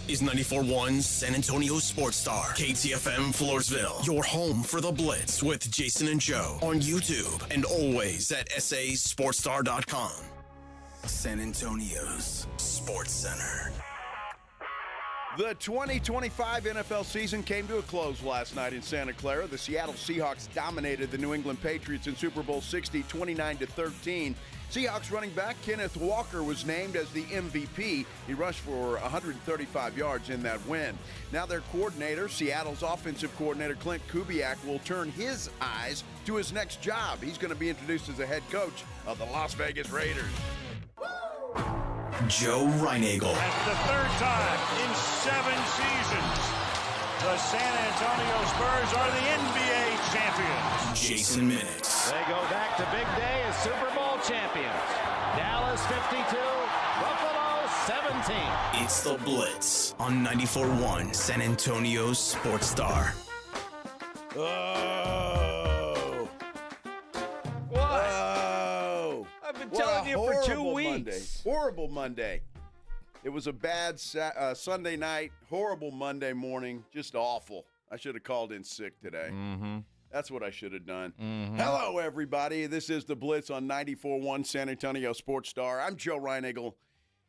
is 94.1 San Antonio Sports Star, KTFM Floresville, your home for the Blitz with Jason and Joe on YouTube and always at sasportstar.com. San Antonio's Sports Center. The 2025 NFL season came to a close last night in Santa Clara. The Seattle Seahawks dominated the New England Patriots in Super Bowl 60, 29-13. Seahawks running back Kenneth Walker was named as the MVP. He rushed for 135 yards in that win. Now their coordinator, Seattle's offensive coordinator Clint Kubiak, will turn his eyes to his next job. He's going to be introduced as the head coach of the Las Vegas Raiders. Joe Reinagel. That's the third time in 7 seasons the San Antonio Spurs are the NBA champions. Jason Minix. They go back to big day as Super Bowl champions. Dallas 52, Buffalo 17. It's the Blitz on 94.1 San Antonio's Sports Star. Oh. What? Oh. I've been What telling a you for 2 horrible weeks. Monday. Horrible Monday. It was a bad Sunday night, horrible Monday morning, just awful. I should have called in sick today. Mm-hmm. That's what I should have done. Mm-hmm. Hello, everybody. This is the Blitz on 94.1 San Antonio Sports Star. I'm Joe Reinagel.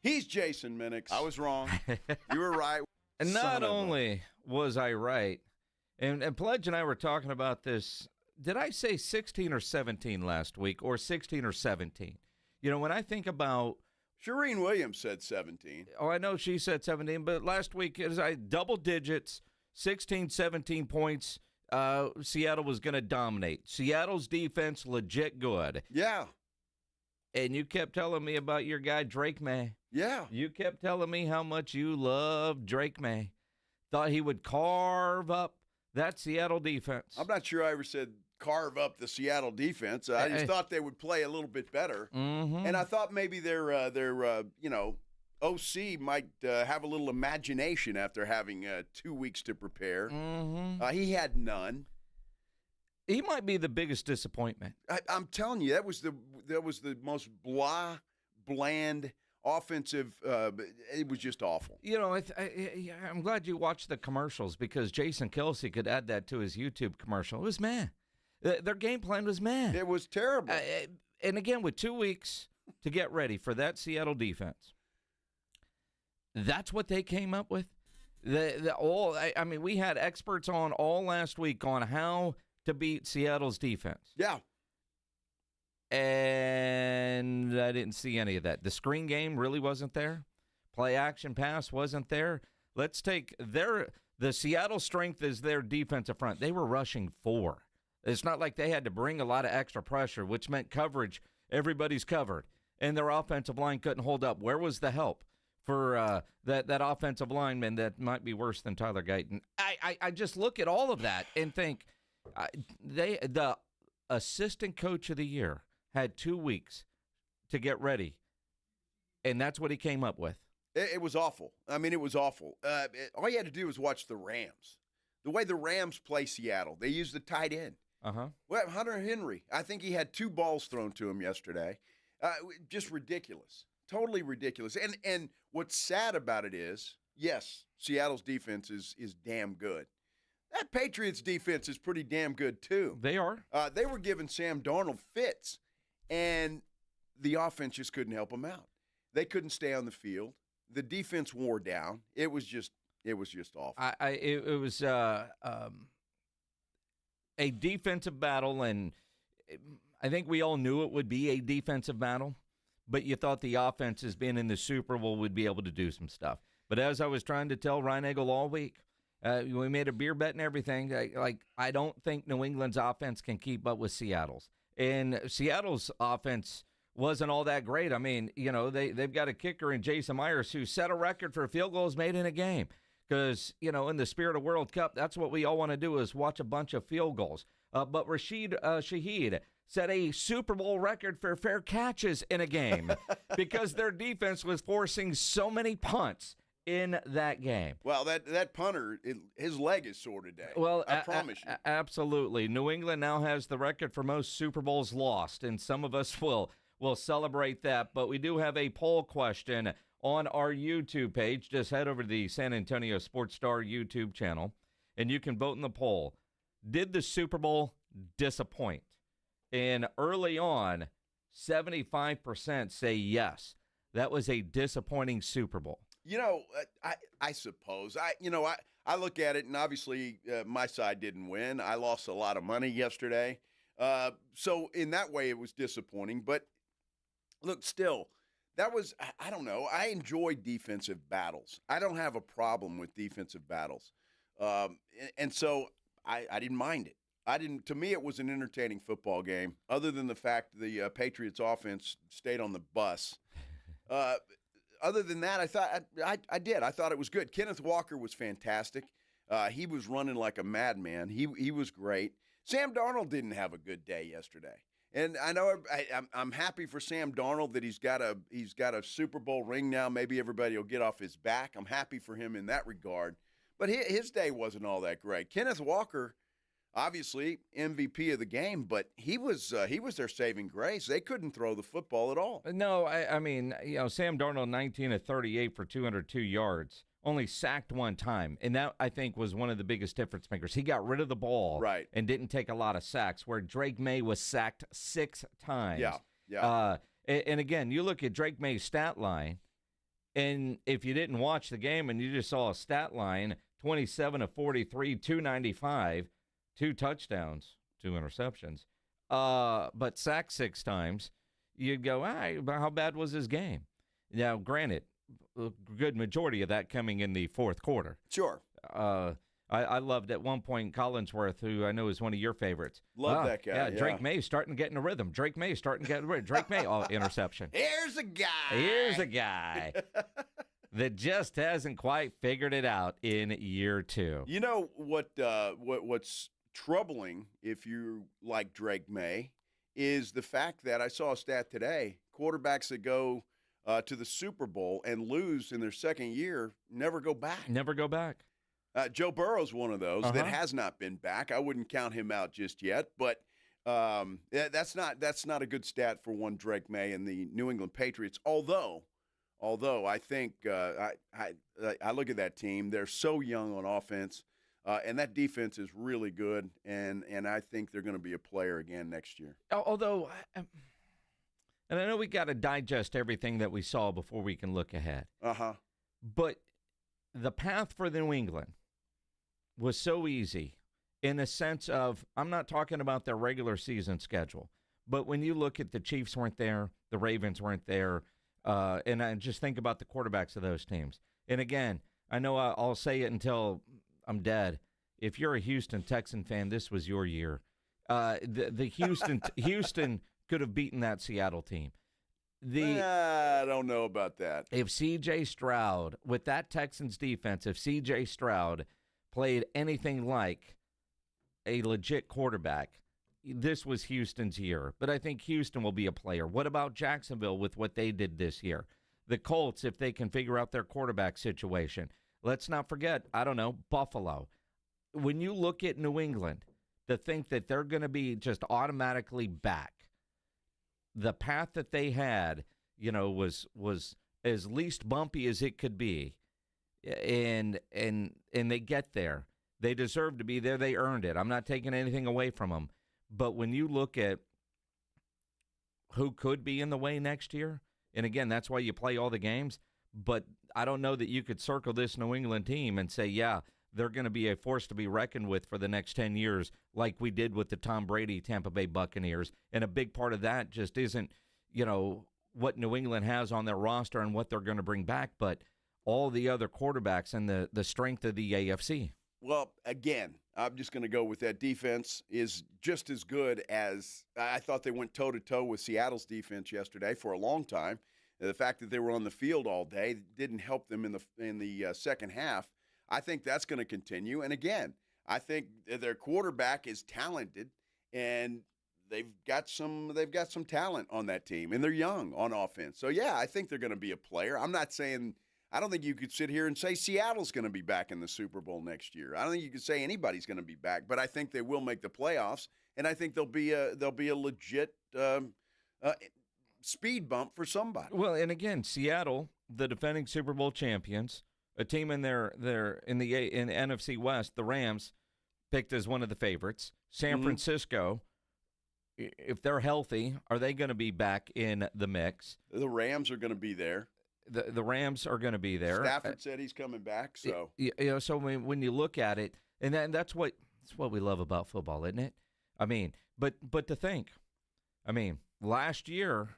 He's Jason Minix. I was wrong. You were right. And Son not of a- only was I right, and Pledge and I were talking about this. Did I say 16 or 17 last week, or 16 or 17? You know, when I think about, Shireen Williams said 17. oh, I know she said 17, but last week, as I double digits, 16, 17 points, Seattle was going to dominate. Seattle's defense, legit good. Yeah. And you kept telling me about your guy, Drake May. Yeah. You kept telling me how much you love Drake May. Thought he would carve up that Seattle defense. I'm not sure I ever said carve up the Seattle defense. I just thought they would play a little bit better. Mm-hmm. And I thought maybe their OC might have a little imagination after having 2 weeks to prepare. Mm-hmm. He had none. He might be the biggest disappointment. I'm telling you, that was the most bland offensive. It was just awful. You know, I'm glad you watched the commercials because Jason Kelsey could add that to his YouTube commercial. It was meh. Their game plan was meh. It was terrible. And again, with 2 weeks to get ready for that Seattle defense, that's what they came up with. I mean, we had experts on all last week on how to beat Seattle's defense. Yeah. And I didn't see any of that. The screen game really wasn't there. Play action pass wasn't there. Let's take the Seattle strength is their defensive front. They were rushing 4. It's not like they had to bring a lot of extra pressure, which meant coverage. Everybody's covered. And their offensive line couldn't hold up. Where was the help for that offensive lineman that might be worse than Tyler Guyton? I just look at all of that and think the assistant coach of the year had 2 weeks to get ready, and that's what he came up with. It was awful. I mean, it was awful. All you had to do was watch the Rams. The way the Rams play Seattle, they use the tight end. Uh-huh. Well, Hunter Henry, I think he had 2 balls thrown to him yesterday. Just ridiculous. Totally ridiculous. And what's sad about it is, yes, Seattle's defense is damn good. That Patriots defense is pretty damn good, too. They are. They were giving Sam Darnold fits, and the offense just couldn't help them out. They couldn't stay on the field. The defense wore down. It was just awful. It was a defensive battle, and I think we all knew it would be a defensive battle, but you thought the offense, as being in the Super Bowl, would be able to do some stuff. But as I was trying to tell Reinagel all week, we made a beer bet and everything. I don't think New England's offense can keep up with Seattle's. And Seattle's offense wasn't all that great. I mean, you know, they've got a kicker in Jason Myers who set a record for field goals made in a game. Because, you know, in the spirit of World Cup, that's what we all want to do is watch a bunch of field goals. But Rashid Shaheed set a Super Bowl record for fair catches in a game because their defense was forcing so many punts in that game. Well, that punter, his leg is sore today. Well, I promise you. Absolutely. New England now has the record for most Super Bowls lost, and some of us will celebrate that. But we do have a poll question on our YouTube page. Just head over to the San Antonio Sports Star YouTube channel, and you can vote in the poll. Did the Super Bowl disappoint? And early on, 75% say yes. That was a disappointing Super Bowl. I suppose. I look at it, and obviously my side didn't win. I lost a lot of money yesterday. So in that way, it was disappointing. But look, still, that was, I don't know. I enjoy defensive battles. I don't have a problem with defensive battles. And so I didn't mind it. To me, it was an entertaining football game, other than the fact the Patriots offense stayed on the bus. Other than that, I thought I thought it was good. Kenneth Walker was fantastic. He was running like a madman. He was great. Sam Darnold didn't have a good day yesterday, and I know I'm happy for Sam Darnold that he's got a Super Bowl ring now. Maybe everybody will get off his back. I'm happy for him in that regard. But his day wasn't all that great. Kenneth Walker, obviously MVP of the game, but he was their saving grace. They couldn't throw the football at all. No, I mean, Sam Darnold, 19 of 38 for 202 yards, only sacked one time, and that, I think, was one of the biggest difference makers. He got rid of the ball and didn't take a lot of sacks, where Drake May was sacked 6 times. Yeah. And again, you look at Drake May's stat line, and if you didn't watch the game and you just saw a stat line, 27 of 43, 295, 2 touchdowns, 2 interceptions, but sacked 6 times, you'd go, how bad was his game? Now, granted, a good majority of that coming in the fourth quarter. Sure. I loved at one point Collinsworth, who I know is one of your favorites. Love that guy. Yeah, Drake May starting to get in a rhythm. Drake May, interception. Here's a guy that just hasn't quite figured it out in year 2. You know what's troubling, if you like Drake May, is the fact that I saw a stat today: quarterbacks that go to the Super Bowl and lose in their second year never go back. Never go back. Joe Burrow's one of those that has not been back. I wouldn't count him out just yet, but that's not a good stat for one Drake May and the New England Patriots. Although I think I look at that team; they're so young on offense. And that defense is really good, and I think they're going to be a player again next year. Although, and I know we got to digest everything that we saw before we can look ahead. But the path for New England was so easy in the sense of, I'm not talking about their regular season schedule, but when you look at the Chiefs weren't there, the Ravens weren't there, and I just think about the quarterbacks of those teams. And again, I know I'll say it until I'm dead. If you're a Houston Texan fan, this was your year. The Houston could have beaten that Seattle team. I don't know about that. If C.J. Stroud, with that Texans defense, if C.J. Stroud played anything like a legit quarterback, this was Houston's year. But I think Houston will be a player. What about Jacksonville with what they did this year? The Colts, if they can figure out their quarterback situation. Let's not forget, I don't know, Buffalo. When you look at New England, to think that they're going to be just automatically back, the path that they had, was as least bumpy as it could be, and they get there. They deserve to be there. They earned it. I'm not taking anything away from them. But when you look at who could be in the way next year, and again, that's why you play all the games, but I don't know that you could circle this New England team and say, yeah, they're going to be a force to be reckoned with for the next 10 years like we did with the Tom Brady Tampa Bay Buccaneers. And a big part of that just isn't, what New England has on their roster and what they're going to bring back, but all the other quarterbacks and the strength of the AFC. Well, again, I'm just going to go with that defense is just as good as I thought. They went toe-to-toe with Seattle's defense yesterday for a long time. The fact that they were on the field all day didn't help them in the second half. I think that's going to continue. And again, I think their quarterback is talented, and they've got some talent on that team, and they're young on offense. So yeah, I think they're going to be a player. I'm not saying I don't think you could sit here and say Seattle's going to be back in the Super Bowl next year. I don't think you could say anybody's going to be back, but I think they will make the playoffs, and I think they'll be a legit speed bump for somebody. Well, and again, Seattle, the defending Super Bowl champions, a team in the NFC West, the Rams, picked as one of the favorites. San Francisco, if they're healthy, are they going to be back in the mix? The Rams are going to be there. The Rams are going to be there. Stafford said he's coming back, so so when you look at it, and that's what we love about football, isn't it? I mean, but to think, last year,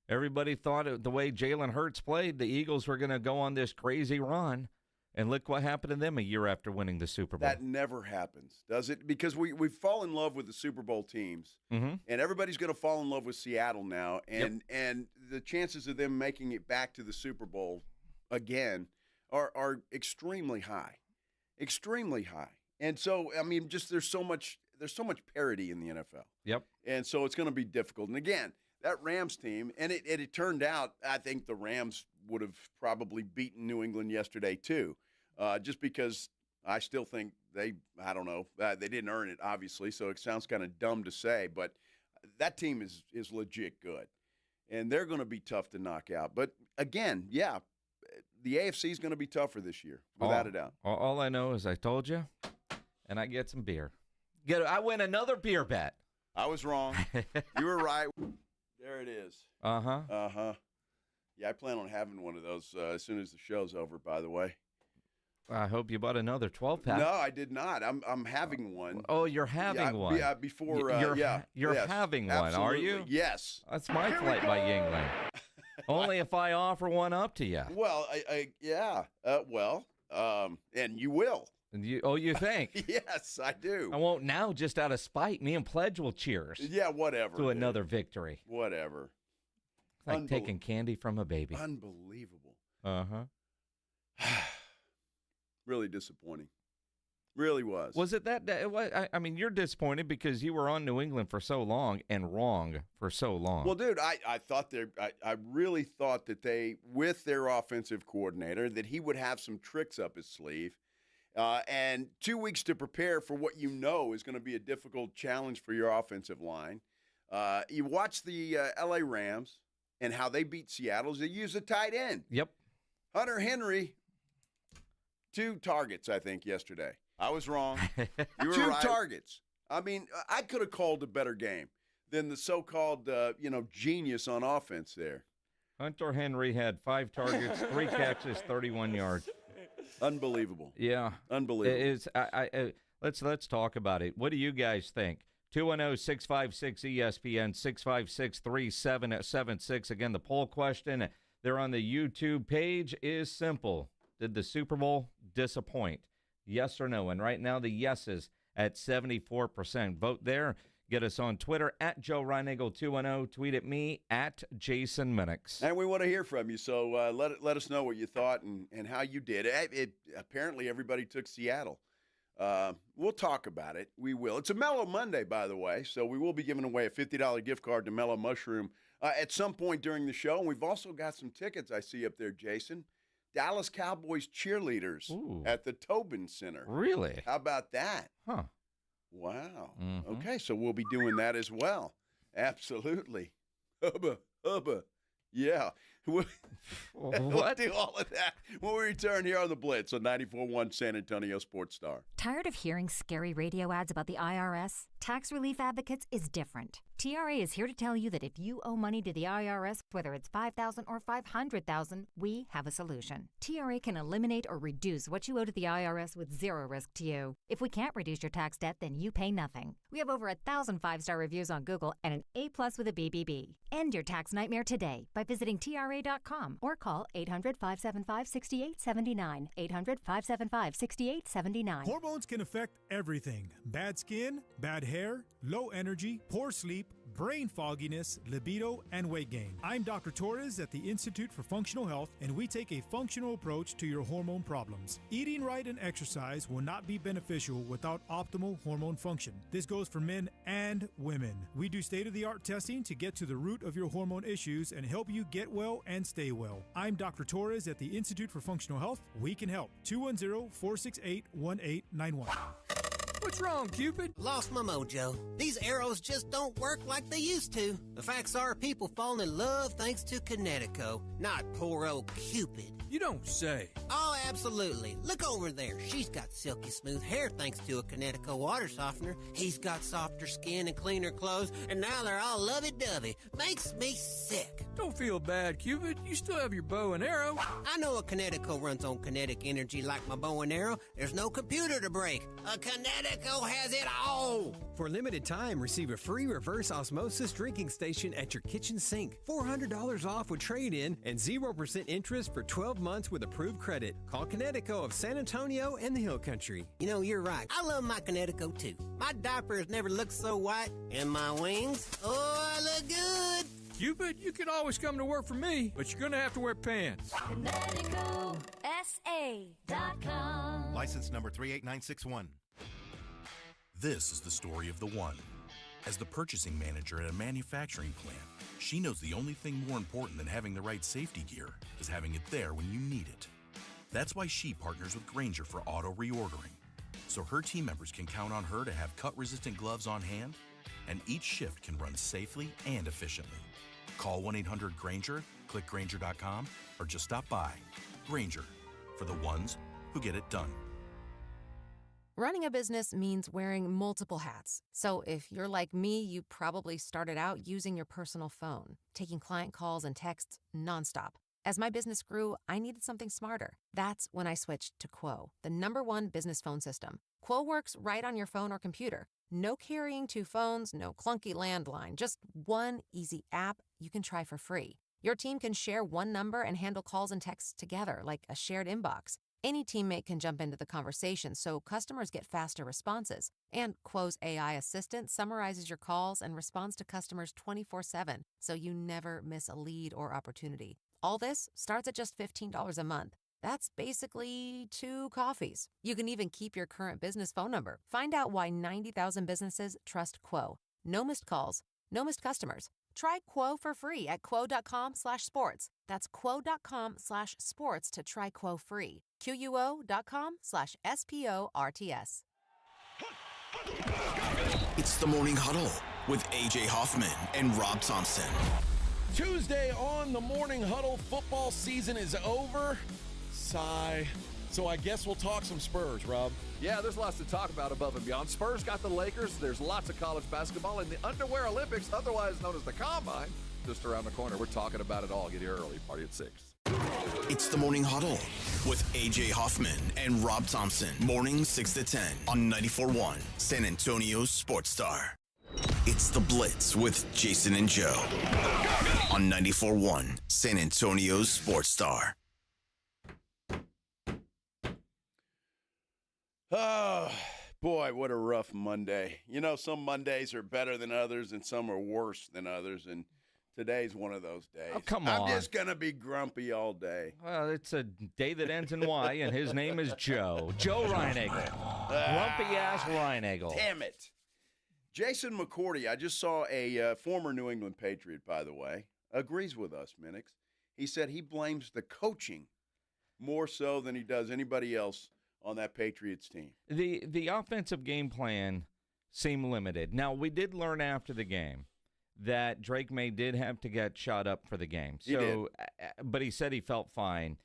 everybody thought the way Jalen Hurts played, the Eagles were going to go on this crazy run, and look what happened to them a year after winning the Super Bowl. That never happens, does it? Because we fall in love with the Super Bowl teams, and everybody's going to fall in love with Seattle now, and the chances of them making it back to the Super Bowl again are extremely high, extremely high. And so, just there's so much parity in the NFL. Yep. And so it's going to be difficult. And again, that Rams team, and it turned out, I think the Rams would have probably beaten New England yesterday too. Just because I still think they didn't earn it, obviously, so it sounds kind of dumb to say, but that team is legit good, and they're going to be tough to knock out. But, again, the AFC is going to be tougher this year, without a doubt. All I know is I told you, and I get some beer. I win another beer bet. I was wrong. You were right. There it is. Uh-huh. Uh-huh. Yeah, I plan on having one of those as soon as the show's over, by the way. I hope you bought another 12-pack. No, I did not. I'm having one. Oh, you're having one. Yeah, before. You're having one, absolutely. are you? Yes. That's my flight by Yingling. Only if I offer one up to you. Well, and you will. And you think? Yes, I do. I won't now, just out of spite. Me and Pledge will cheers. Yeah, whatever. To another victory. Whatever. It's like taking candy from a baby. Unbelievable. Uh-huh. Really disappointing. Really was. Was it that? You're disappointed because you were on New England for so long and wrong for so long. Well, dude, I thought I really thought that they, with their offensive coordinator, that he would have some tricks up his sleeve. And 2 weeks to prepare for what you know is going to be a difficult challenge for your offensive line. You watch the L.A. Rams and how they beat Seattle. They use a tight end. Yep. Hunter Henry, 2 targets, I think, yesterday. I was wrong. You were 2 right. Targets. I could have called a better game than the so-called, genius on offense there. Hunter Henry had 5 targets, 3 catches, 31 yards. Unbelievable. Yeah. Unbelievable. Let's talk about it. What do you guys think? 210-656-ESPN, 656-3776. Again, the poll question there on the YouTube page is simple. Did the Super Bowl disappoint? Yes or no? And right now the yeses at 74%. Vote there. Get us on Twitter at Joe Reinagle210. Tweet at me at Jason Minix. And we want to hear from you, so let us know what you thought and how you did. Apparently everybody took Seattle. We'll talk about it. We will. It's a Mellow Monday, by the way, so we will be giving away a $50 gift card to Mellow Mushroom at some point during the show. And we've also got some tickets I see up there, Jason. Dallas Cowboys cheerleaders at the Tobin Center. Really? How about that? Huh. Wow. Mm-hmm. Okay, so we'll be doing that as well. Absolutely. Hubba. Yeah. We'll do all of that when we return here on the Blitz on 94.1 San Antonio Sports Star. Tired of hearing scary radio ads about the IRS? Tax Relief Advocates is different. TRA is here to tell you that if you owe money to the IRS, whether it's $5,000 or $500,000, we have a solution. TRA can eliminate or reduce what you owe to the IRS with zero risk to you. If we can't reduce your tax debt, then you pay nothing. We have over 1,000 5-star reviews on Google and an A+ with a BBB. End your tax nightmare today by visiting TRA.com or call 800-575-6879. 800-575-6879. Hormones can affect everything. Bad skin, bad hair, low energy, poor sleep, brain fogginess, libido, and weight gain. I'm Dr. Torres at the Institute for Functional Health, and we take a functional approach to your hormone problems. Eating right and exercise will not be beneficial without optimal hormone function. This goes for men and women. We do state-of-the-art testing to get to the root of your hormone issues and help you get well and stay well. I'm Dr. Torres at the Institute for Functional Health. We can help. 210-468-1891. What's wrong, Cupid? Lost my mojo. These arrows just don't work like they used to. The facts are people fall in love thanks to Connecticut, not poor old Cupid. You don't say. Oh, absolutely. Look over there. She's got silky smooth hair thanks to a Connecticut water softener. He's got softer skin and cleaner clothes, and now they're all lovey-dovey. Makes me sick. Don't feel bad, Cupid. You still have your bow and arrow. I know a Connecticut runs on kinetic energy like my bow and arrow. There's no computer to break. A Connecticut has it all. For a limited time, receive a free reverse osmosis drinking station at your kitchen sink. $400 off with trade-in and 0% interest for 12 months with approved credit. Call Connecticut of San Antonio and the Hill Country. You know, you're right. I love my Connecticut, too. My diaper has never looked so white. And my wings, oh, I look good. Cupid, you can always come to work for me, but you're going to have to wear pants. ConnecticutSA.com. License number 38961. This is the story of the one. As the purchasing manager at a manufacturing plant, she knows the only thing more important than having the right safety gear is having it there when you need it. That's why she partners with Grainger for auto reordering, so her team members can count on her to have cut-resistant gloves on hand, and each shift can run safely and efficiently. Call 1-800-GRAINGER, click Grainger.com, or just stop by. Grainger, for the ones who get it done. Running a business means wearing multiple hats. So if you're like me, you probably started out using your personal phone, taking client calls and texts nonstop. As my business grew, I needed something smarter. That's when I switched to Quo, the #1 business phone system. Quo works right on your phone or computer. No carrying 2 phones, no clunky landline, just one easy app you can try for free. Your team can share one number and handle calls and texts together like a shared inbox. Any teammate can jump into the conversation so customers get faster responses. And Quo's AI assistant summarizes your calls and responds to customers 24/7, so you never miss a lead or opportunity. All this starts at just $15 a month. That's basically 2 coffees. You can even keep your current business phone number. Find out why 90,000 businesses trust Quo. No missed calls, no missed customers. Try Quo for free at quo.com/sports. That's quo.com/sports to try Quo free. QUO.com/SPORTS. It's the Morning Huddle with AJ Hoffman and Rob Thompson. Tuesday on the Morning Huddle, football season is over. Sigh. So I guess we'll talk some Spurs, Rob. Yeah, there's lots to talk about above and beyond. Spurs got the Lakers. There's lots of college basketball and the Underwear Olympics, otherwise known as the Combine, just around the corner. We're talking about it all. Get here early. Party at 6. It's the Morning Huddle with AJ Hoffman and Rob Thompson. Mornings 6 to 10 on 94.1 San Antonio's Sports Star. It's the Blitz with Jason and Joe on 94.1 San Antonio's Sports Star. Oh, boy, what a rough Monday. You know, some Mondays are better than others and some are worse than others, and today's one of those days. Oh, come on. I'm just going to be grumpy all day. Well, it's a day that ends in Y, and his name is Joe. Joe Reinagel. Grumpy-ass Reinagel. Damn it. Jason McCourty, I just saw a former New England Patriot, by the way, agrees with us, Minix. He said he blames the coaching more so than he does anybody else on that Patriots team. The offensive game plan seemed limited. Now, we did learn after the game that Drake May did have to get shot up for the game. He did. But he said he felt fine.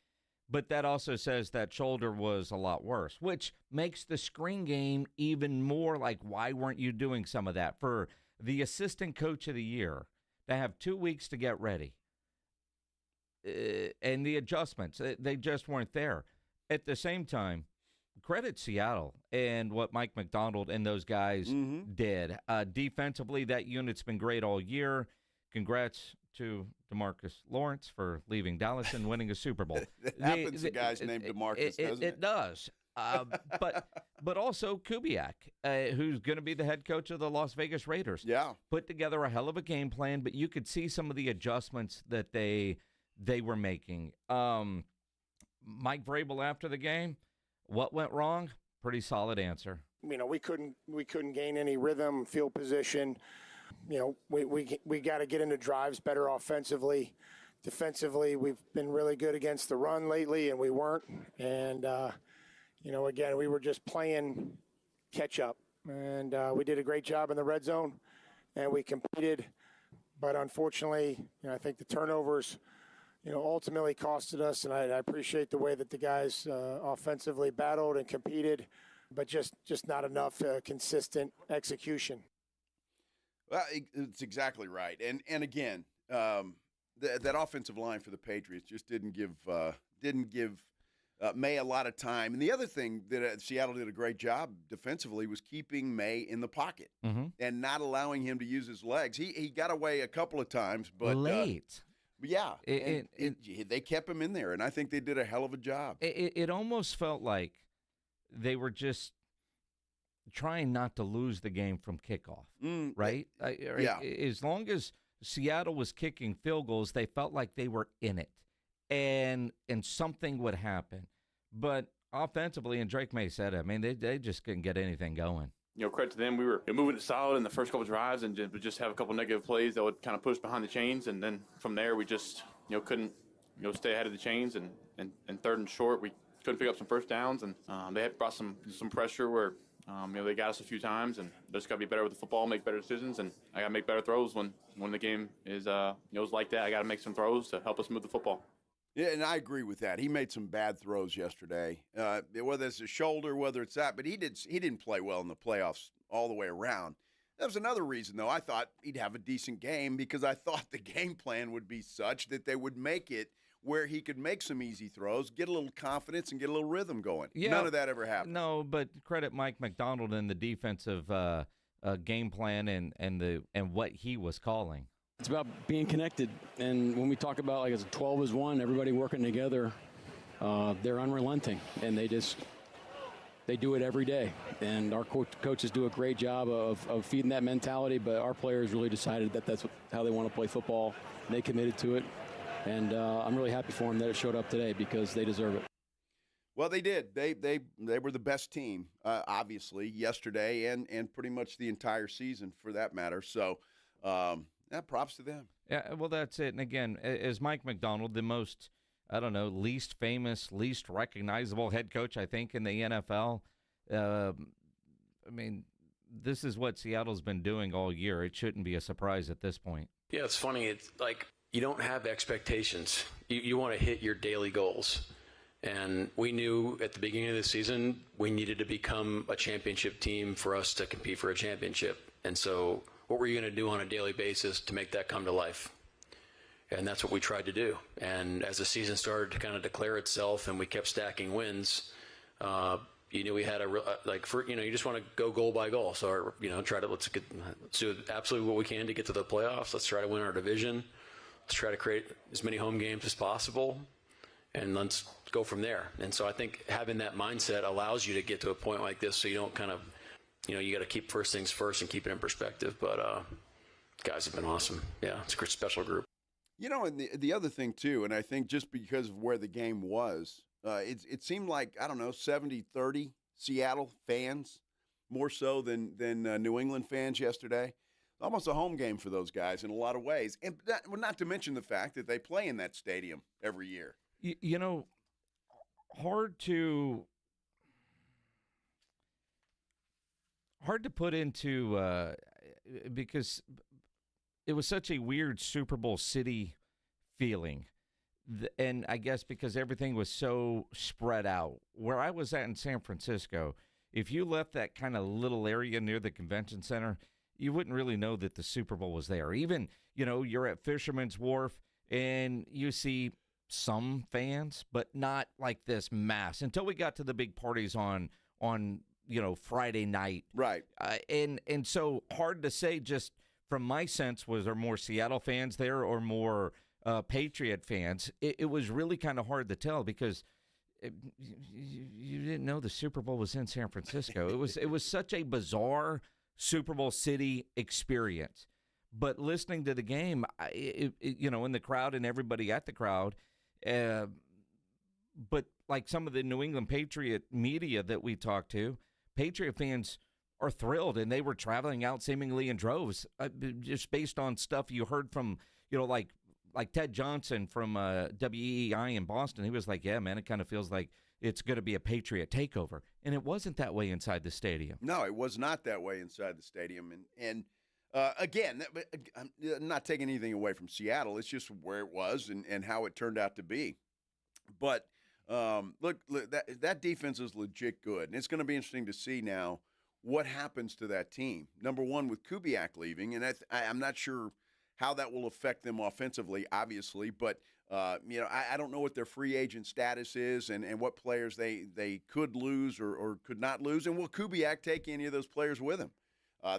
But that also says that shoulder was a lot worse, which makes the screen game even more like, why weren't you doing some of that? For the assistant coach of the year to have 2 weeks to get ready. And the adjustments, they just weren't there. At the same time, credit Seattle and what Mike McDonald and those guys did. Defensively, that unit's been great all year. Congrats to DeMarcus Lawrence for leaving Dallas and winning a Super Bowl. It happens to guys named DeMarcus, doesn't it? It does. But also Kubiak, who's going to be the head coach of the Las Vegas Raiders. Yeah. Put together a hell of a game plan, but you could see some of the adjustments that they were making. Mike Vrabel after the game, what went wrong? Pretty solid answer. You know, we couldn't gain any rhythm, field position. You know, we got to get into drives better offensively. Defensively, we've been really good against the run lately, and we weren't. And, you know, again, we were just playing catch up. and we did a great job in the red zone, and we competed. But unfortunately, I think the turnovers, ultimately costed us, and I appreciate the way that the guys offensively battled and competed, but just not enough consistent execution. Well, it's exactly right. And again, that offensive line for the Patriots just didn't give May a lot of time. And the other thing that Seattle did a great job defensively was keeping May in the pocket and not allowing him to use his legs. He got away a couple of times, but late. Yeah, they kept him in there, and I think they did a hell of a job. It almost felt like they were just trying not to lose the game from kickoff, right? Yeah. As long as Seattle was kicking field goals, they felt like they were in it, and something would happen. But offensively, and Drake May said it, I mean, they just couldn't get anything going. Credit to them. We were moving it solid in the first couple drives and just have a couple negative plays that would kind of push behind the chains. And then from there, we just, couldn't, stay ahead of the chains. And third and short, we couldn't pick up some first downs. And they had brought some pressure where, they got us a few times. And just got to be better with the football, make better decisions. And I got to make better throws when the game is, is like that. I got to make some throws to help us move the football. Yeah, and I agree with that. He made some bad throws yesterday, whether it's a shoulder, whether it's that. But he didn't play well in the playoffs all the way around. That was another reason, though. I thought he'd have a decent game because I thought the game plan would be such that they would make it where he could make some easy throws, get a little confidence, and get a little rhythm going. Yeah, none of that ever happened. No, but credit Mike McDonald and the defensive game plan and what he was calling. It's about being connected, and when we talk about like as a 12 as one, everybody working together, they're unrelenting, and they do it every day. And our coaches do a great job of feeding that mentality, but our players really decided that that's how they want to play football, and they committed to it. And I'm really happy for them that it showed up today because they deserve it. Well, they did. They were the best team, obviously, yesterday and pretty much the entire season for that matter. So, props to them. Yeah, well, that's it. And again, as Mike McDonald, the most, least famous, least recognizable head coach, I think, in the NFL. This is what Seattle's been doing all year. It shouldn't be a surprise at this point. Yeah, it's funny. It's like you don't have expectations. You want to hit your daily goals. And we knew at the beginning of the season we needed to become a championship team for us to compete for a championship. And so what were you going to do on a daily basis to make that come to life? And that's what we tried to do. And as the season started to kind of declare itself and we kept stacking wins, we had you just want to go goal by goal. So, let's do absolutely what we can to get to the playoffs. Let's try to win our division. Let's try to create as many home games as possible. And let's go from there. And so I think having that mindset allows you to get to a point like this so you don't kind of, you got to keep first things first and keep it in perspective. But guys have been awesome. Yeah, it's a great special group. And the other thing, too, and I think just because of where the game was, it seemed like, 70-30 Seattle fans, more so than New England fans yesterday. Almost a home game for those guys in a lot of ways. And not to mention the fact that they play in that stadium every year. Hard to put into because it was such a weird Super Bowl city feeling. And I guess because everything was so spread out. Where I was at in San Francisco, if you left that kind of little area near the convention center, you wouldn't really know that the Super Bowl was there. Even, you're at Fisherman's Wharf and you see some fans, but not like this mass until we got to the big parties on Friday night. Right. And so hard to say just from my sense, was there more Seattle fans there or more Patriot fans? It was really kind of hard to tell because you didn't know the Super Bowl was in San Francisco. It was such a bizarre Super Bowl city experience. But listening to the game, in the crowd and everybody at the crowd, but like some of the New England Patriot media that we talked to, Patriot fans are thrilled, and they were traveling out seemingly in droves, just based on stuff you heard from, like Ted Johnson from WEEI in Boston. He was like, yeah, man, it kind of feels like it's going to be a Patriot takeover. And it wasn't that way inside the stadium. No, it was not that way inside the stadium. And again, I'm not taking anything away from Seattle. It's just where it was and how it turned out to be. But look, that defense is legit good. And it's going to be interesting to see now what happens to that team. Number one, with Kubiak leaving, and I'm not sure how that will affect them offensively, obviously. But, I don't know what their free agent status is and what players they could lose or could not lose. And will Kubiak take any of those players with him?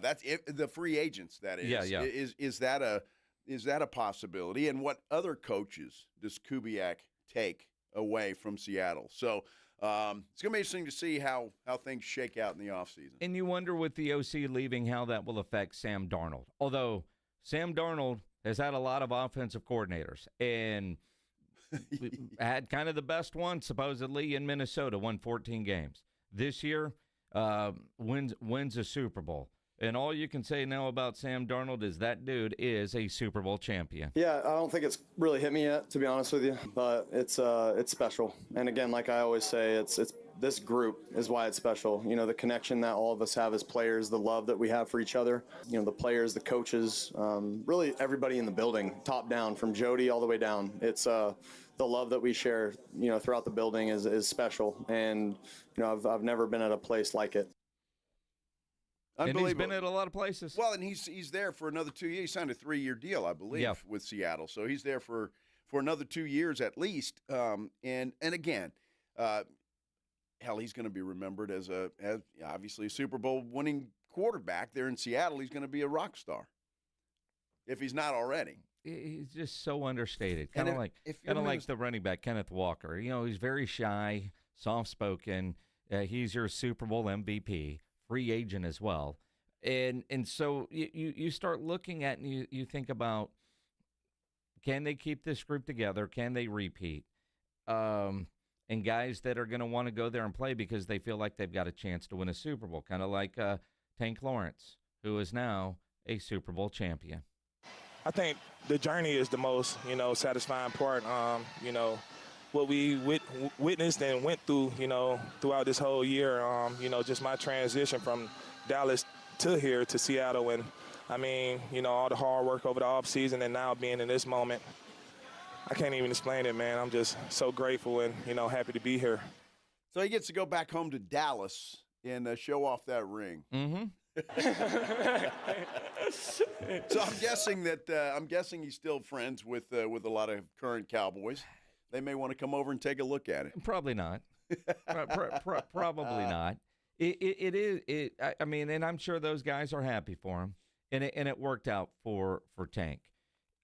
That's the free agents, that is. Yeah. Is that a possibility? And what other coaches does Kubiak take away from Seattle? So it's going to be interesting to see how things shake out in the offseason. And you wonder with the OC leaving how that will affect Sam Darnold. Although Sam Darnold has had a lot of offensive coordinators and had kind of the best one, supposedly, in Minnesota, won 14 games. This year, wins a Super Bowl. And all you can say now about Sam Darnold is that dude is a Super Bowl champion. Yeah, I don't think it's really hit me yet, to be honest with you, but it's special. And again, like I always say, it's this group is why it's special. You know, the connection that all of us have as players, the love that we have for each other, you know, the players, the coaches, really everybody in the building, top down, from Jody all the way down. It's the love that we share, you know, throughout the building is special. And, you know, I've never been at a place like it. And he's been at a lot of places. Well, and he's there for another 2 years. He signed a 3-year deal, I believe, with Seattle. So he's there for another 2 years at least. And again, hell, he's going to be remembered as obviously a Super Bowl winning quarterback there in Seattle. He's going to be a rock star if he's not already. He's just so understated, kind of like the running back Kenneth Walker. You know, he's very shy, soft-spoken. He's your Super Bowl MVP. Free agent as well. And so you start looking at and you think about, can they keep this group together? Can they repeat? And guys that are going to want to go there and play because they feel like they've got a chance to win a Super Bowl, kind of like Tank Lawrence, who is now a Super Bowl champion. I think the journey is the most, satisfying part. What we witnessed and went through, throughout this whole year, just my transition from Dallas to here to Seattle. And, all the hard work over the offseason and now being in this moment, I can't even explain it, man. I'm just so grateful and, happy to be here. So he gets to go back home to Dallas and show off that ring. Mm-hmm. So I'm guessing he's still friends with a lot of current Cowboys. They may want to come over and take a look at it. Probably not. Probably not. It is. And I'm sure those guys are happy for him, and it worked out for Tank.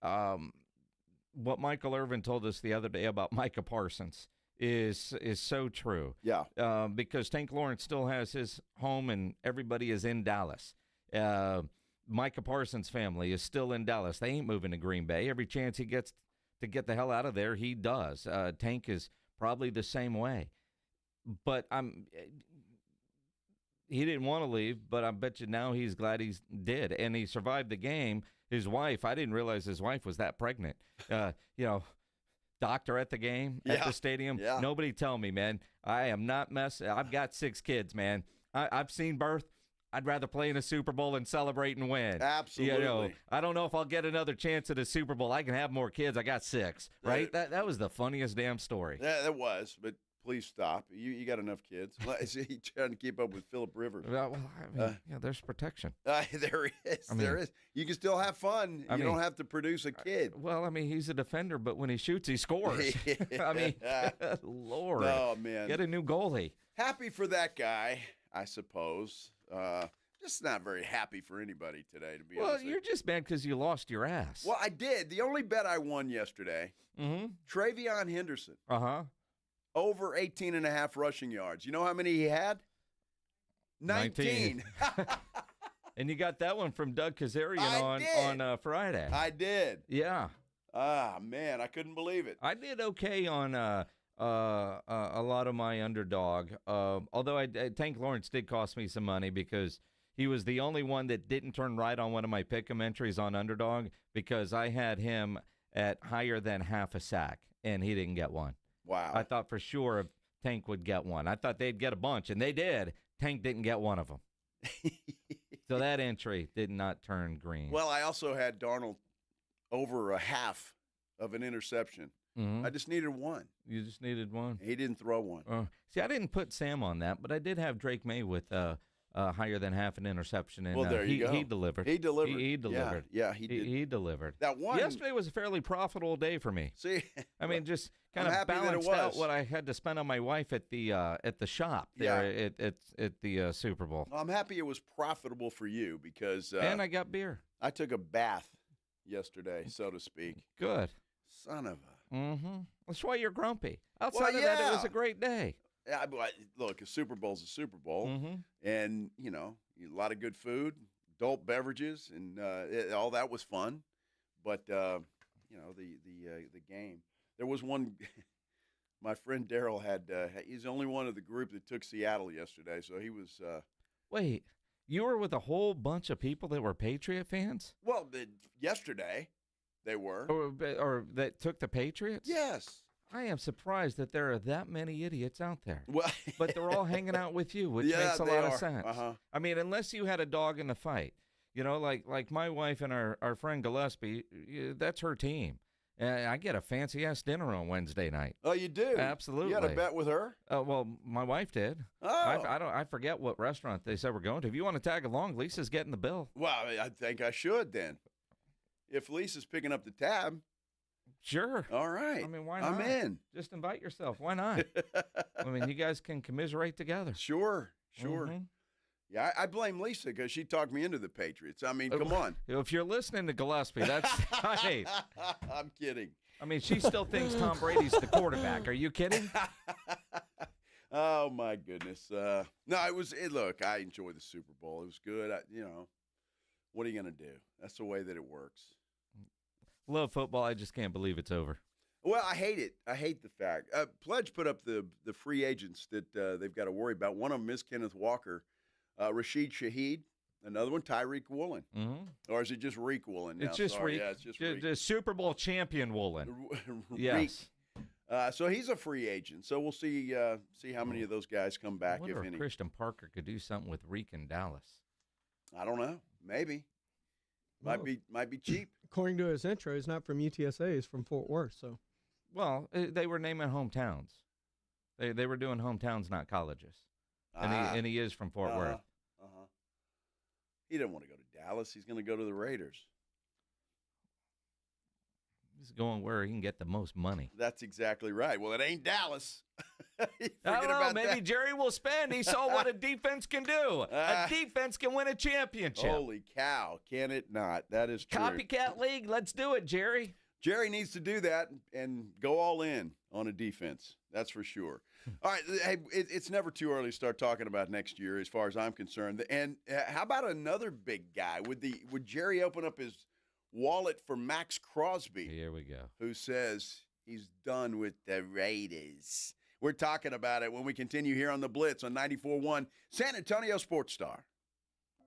What Michael Irvin told us the other day about Micah Parsons is so true. Yeah. Because Tank Lawrence still has his home, and everybody is in Dallas. Micah Parsons' family is still in Dallas. They ain't moving to Green Bay. Every chance he gets to get the hell out of there, he does. Tank is probably the same way. But he didn't want to leave, but I bet you now he's glad he did. And he survived the game. His wife, I didn't realize his wife was that pregnant. Doctor at the game, at the stadium. Yeah. Nobody tell me, man. I am not messing. I've got 6 kids, man. I've seen birth. I'd rather play in a Super Bowl and celebrate and win. Absolutely. I don't know if I'll get another chance at a Super Bowl. I can have more kids. I got 6, right? That was the funniest damn story. Yeah, that was, but please stop. You got enough kids. He's trying to keep up with Phillip Rivers. There's protection. There is. There is. You can still have fun. You don't have to produce a kid. Well, he's a defender, but when he shoots, he scores. Lord. Oh, man. Get a new goalie. Happy for that guy, I suppose. Just not very happy for anybody today, to be honest. Well, you're just mad because you lost your ass. Well, I did. The only bet I won yesterday, Travion Henderson. Uh-huh. Over 18.5 rushing yards. You know how many he had? 19. And you got that one from Doug Kazarian on Friday. I did. Yeah. Man, I couldn't believe it. I did okay on a lot of my underdog. Although Tank Lawrence did cost me some money because he was the only one that didn't turn right on one of my pick'em entries on underdog because I had him at higher than half a sack, and he didn't get one. Wow. I thought for sure Tank would get one. I thought they'd get a bunch, and they did. Tank didn't get one of them. So that entry did not turn green. Well, I also had Darnold over a half of an interception. Mm-hmm. I just needed one. You just needed one? He didn't throw one. See, I didn't put Sam on that, but I did have Drake May with higher than half an interception. And, well, there you go. He delivered. He delivered. He delivered. Yeah, he did. He delivered. That one. Yesterday was a fairly profitable day for me. See? I mean, just kind of balanced out what I had to spend on my wife at the shop there at the Super Bowl. Well, I'm happy it was profitable for you because and I got beer. I took a bath yesterday, so to speak. Good. Son of a. Mm-hmm. That's why you're grumpy. Outside of that, it was a great day. Yeah, but look, a Super Bowl's a Super Bowl, and a lot of good food, adult beverages, and all that was fun. But the game. There was one. My friend Daryl he's the only one of the group that took Seattle yesterday, so he was. Wait, you were with a whole bunch of people that were Patriot fans? Well, yesterday they were, or that took the Patriots. Yes. I am surprised that there are that many idiots out there. Well, but they're all hanging out with you, which makes a lot of sense. I mean, unless you had a dog in the fight, like my wife and our friend Gillespie, that's her team. I get a fancy-ass dinner on Wednesday night. Oh, you do? Absolutely. You had a bet with her? Well, my wife did. Oh. I forget what restaurant they said we're going to. If you want to tag along, Lisa's getting the bill. Well, I think I should then. If Lisa's picking up the tab. Sure. All right. I mean, why not? I'm in. Just invite yourself. Why not? I mean, you guys can commiserate together. Sure. Yeah, I blame Lisa because she talked me into the Patriots. I mean, come on. If you're listening to Gillespie, that's hey. I'm kidding. I mean, she still thinks Tom Brady's the quarterback. Are you kidding? Oh, my goodness. No, look, I enjoyed the Super Bowl. It was good. What are you going to do? That's the way that it works. Love football. I just can't believe it's over. Well, I hate it. I hate the fact. Pledge put up the free agents that they've got to worry about. One of them is Kenneth Walker, Rashid Shaheed, another one, Tyreek Woolen. Mm-hmm. Or is it just Reek Woolen now? It's just Reek. Yeah, it's just Reek. The Super Bowl champion Woolen. Yes. So he's a free agent. So we'll see how many of those guys come back, I wonder if any. Christian Parker could do something with Reek in Dallas. I don't know. Maybe. Might be cheap. According to his intro, he's not from UTSA. He's from Fort Worth. So, well, they were naming hometowns. They were doing hometowns, not colleges. And he is from Fort Worth. He didn't want to go to Dallas. He's going to go to the Raiders. He's going where he can get the most money. That's exactly right. Well, it ain't Dallas. I don't know. Maybe Jerry will spend. He saw what a defense can do. A defense can win a championship. Holy cow. Can it not? That is true. Copycat league. Let's do it, Jerry. Jerry needs to do that and go all in on a defense. That's for sure. All right. Hey, it's never too early to start talking about next year as far as I'm concerned. And how about another big guy? Would Jerry open up his wallet for Maxx Crosby? Here we go. Who says he's done with the Raiders. We're talking about it when we continue here on the Blitz on 94.1 San Antonio Sports Star.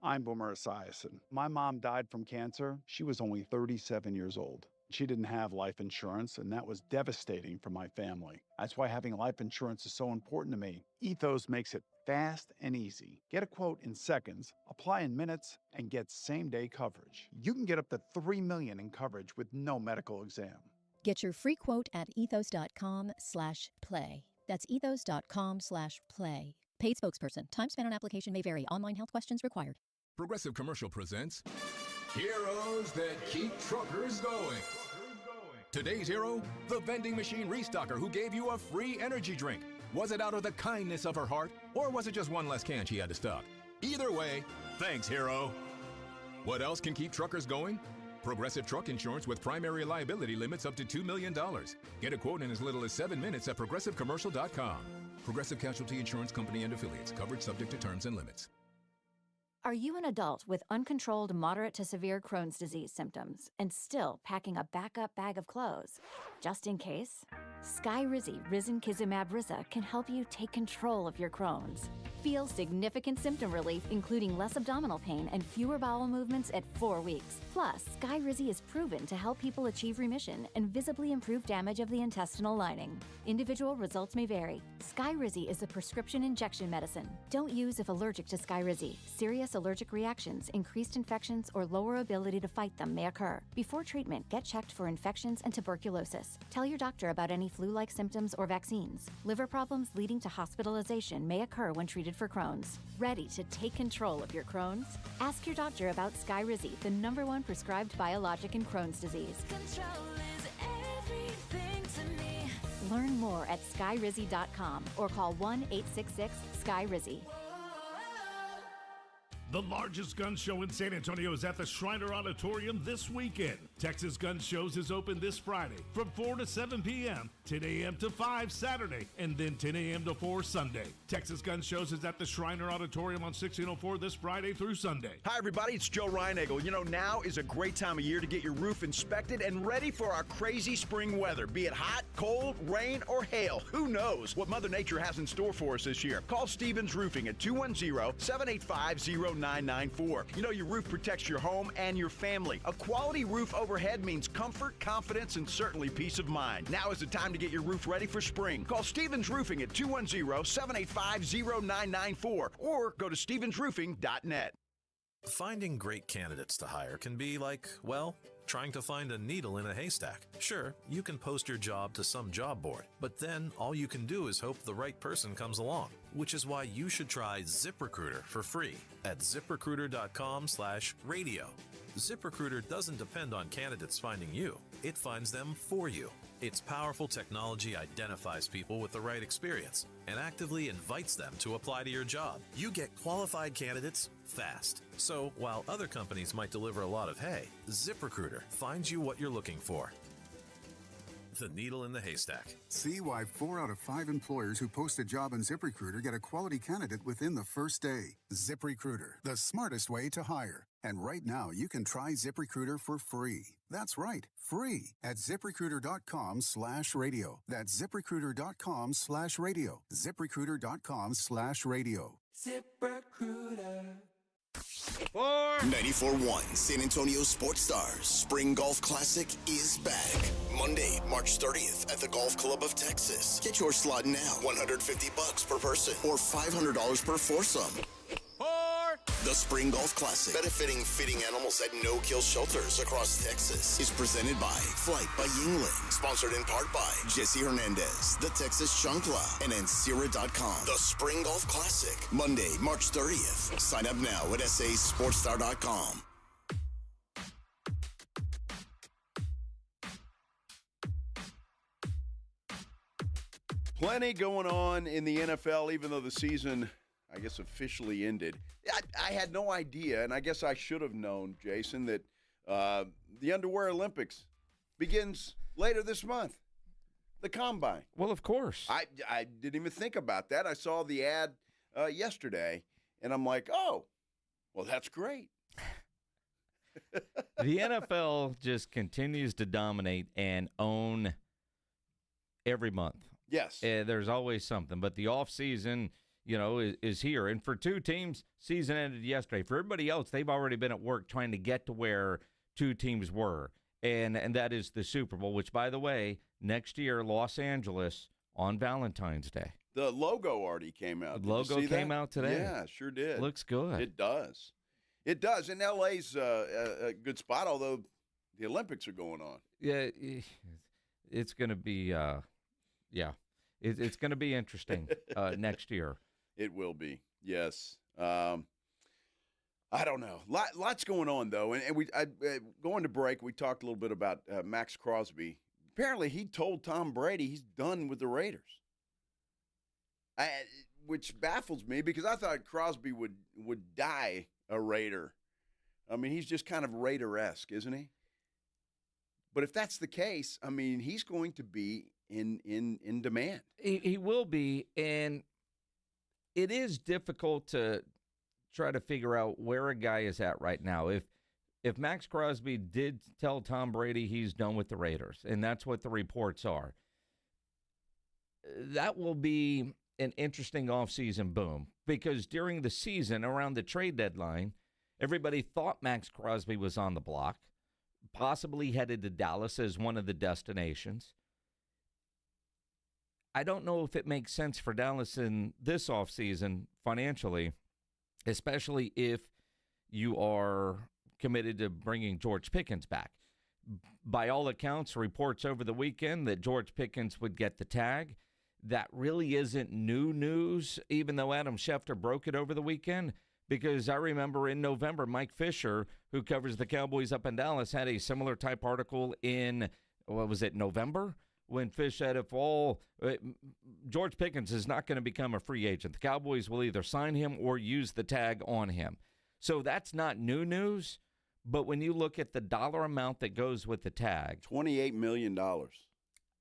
I'm Boomer Esiason. My mom died from cancer. She was only 37 years old. She didn't have life insurance, and that was devastating for my family. That's why having life insurance is so important to me. Ethos makes it fast and easy. Get a quote in seconds, apply in minutes, and get same-day coverage. You can get up to $3 million in coverage with no medical exam. Get your free quote at ethos.com/play. That's ethos.com/play. Paid spokesperson. Time spent on application may vary. Online health questions required. Progressive Commercial presents Heroes That Keep Truckers Going. Today's hero, the vending machine restocker who gave you a free energy drink. Was it out of the kindness of her heart, or was it just one less can she had to stock? Either way, thanks, hero. What else can keep truckers going? Progressive truck insurance with primary liability limits up to $2 million. Get a quote in as little as 7 minutes at progressivecommercial.com. Progressive Casualty Insurance Company and Affiliates. Coverage subject to terms and limits. Are you an adult with uncontrolled moderate to severe Crohn's disease symptoms and still packing a backup bag of clothes? just in case? Skyrizi Risankizumab Risa can help you take control of your Crohn's. Feel significant symptom relief, including less abdominal pain and fewer bowel movements at 4 weeks. Plus, Skyrizi is proven to help people achieve remission and visibly improve damage of the intestinal lining. Individual results may vary. Skyrizi is a prescription injection medicine. Don't use if allergic to Skyrizi. Serious allergic reactions, increased infections, or lower ability to fight them may occur. Before treatment, get checked for infections and tuberculosis. Tell your doctor about any flu-like symptoms or vaccines. Liver problems leading to hospitalization may occur when treated for Crohn's. Ready to take control of your Crohn's? Ask your doctor about Skyrizi, the #1 prescribed biologic in Crohn's disease. Control is everything to me. Learn more at skyrizi.com or call 1-866-SKY-RIZZI. The largest gun show in San Antonio is at the Shriner Auditorium this weekend. Texas Gun Shows is open this Friday from 4 to 7 p.m., 10 a.m. to 5 Saturday, and then 10 a.m. to 4 Sunday. Texas Gun Shows is at the Shriner Auditorium on 1604 this Friday through Sunday. Hi, everybody. It's Joe Reinagel. You know, now is a great time of year to get your roof inspected and ready for our crazy spring weather. Be it hot, cold, rain, or hail, who knows what Mother Nature has in store for us this year. Call Stevens Roofing at 210-785-0994. You know, your roof protects your home and your family. A quality roof overhead means comfort, confidence, and certainly peace of mind. Now is the time to get your roof ready for spring. Call Stevens Roofing at 210-785-0994 or go to stevensroofing.net. Finding great candidates to hire can be like, well, trying to find a needle in a haystack. Sure, you can post your job to some job board, but then all you can do is hope the right person comes along, which is why you should try ZipRecruiter for free at ziprecruiter.com/radio. ZipRecruiter doesn't depend on candidates finding you. It finds them for you. Its powerful technology identifies people with the right experience and actively invites them to apply to your job. You get qualified candidates fast. So while other companies might deliver a lot of hay, ZipRecruiter finds you what you're looking for. The needle in the haystack. See why 4 out of 5 employers who post a job on ZipRecruiter get a quality candidate within the first day. ZipRecruiter, the smartest way to hire. And right now, you can try ZipRecruiter for free. That's right, free at ZipRecruiter.com/radio. That's ZipRecruiter.com/radio. ZipRecruiter.com/radio. ZipRecruiter. 94.1 San Antonio Sports Stars Spring Golf Classic is back. Monday, March 30th at the Golf Club of Texas. Get your slot now. $150 per person or $500 per foursome. The Spring Golf Classic, benefiting fitting animals at no-kill shelters across Texas, is presented by Flight by Yingling, sponsored in part by Jesse Hernandez, the Texas Chancla, and Ancira.com. The Spring Golf Classic, Monday, March 30th. Sign up now at sasportstar.com. Plenty going on in the NFL, even though the season, I guess, officially ended. I had no idea, and I guess I should have known, Jason, that the Underwear Olympics begins later this month. The Combine. Well, of course. I didn't even think about that. I saw the ad yesterday, and I'm like, oh, well, that's great. The NFL just continues to dominate and own every month. Yes. There's always something, but the offseason, you know, is here. And for 2 teams, season ended yesterday. For everybody else, they've already been at work trying to get to where 2 teams were, and that is the Super Bowl, which, by the way, next year, Los Angeles on Valentine's Day. The logo already came out. The logo came out today. Yeah, sure did. Looks good. It does. It does. And L.A.'s a good spot, although the Olympics are going on. Yeah, it's going to be, it's going to be interesting next year. It will be, yes. I don't know. Lots going on, though. And going to break, we talked a little bit about Maxx Crosby. Apparently, he told Tom Brady he's done with the Raiders, which baffles me because I thought Crosby would die a Raider. I mean, he's just kind of Raider-esque, isn't he? But if that's the case, I mean, he's going to be in demand. He will be, and it is difficult to try to figure out where a guy is at right now. If if Maxx Crosby did tell Tom Brady he's done with the Raiders, and that's what the reports are, that will be an interesting offseason boom, because during the season, around the trade deadline, everybody thought Maxx Crosby was on the block, possibly headed to Dallas as one of the destinations. I don't know if it makes sense for Dallas in this offseason financially, especially if you are committed to bringing George Pickens back. By all accounts, reports over the weekend that George Pickens would get the tag. That really isn't new news, even though Adam Schefter broke it over the weekend, because I remember in November, Mike Fisher, who covers the Cowboys up in Dallas, had a similar type article in, what was it, November? When Fish said if George Pickens is not going to become a free agent, the Cowboys will either sign him or use the tag on him. So that's not new news, but when you look at the dollar amount that goes with the tag, $28 million.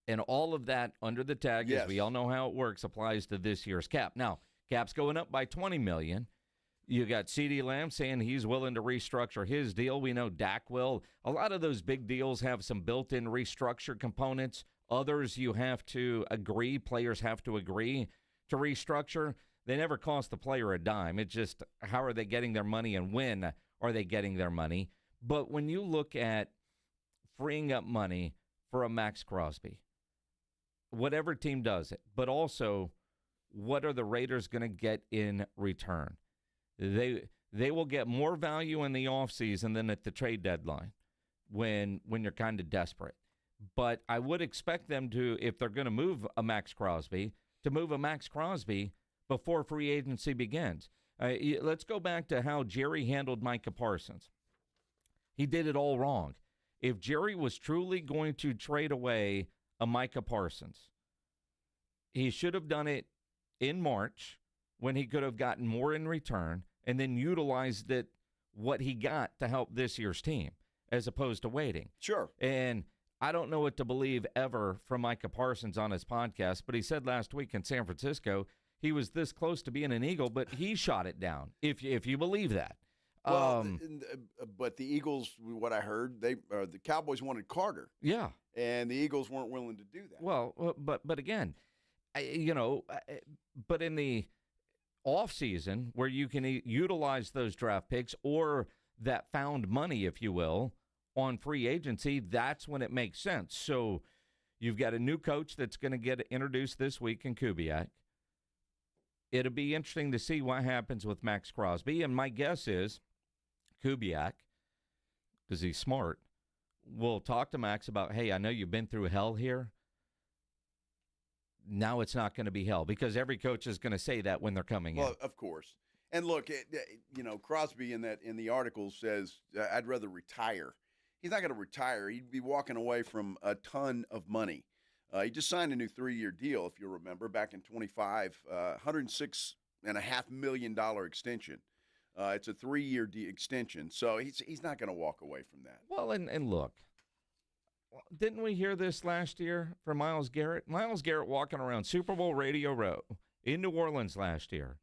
And all of that under the tag, yes, as we all know how it works, applies to this year's cap. Now, cap's going up by $20 million. You got CeeDee Lamb saying he's willing to restructure his deal. We know Dak will. A lot of those big deals have some built-in restructure components. Others you have to agree, players have to agree to restructure. They never cost the player a dime. It's just how are they getting their money and when are they getting their money. But when you look at freeing up money for a Maxx Crosby, whatever team does it, but also what are the Raiders going to get in return? They will get more value in the offseason than at the trade deadline when you're kind of desperate. But I would expect them to, if they're going to move a Maxx Crosby, to move a Maxx Crosby before free agency begins. Let's go back to how Jerry handled Micah Parsons. He did it all wrong. If Jerry was truly going to trade away a Micah Parsons, he should have done it in March when he could have gotten more in return and then utilized it, what he got, to help this year's team, as opposed to waiting. Sure. And I don't know what to believe ever from Micah Parsons on his podcast, but he said last week in San Francisco he was this close to being an Eagle, but he shot it down, if you believe that. Well, but the Eagles, what I heard, the Cowboys wanted Carter. Yeah. And the Eagles weren't willing to do that. Well, but again, but in the offseason where you can utilize those draft picks or that found money, if you will, on free agency, that's when it makes sense. So you've got a new coach that's going to get introduced this week in Kubiak. It'll be interesting to see what happens with Maxx Crosby. And my guess is Kubiak, because he's smart, will talk to Max about, hey, I know you've been through hell here. Now it's not going to be hell, because every coach is going to say that when they're coming in. Well, of course. And look, Crosby in the article says, I'd rather retire. He's not going to retire. He'd be walking away from a ton of money. He just signed a new 3-year deal, if you'll remember, back in 25, $106.5 million extension. It's a 3-year extension, so he's not going to walk away from that. Well, and look, didn't we hear this last year from Myles Garrett? Myles Garrett walking around Super Bowl Radio Row in New Orleans last year,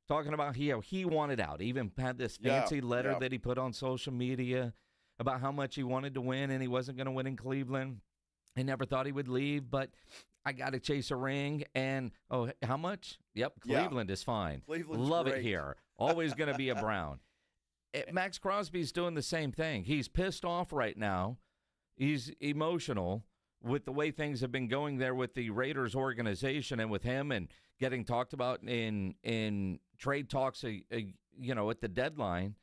talking about he wanted out. He even had this fancy letter that he put on social media about how much he wanted to win, and he wasn't going to win in Cleveland. He never thought he would leave, but I got to chase a ring. And, how much? Yep, Cleveland is fine. Cleveland's Love great. it here. Always going to be a Brown. Maxx Crosby's doing the same thing. He's pissed off right now. He's emotional with the way things have been going there with the Raiders organization and with him and getting talked about in trade talks, at the deadline.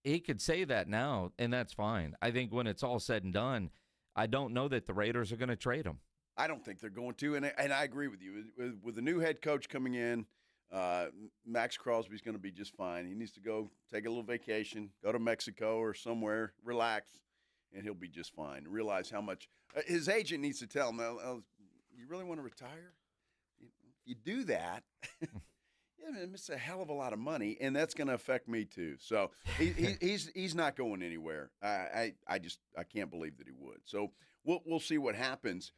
He could say that now, and that's fine. I think when it's all said and done, I don't know that the Raiders are going to trade him. I don't think they're going to, and I agree with you. With the new head coach coming in, Maxx Crosby's going to be just fine. He needs to go take a little vacation, go to Mexico or somewhere, relax, and he'll be just fine. Realize how much his agent needs to tell him, you really want to retire? If you do that, it's a hell of a lot of money, and that's going to affect me too. So he's not going anywhere. I can't believe that he would. So we'll see what happens.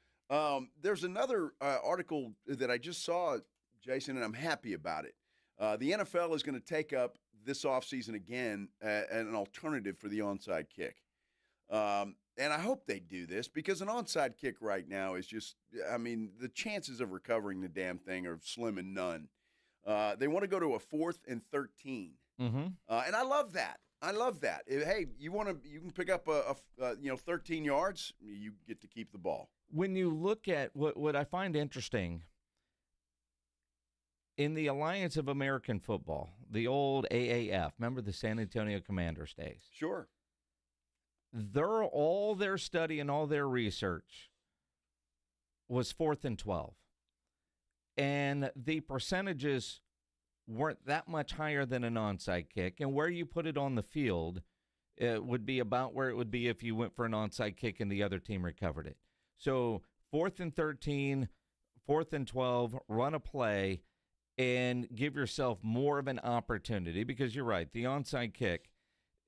There's another article that I just saw, Jason, and I'm happy about it. The NFL is going to take up this offseason again an alternative for the onside kick. And I hope they do this because an onside kick right now is just, I mean, the chances of recovering the damn thing are slim and none. They want to go to a 4th and 13. Mm-hmm. And I love that. I love that. Hey, you can pick up a 13 yards, you get to keep the ball. When you look at what I find interesting in the Alliance of American Football, the old AAF, remember the San Antonio Commanders days? Sure. All their study and all their research was 4th and 12. And the percentages weren't that much higher than an onside kick. And where you put it on the field, it would be about where it would be if you went for an onside kick and the other team recovered it. So 4th and 13, 4th and 12, run a play and give yourself more of an opportunity because you're right, the onside kick,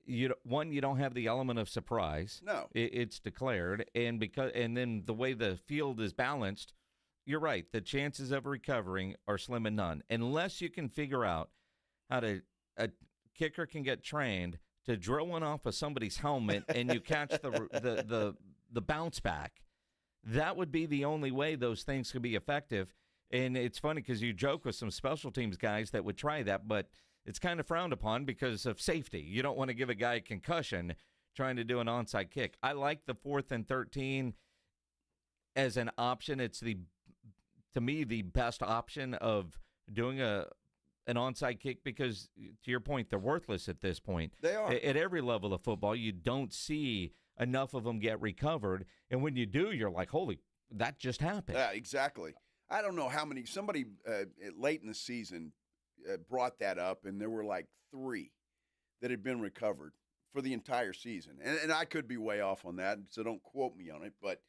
you don't have the element of surprise. No. It's declared, and then the way the field is balanced, you're right, the chances of recovering are slim and none. Unless you can figure out how a kicker can get trained to drill one off of somebody's helmet and you catch the bounce back. That would be the only way those things could be effective. And it's funny because you joke with some special teams guys that would try that, but it's kind of frowned upon because of safety. You don't want to give a guy a concussion trying to do an onside kick. I like the 4th and 13 as an option. It's to me the best option of doing an onside kick because, to your point, they're worthless at this point. They are. At every level of football, you don't see enough of them get recovered. And when you do, you're like, holy, that just happened. Yeah, exactly. I don't know how many. Somebody late in the season brought that up, and there were like 3 that had been recovered for the entire season. And I could be way off on that, so don't quote me on it. But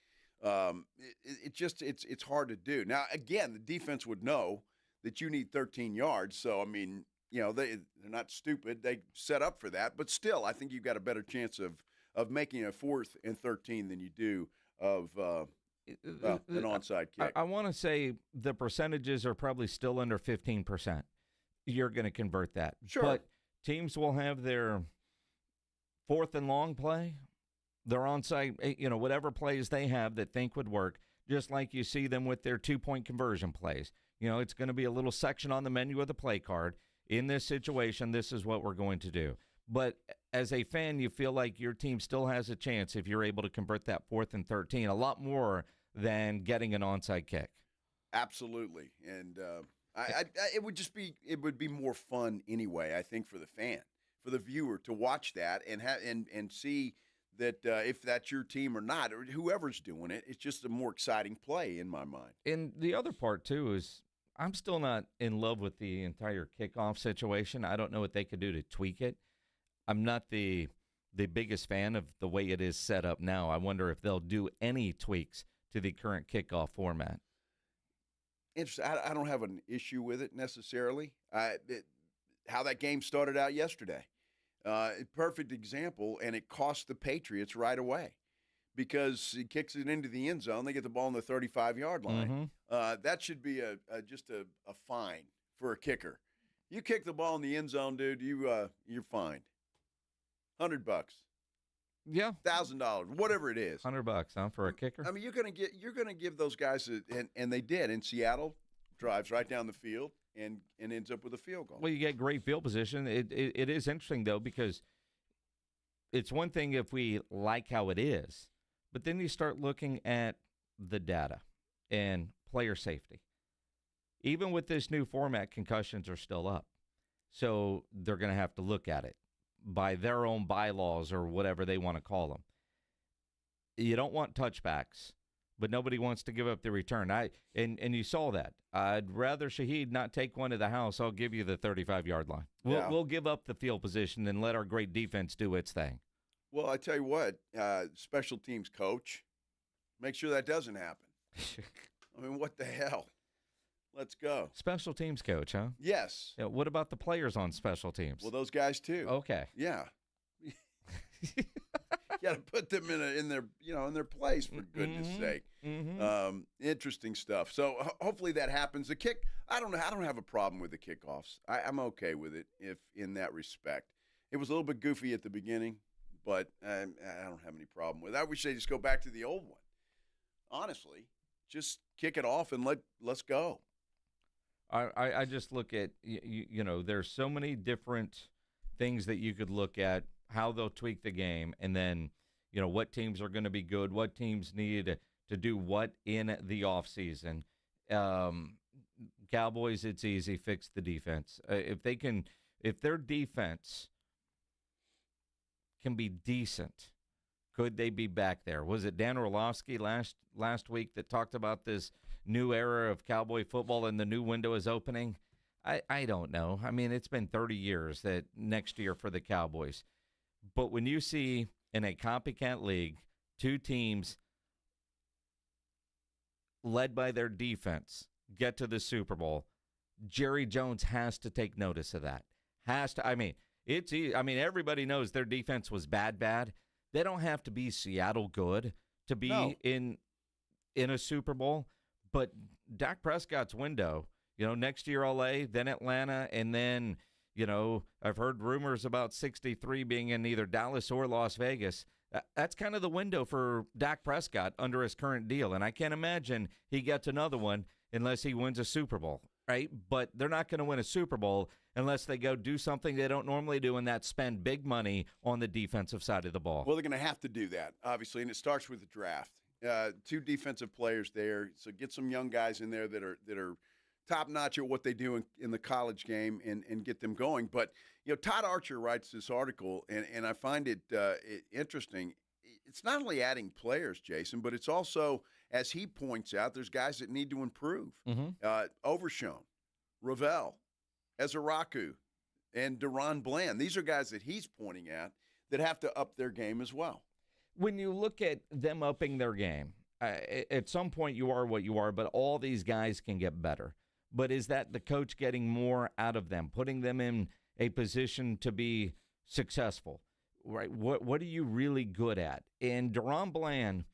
it's hard to do. Now, again, the defense would know that you need 13 yards. So, I mean, they're not stupid. They set up for that. But still, I think you've got a better chance of making a 4th and 13 than you do of an onside kick. I want to say the percentages are probably still under 15%. You're going to convert that. Sure. But teams will have their 4th and long play, their onside, whatever plays they have that think would work, just like you see them with their 2-point conversion plays. It's going to be a little section on the menu of the play card. In this situation, this is what we're going to do. But as a fan, you feel like your team still has a chance if you're able to convert that 4th and 13 a lot more than getting an onside kick. Absolutely. And it would be more fun anyway, I think, for the fan, for the viewer to watch that and see that if that's your team or not, or whoever's doing it, it's just a more exciting play in my mind. And the other part, too, is I'm still not in love with the entire kickoff situation. I don't know what they could do to tweak it. I'm not the biggest fan of the way it is set up now. I wonder if they'll do any tweaks to the current kickoff format. I don't have an issue with it necessarily. How that game started out yesterday. Perfect example, and it cost the Patriots right away because he kicks it into the end zone. They get the ball on the 35-yard line. Mm-hmm. That should be just a fine for a kicker. You kick the ball in the end zone, dude, you're fined. $100. Yeah. $1,000, whatever it is. $100, huh, for a kicker? I mean, you're gonna give those guys and they did in Seattle. Drives right down the field and ends up with a field goal. Well, you get great field position. It is interesting though because it's one thing if we like how it is, but then you start looking at the data and player safety. Even with this new format, concussions are still up, so they're going to have to look at it by their own bylaws or whatever they want to call them. You don't want touchbacks, but nobody wants to give up the return. And you saw that. I'd rather Shaheed not take one to the house. I'll give you the 35-yard line. We'll give up the field position and let our great defense do its thing. Well, I tell you what, special teams coach, make sure that doesn't happen. I mean, what the hell? Let's go. Special teams coach, huh? Yes. Yeah, what about the players on special teams? Well, those guys too. Okay. Yeah. got to put them in their place, for goodness sake. Interesting stuff. So hopefully that happens. The kick, I don't have a problem with the kickoffs. I'm okay with it if in that respect. It was a little bit goofy at the beginning, but I don't have any problem with it. I wish they just go back to the old one. Honestly, just kick it off and let's go. I just look at, there's so many different things that you could look at, how they'll tweak the game, and then, what teams are going to be good, what teams need to do what in the offseason. Cowboys, it's easy, fix the defense. If their defense can be decent, could they be back there? Was it Dan Orlovsky last week that talked about this new era of Cowboy football and the new window is opening? I don't know. I mean, it's been 30 years that next year for the Cowboys. But when you see in a copycat league, two teams led by their defense get to the Super Bowl, Jerry Jones has to take notice of that. Everybody knows their defense was bad. They don't have to be Seattle good to be in a Super Bowl. But Dak Prescott's window, next year LA, then Atlanta, and then, I've heard rumors about 63 being in either Dallas or Las Vegas. That's kind of the window for Dak Prescott under his current deal. And I can't imagine he gets another one unless he wins a Super Bowl, right? But they're not going to win a Super Bowl unless they go do something they don't normally do, and that's spend big money on the defensive side of the ball. Well, they're going to have to do that, obviously, and it starts with the draft. Two defensive players there, so get some young guys in there that are top-notch at what they do in the college game and get them going. But, Todd Archer writes this article, and I find it interesting. It's not only adding players, Jason, but it's also, as he points out, there's guys that need to improve. Overshown, Ravel, Ezeraku, and Deron Bland. These are guys that he's pointing at that have to up their game as well. When you look at them upping their game, at some point you are what you are, but all these guys can get better. But is that the coach getting more out of them, putting them in a position to be successful? Right? What are you really good at? And Deron Bland,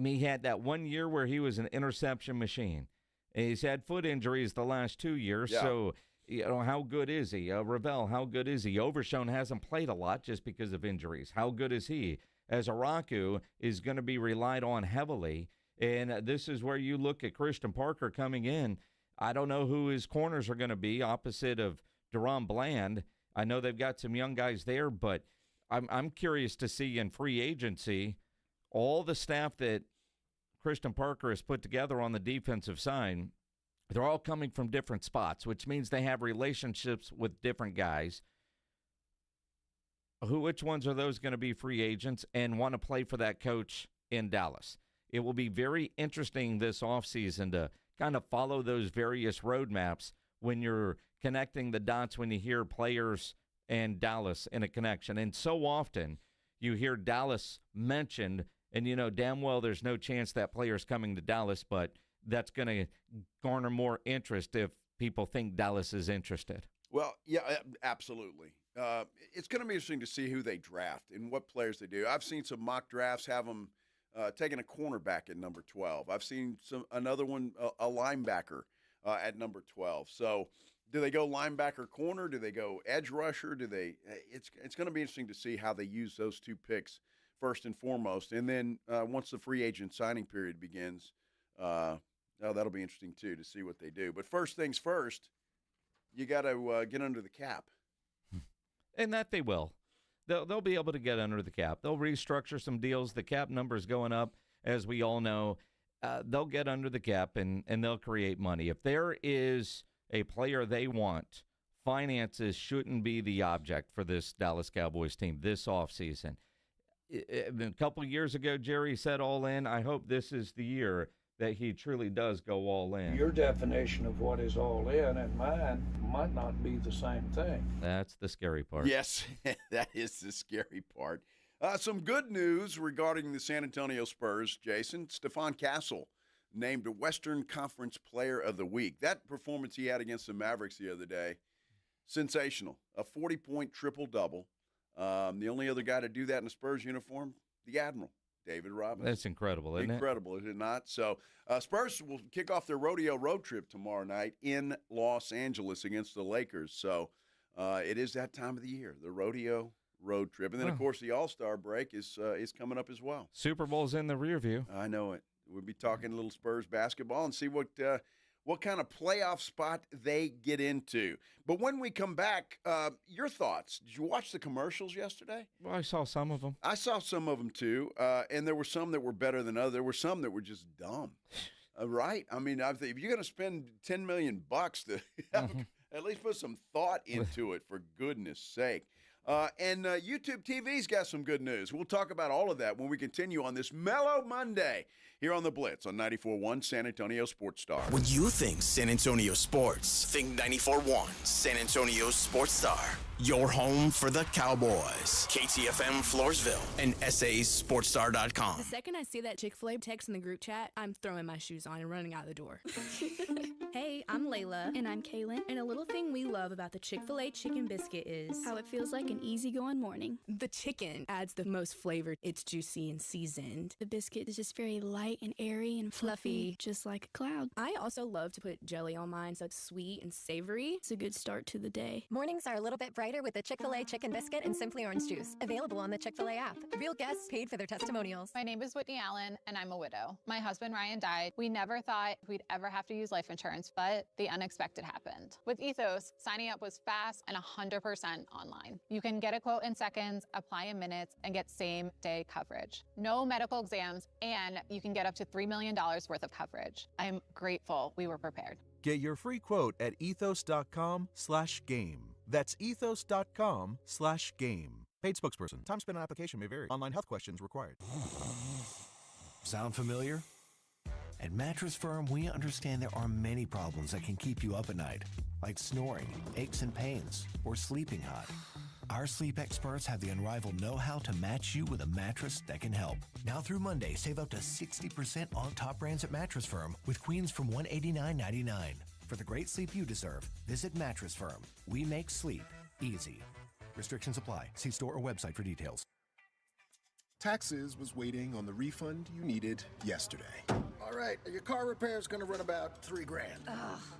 he had that 1 year where he was an interception machine. And he's had foot injuries the last 2 years, so how good is he? Ravel, how good is he? Overshown hasn't played a lot just because of injuries. How good is he? Ezeraku is going to be relied on heavily, and this is where you look at Christian Parker coming in. I don't know who his corners are going to be opposite of Deron Bland. I know they've got some young guys there, but I'm curious to see in free agency all the staff that Christian Parker has put together on the defensive side. They're all coming from different spots, which means they have relationships with different guys. Which ones are those going to be free agents and want to play for that coach in Dallas? It will be very interesting this offseason to kind of follow those various roadmaps when you're connecting the dots, when you hear players and Dallas in a connection. And so often you hear Dallas mentioned, and you know damn well there's no chance that player's coming to Dallas, but that's going to garner more interest if people think Dallas is interested. Well, yeah, absolutely. It's going to be interesting to see who they draft and what players they do. I've seen some mock drafts have them taking a cornerback at number 12. I've seen another one, a linebacker at number 12. So do they go linebacker corner? Do they go edge rusher? It's going to be interesting to see how they use those two picks first and foremost. And then once the free agent signing period begins, that'll be interesting too to see what they do. But first things first, you got to get under the cap. And that they will. They'll be able to get under the cap. They'll restructure some deals. The cap number's going up, as we all know. They'll get under the cap, and they'll create money. If there is a player they want, finances shouldn't be the object for this Dallas Cowboys team this offseason. A couple years ago, Jerry said all in. I hope this is the year that he truly does go all in. Your definition of what is all in and mine might not be the same thing. That's the scary part. Yes, that is the scary part. Some good news regarding the San Antonio Spurs, Jason. Stephon Castle named a Western Conference Player of the Week. That performance he had against the Mavericks the other day, sensational. A 40-point triple-double. The only other guy to do that in a Spurs uniform, the Admiral, David Robinson. That's incredible, isn't it? Incredible, is it not? So Spurs will kick off their rodeo road trip tomorrow night in Los Angeles against the Lakers. So it is that time of the year, the rodeo road trip. And then, of course, the All-Star break is coming up as well. Super Bowl's in the rear view. I know it. We'll be talking a little Spurs basketball and see what kind of playoff spot they get into. But when we come back, your thoughts. Did you watch the commercials yesterday? Well, I saw some of them. I saw some of them, too, and there were some that were better than others. There were some that were just dumb, right? I mean, I think if you're going to spend $10 million to at least put some thought into it, for goodness sake. And YouTube TV's got some good news. We'll talk about all of that when we continue on this Mellow Monday here on The Blitz on 94.1 San Antonio Sports Star. When you think San Antonio sports, think 94.1 San Antonio Sports Star. Your home for the Cowboys. KTFM Floresville and SASportsStar.com. The second I see that Chick-fil-A text in the group chat, I'm throwing my shoes on and running out the door. Hey, I'm Layla. And I'm Kaylin. And a little thing we love about the Chick-fil-A chicken biscuit is how it feels like an easygoing morning. The chicken adds the most flavor. It's juicy and seasoned. The biscuit is just very light and airy and fluffy, just like a cloud. I also love to put jelly on mine so it's sweet and savory. It's a good start to the day. Mornings are a little bit brighter with the Chick-fil-A chicken biscuit and Simply Orange Juice. Available on the Chick-fil-A app. Real guests paid for their testimonials. My name is Whitney Allen, and I'm a widow. My husband, Ryan, died. We never thought we'd ever have to use life insurance, but the unexpected happened. With Ethos, signing up was fast and 100% online. You can get a quote in seconds, apply in minutes, and get same-day coverage. No medical exams, and you can get up to $3 million worth of coverage. I'm grateful we were prepared. Get your free quote at ethos.com/game. That's ethos.com/game. Paid spokesperson. Time spent on application may vary. Online health questions required. Sound familiar? At Mattress Firm, we understand there are many problems that can keep you up at night, like snoring, aches and pains, or sleeping hot. Our sleep experts have the unrivaled know-how to match you with a mattress that can help. Now through Monday, save up to 60% on top brands at Mattress Firm with queens from $189.99. For the great sleep you deserve, visit Mattress Firm. We make sleep easy. Restrictions apply. See store or website for details. Taxes was waiting on the refund you needed yesterday. All right, your car repair is going to run about $3 grand.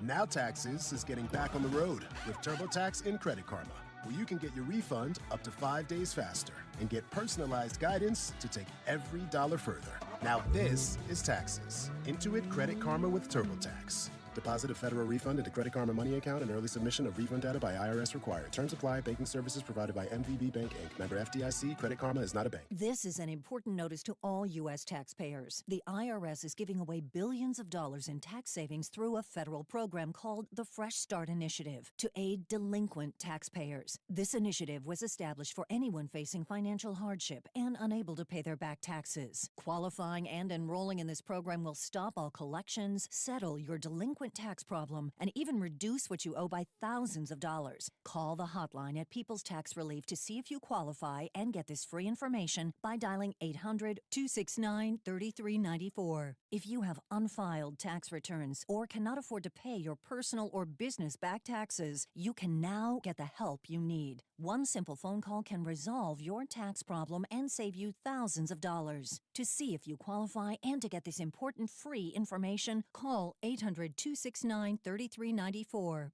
Now Taxes is getting back on the road with TurboTax and Credit Karma, where you can get your refund up to 5 days faster and get personalized guidance to take every dollar further. Now this is Taxes. Intuit Credit Karma with TurboTax. Deposit a federal refund into Credit Karma Money account and early submission of refund data by IRS required. Terms apply. Banking services provided by MVB Bank, Inc. Member FDIC. Credit Karma is not a bank. This is an important notice to all U.S. taxpayers. The IRS is giving away billions of dollars in tax savings through a federal program called the Fresh Start Initiative to aid delinquent taxpayers. This initiative was established for anyone facing financial hardship and unable to pay their back taxes. Qualifying and enrolling in this program will stop all collections, settle your delinquent tax problem, and even reduce what you owe by thousands of dollars. Call the hotline at People's Tax Relief to see if you qualify and get this free information by dialing 800-269-3394. If you have unfiled tax returns or cannot afford to pay your personal or business back taxes, you can now get the help you need. One simple phone call can resolve your tax problem and save you thousands of dollars. To see if you qualify and to get this important free information, call 800-269-3394.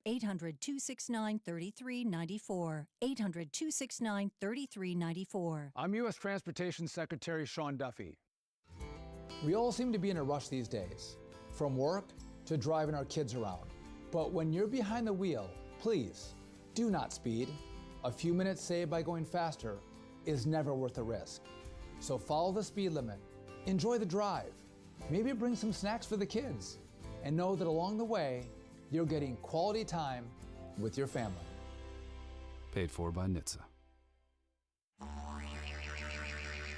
800-269-3394. 800-269-3394. I'm U.S. Transportation Secretary Sean Duffy. We all seem to be in a rush these days, from work to driving our kids around. But when you're behind the wheel, please do not speed. A few minutes saved by going faster is never worth the risk. So follow the speed limit, enjoy the drive, maybe bring some snacks for the kids, and know that along the way, you're getting quality time with your family. Paid for by NHTSA.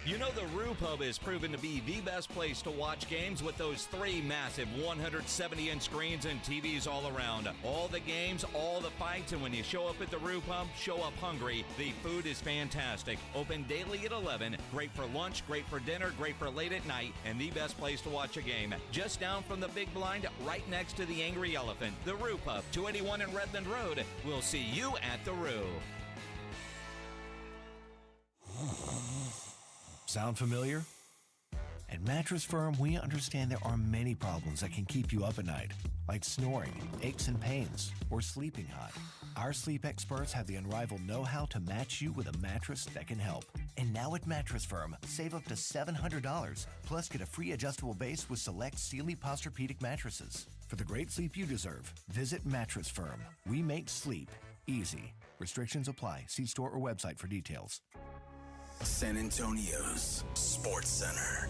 You know the Roo Pub is proven to be the best place to watch games with those 3 massive 170-inch screens and TVs all around. All the games, all the fights, and when you show up at the Roo Pub, show up hungry. The food is fantastic. Open daily at 11. Great for lunch, great for dinner, great for late at night, and the best place to watch a game. Just down from the big blind, right next to the Angry Elephant. The Roo Pub, 281 in Redland Road. We'll see you at the Roo. Sound familiar? At Mattress Firm, we understand there are many problems that can keep you up at night, like snoring, aches and pains, or sleeping hot. Our sleep experts have the unrivaled know-how to match you with a mattress that can help. And now at Mattress Firm, save up to $700, plus get a free adjustable base with select Sealy Posturepedic mattresses. For the great sleep you deserve, visit Mattress Firm. We make sleep easy. Restrictions apply. See store or website for details. San Antonio's Sports Center.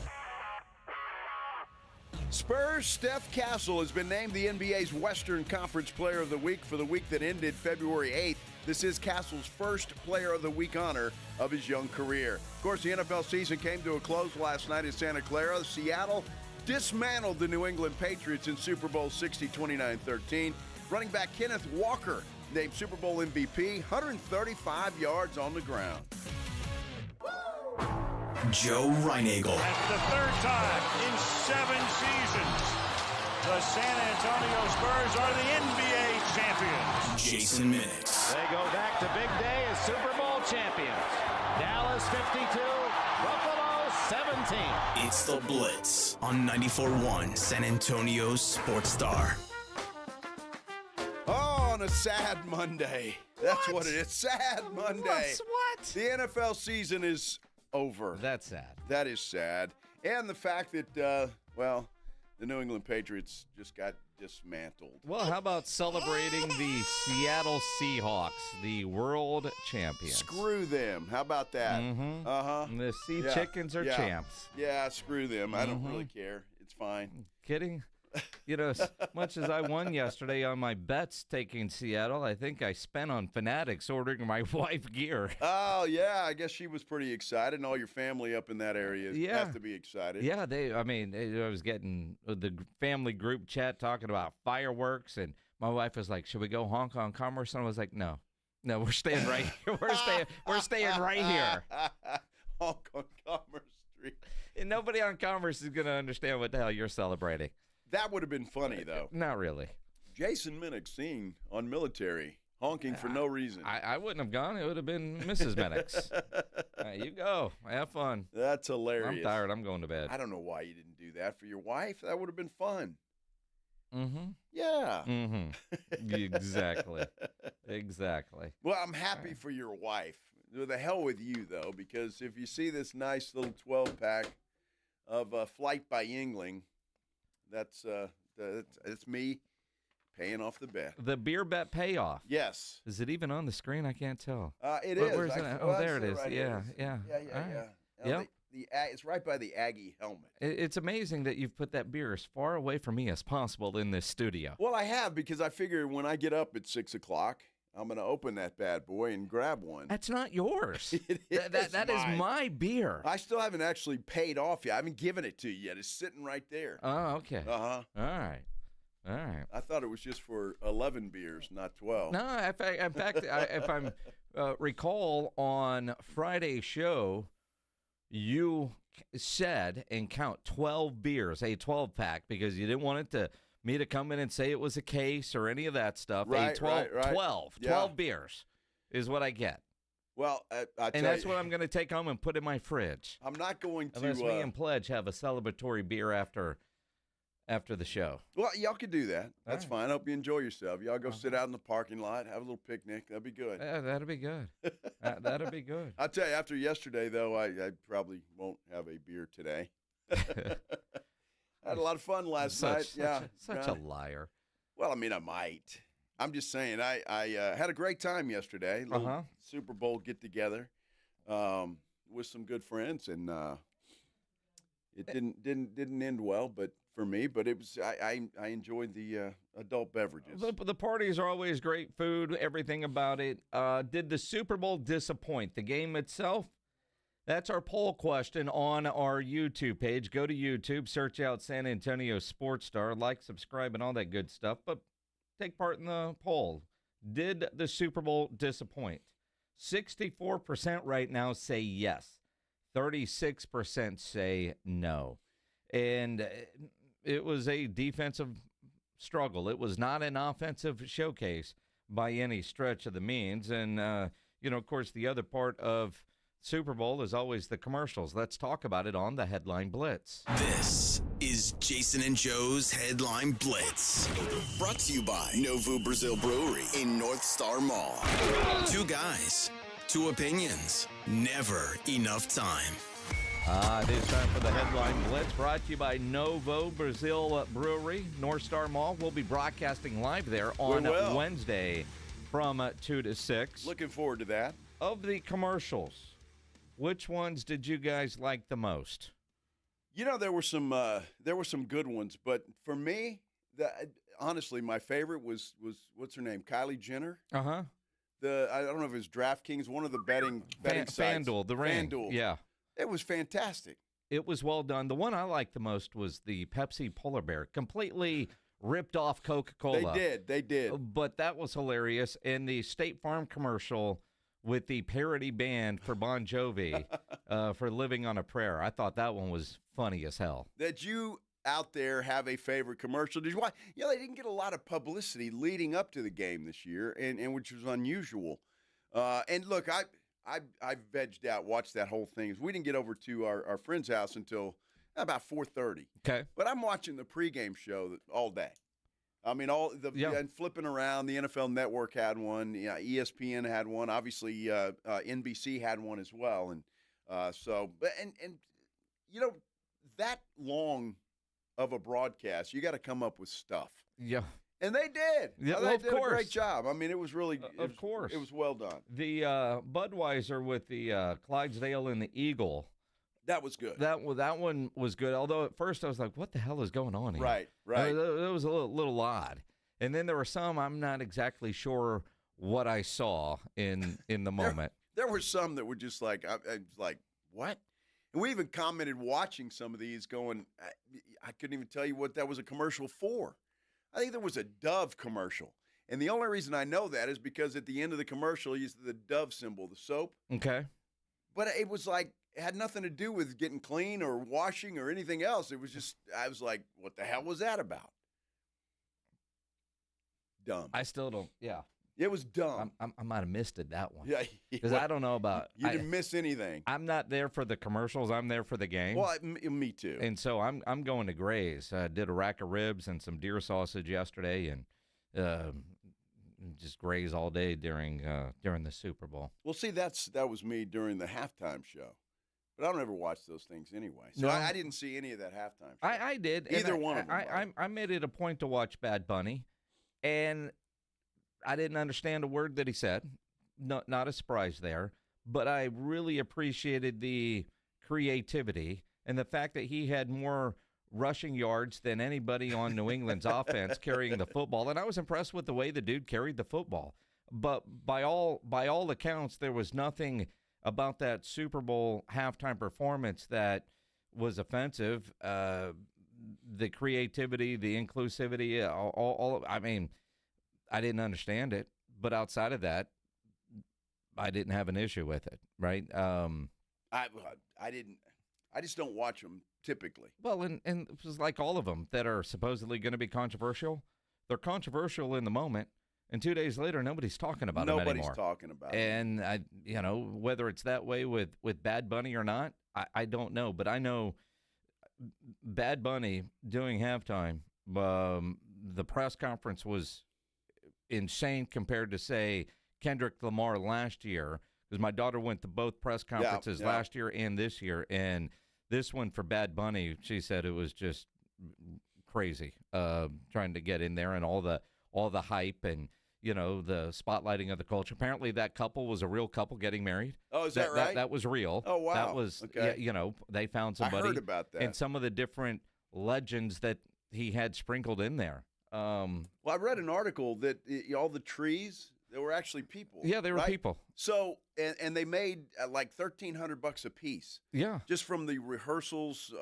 Spurs' Steph Castle has been named the NBA's Western Conference Player of the Week for the week that ended February 8th. This is Castle's first Player of the Week honor of his young career. Of course, the NFL season came to a close last night in Santa Clara. Seattle dismantled the New England Patriots in Super Bowl 60, 29-13. Running back Kenneth Walker named Super Bowl MVP, 135 yards on the ground. Joe Reinagle. That's the third time in 7 seasons the San Antonio Spurs are the NBA champions. Jason Minix. They go back to big day as Super Bowl champions. Dallas 52, Buffalo 17. It's the Blitz on 94.1 San Antonio's Sports Star. Oh, on a sad Monday. That's what it is. Sad Monday. What? The NFL season is over. That's sad. That is sad. And the fact that, the New England Patriots just got dismantled. Well, how about celebrating the Seattle Seahawks, the world champions? Screw them. How about that? Mm-hmm. Uh-huh. The Sea Chickens are champs. Yeah, screw them. I don't really care. It's fine. Kidding? You know, as much as I won yesterday on my bets taking Seattle, I think I spent on Fanatics ordering my wife gear. Oh, yeah. I guess she was pretty excited, and all your family up in that area have to be excited. Yeah, I was getting the family group chat talking about fireworks, and my wife was like, should we go Hong Kong Commerce? And I was like, no, we're staying right here. We're staying right here. Hong Kong Commerce Street. And nobody on Commerce is going to understand what the hell you're celebrating. That would have been funny, though. Not really. Jason Minix seen on military, honking for no reason. I wouldn't have gone. It would have been Mrs. Minix. You go. Have fun. That's hilarious. I'm tired. I'm going to bed. I don't know why you didn't do that for your wife. That would have been fun. Mm-hmm. Yeah. Mm-hmm. Exactly. Exactly. Well, I'm happy for your wife. The hell with you, though, because if you see this nice little 12-pack of Flight by Yingling, that's me paying off the bet. The beer bet payoff. Yes. Is it even on the screen? I can't tell. It is. Where's it? Oh, there it is. Right Yeah. Yeah. Yep. It's right by the Aggie helmet. It's amazing that you've put that beer as far away from me as possible in this studio. Well, I have, because I figure when I get up at 6 o'clock, I'm going to open that bad boy and grab one. That's not yours. That is my beer. I still haven't actually paid off yet. I haven't given it to you yet. It's sitting right there. Oh, okay. Uh-huh. All right. I thought it was just for 11 beers, not 12. No, in fact, if I recall on Friday's show, you said and count 12 beers, a 12-pack, because you didn't want me to come in and say it was a case or any of that stuff. Right, 12 beers is what I get. Well, and that's what I'm going to take home and put in my fridge. I'm not going to. Unless me and Pledge have a celebratory beer after the show. Well, y'all could do that. That's fine. I hope you enjoy yourself. Y'all go sit out in the parking lot, have a little picnic. That'd be good. Yeah, that'd be good. That'd be good. I'll tell you, after yesterday, though, I probably won't have a beer today. I had a lot of fun last night. Such a liar. Well, I mean, I might. I'm just saying, I had a great time yesterday. Little Super Bowl get-together with some good friends, and it didn't end well, but for me. But it was I enjoyed the adult beverages. The parties are always great food, everything about it. Did the Super Bowl disappoint? The game itself? That's our poll question on our YouTube page. Go to YouTube, search out San Antonio Sports Star, like, subscribe, and all that good stuff. But take part in the poll. Did the Super Bowl disappoint? 64% right now say yes. 36% say no. And it was a defensive struggle. It was not an offensive showcase by any stretch of the means. And, of course, the other part of Super Bowl is always the commercials. Let's talk about it on the Headline Blitz. This is Jason and Joe's Headline Blitz. Brought to you by Novo Brazil Brewery in North Star Mall. Two guys, two opinions, never enough time. It is time for the Headline Blitz, brought to you by Novo Brazil Brewery, North Star Mall. We'll be broadcasting live there on Wednesday from 2 to 6. Looking forward to that. Of the commercials, which ones did you guys like the most? You know, there were some good ones, but for me, honestly, my favorite was what's her name, Kylie Jenner. Uh-huh. I don't know if it was DraftKings, one of the betting sites. FanDuel, the ring. FanDuel. Yeah. It was fantastic. It was well done. The one I liked the most was the Pepsi Polar Bear. Completely ripped off Coca-Cola. They did. But that was hilarious. And the State Farm commercial with the parody band for Bon Jovi for Living on a Prayer. I thought that one was funny as hell. That you out there have a favorite commercial. Did you watch? Yeah, they didn't get a lot of publicity leading up to the game this year, and which was unusual. And look, I vegged out, watched that whole thing. We didn't get over to our friend's house until about 4:30. Okay. But I'm watching the pregame show all day. I mean, and flipping around. The NFL Network had one. Yeah, ESPN had one. Obviously, NBC had one as well. And you know, that long of a broadcast, you got to come up with stuff. Yeah. And they did. Yeah, they of did course. a great job. I mean, it was really, of course, it was well done. The Budweiser with the Clydesdale and the Eagle. That was good. That one was good. Although at first I was like, "What the hell is going on here?" Right. It was a little odd. And then there were some I'm not exactly sure what I saw in the moment. There were some that were just like, I was like, what? And we even commented watching some of these, going, I couldn't even tell you what that was a commercial for. I think there was a Dove commercial. And the only reason I know that is because at the end of the commercial, he used the Dove symbol, the soap. Okay. But it was like, it had nothing to do with getting clean or washing or anything else. It was just, I was like, what the hell was that about? Dumb. I still don't, yeah. It was dumb. I might have missed it, that one. Yeah. Because I don't know about. You didn't miss anything. I'm not there for the commercials. I'm there for the game. Well, me too. And so I'm going to Gray's. I did a rack of ribs and some deer sausage yesterday, and just Gray's all day during the Super Bowl. Well, see, that was me during the halftime show. But I don't ever watch those things anyway. So No. I didn't see any of that halftime show. I did. Either and one of them. I made it a point to watch Bad Bunny, and I didn't understand a word that he said. Not a surprise there. But I really appreciated the creativity and the fact that he had more rushing yards than anybody on New England's offense carrying the football. And I was impressed with the way the dude carried the football. But by all accounts, there was nothing about that Super Bowl halftime performance that was offensive. The creativity, the inclusivity, I mean, I didn't understand it, but outside of that, I didn't have an issue with it, right? I didn't. I just don't watch them typically. Well, and it was like all of them that are supposedly going to be controversial. They're controversial in the moment, and 2 days later, nobody's talking about them anymore. Nobody's talking about it. And whether it's that way with Bad Bunny or not, I don't know. But I know Bad Bunny doing halftime. The press conference was insane compared to, say, Kendrick Lamar last year, because my daughter went to both press conferences last year and this year, and this one for Bad Bunny, she said it was just crazy trying to get in there and all the hype and the spotlighting of the culture. Apparently that couple was a real couple getting married. Oh, is that right? That was real. Oh, wow. That was okay. They found somebody. I heard about that. And some of the different legends that he had sprinkled in there. Well, I read an article that all the trees, they were actually people. Yeah, they were people. So, and they made like $1,300 a piece. Yeah. Just from the rehearsals,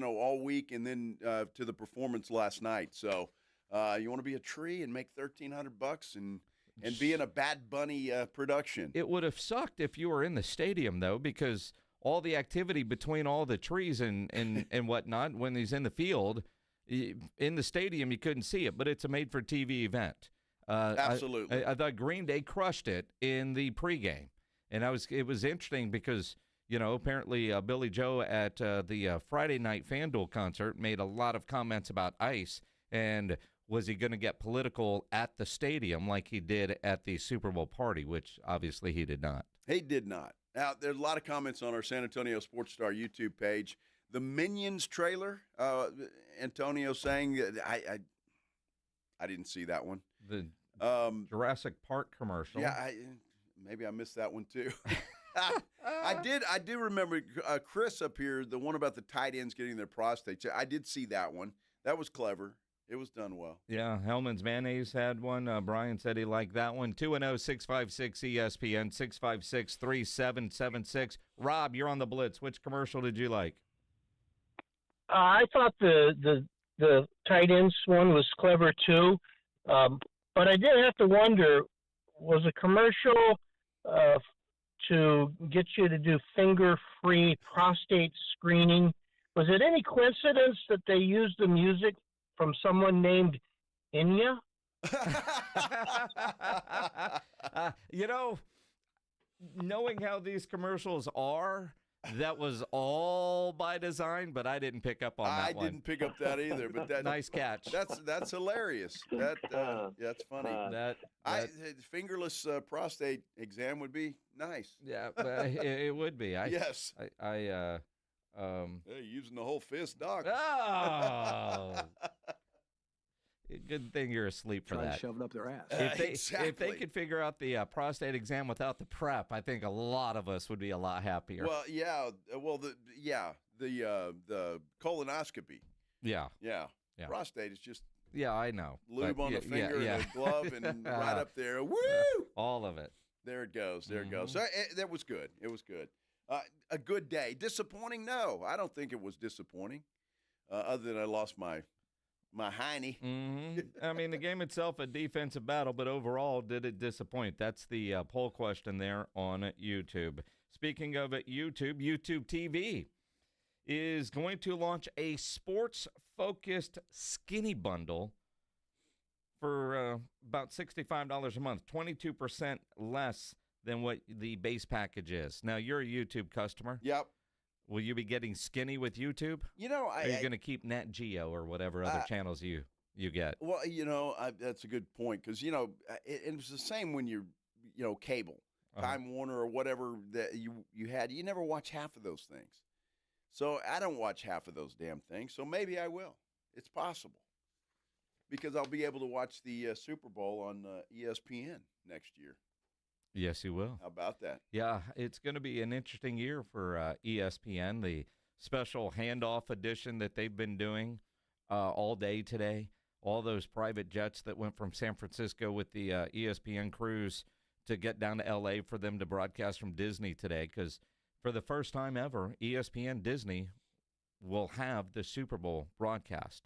all week, and then to the performance last night. So, you want to be a tree and make $1,300 and be in a Bad Bunny production. It would have sucked if you were in the stadium, though, because all the activity between all the trees and whatnot, when he's in the field, in the stadium, you couldn't see it, but it's a made-for-TV event. Absolutely. I thought Green Day crushed it in the pregame, and it was interesting because apparently Billy Joe at the Friday night FanDuel concert made a lot of comments about ICE, and was he going to get political at the stadium like he did at the Super Bowl party, which obviously he did not. He did not. Now, there's a lot of comments on our San Antonio Sports Star YouTube page. The Minions trailer, Antonio saying that I didn't see that one. The Jurassic Park commercial. Yeah, maybe I missed that one too. I do remember Chris up here, the one about the tight ends getting their prostates. I did see that one. That was clever. It was done well. Yeah, Hellman's Mayonnaise had one. Brian said he liked that one. 210-656-ESPN, 656-3776. Rob, you're on the Blitz. Which commercial did you like? I thought the tight ends one was clever too, but I did have to wonder, was a commercial to get you to do finger-free prostate screening, was it any coincidence that they used the music from someone named Enya? Knowing how these commercials are, that was all by design, but I didn't pick up on that one. I didn't pick up that either, but that nice catch. That's hilarious. That's funny. Fingerless prostate exam would be nice. Yeah, it would be. Yes. Hey, using the whole fist, Doc. Oh. Good thing you're asleep for that. Shove it up their ass. Exactly. If they could figure out the prostate exam without the prep, I think a lot of us would be a lot happier. Well, yeah. The colonoscopy. Yeah. Prostate is just. Yeah, I know. Lube on the finger and a glove and right up there. Woo! All of it. There it goes. There it goes. So that was good. It was good. A good day. Disappointing? No, I don't think it was disappointing. Other than I lost my hiney. I mean, the game itself a defensive battle, but overall, did it disappoint? That's the poll question there on YouTube. Speaking of YouTube, YouTube TV is going to launch a sports-focused skinny bundle for about $65 a month, 22% less than what the base package is. Now, you're a YouTube customer. Yep. Will you be getting skinny with YouTube? Are you going to keep Nat Geo or whatever other channels you get? Well, that's a good point because, it was the same when you're, cable, Time Warner or whatever that you had. You never watch half of those things. So I don't watch half of those damn things. So maybe I will. It's possible because I'll be able to watch the Super Bowl on ESPN next year. Yes, you will. How about that? Yeah, it's going to be an interesting year for ESPN. The special handoff edition that they've been doing all day today, all those private jets that went from San Francisco with the ESPN crews to get down to L.A. for them to broadcast from Disney today, because for the first time ever, ESPN Disney will have the Super Bowl broadcast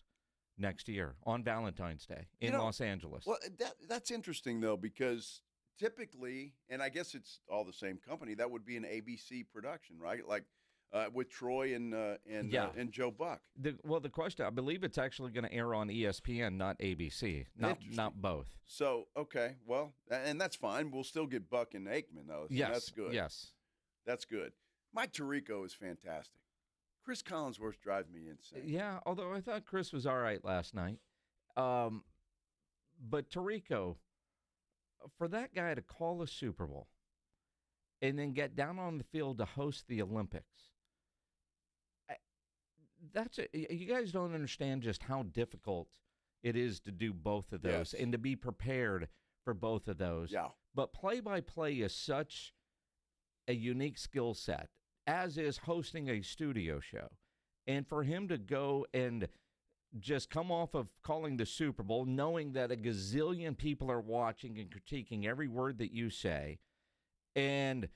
next year on Valentine's Day in Los Angeles. Well, that's interesting, though, because typically, and I guess it's all the same company, that would be an ABC production, right? Like with Troy and Joe Buck. The question, I believe it's actually going to air on ESPN, not ABC, not both. So, okay, well, and that's fine. We'll still get Buck and Aikman, though. So yes, that's good. Yes. That's good. Mike Tirico is fantastic. Chris Collinsworth drives me insane. Yeah, although I thought Chris was all right last night. But Tirico, for that guy to call a Super Bowl and then get down on the field to host the Olympics, you guys don't understand just how difficult it is to do both of those and to be prepared for both of those. Yeah. But play-by-play is such a unique skill set, as is hosting a studio show. And for him to go and just come off of calling the Super Bowl, knowing that a gazillion people are watching and critiquing every word that you say, and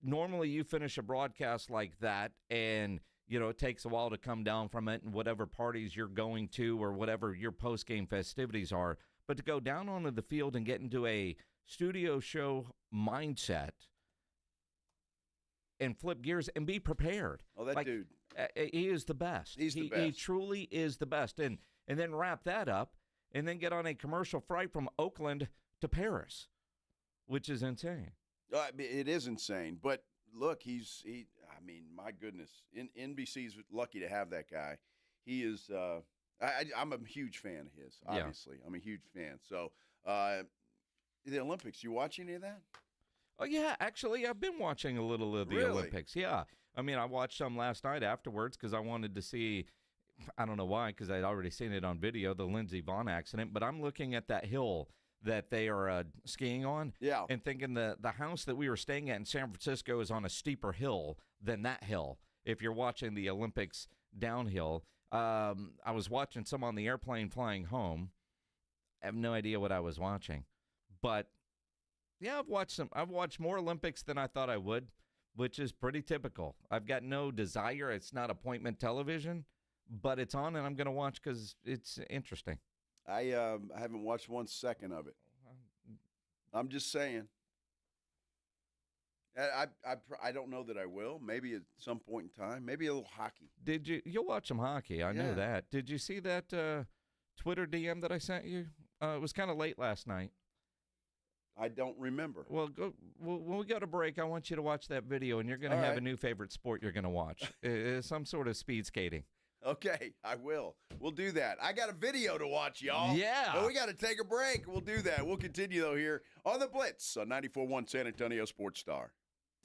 normally you finish a broadcast like that and, it takes a while to come down from it and whatever parties you're going to or whatever your post-game festivities are, but to go down onto the field and get into a studio show mindset and flip gears and be prepared. Oh, that dude. He is the best. He's the best. He truly is the best. And then wrap that up and then get on a commercial flight from Oakland to Paris, which is insane. It is insane. But look, I mean, my goodness. NBC's lucky to have that guy. He is I'm a huge fan of his, obviously. Yeah. I'm a huge fan. So, the Olympics, you watch any of that? Oh, yeah. Actually, I've been watching a little of the Olympics. Yeah. I mean, I watched some last night afterwards because I wanted to see, I don't know why, because I'd already seen it on video, the Lindsey Vonn accident. But I'm looking at that hill that they are skiing on and thinking the house that we were staying at in San Francisco is on a steeper hill than that hill if you're watching the Olympics downhill. I was watching some on the airplane flying home. I have no idea what I was watching. But, yeah, I've watched more Olympics than I thought I would, which is pretty typical. I've got no desire. It's not appointment television, but it's on and I'm going to watch because it's interesting. I haven't watched 1 second of it. I'm just saying. I don't know that I will. Maybe at some point in time. Maybe a little hockey. You'll watch some hockey. I know that. Did you see that Twitter DM that I sent you? It was kind of late last night. I don't remember. Well, when we go to break, I want you to watch that video, and you're going to have a new favorite sport you're going to watch. Some sort of speed skating. Okay, I will. We'll do that. I got a video to watch, y'all. Yeah. But we got to take a break. We'll do that. We'll continue, though, here on the Blitz on 94.1 San Antonio Sports Star.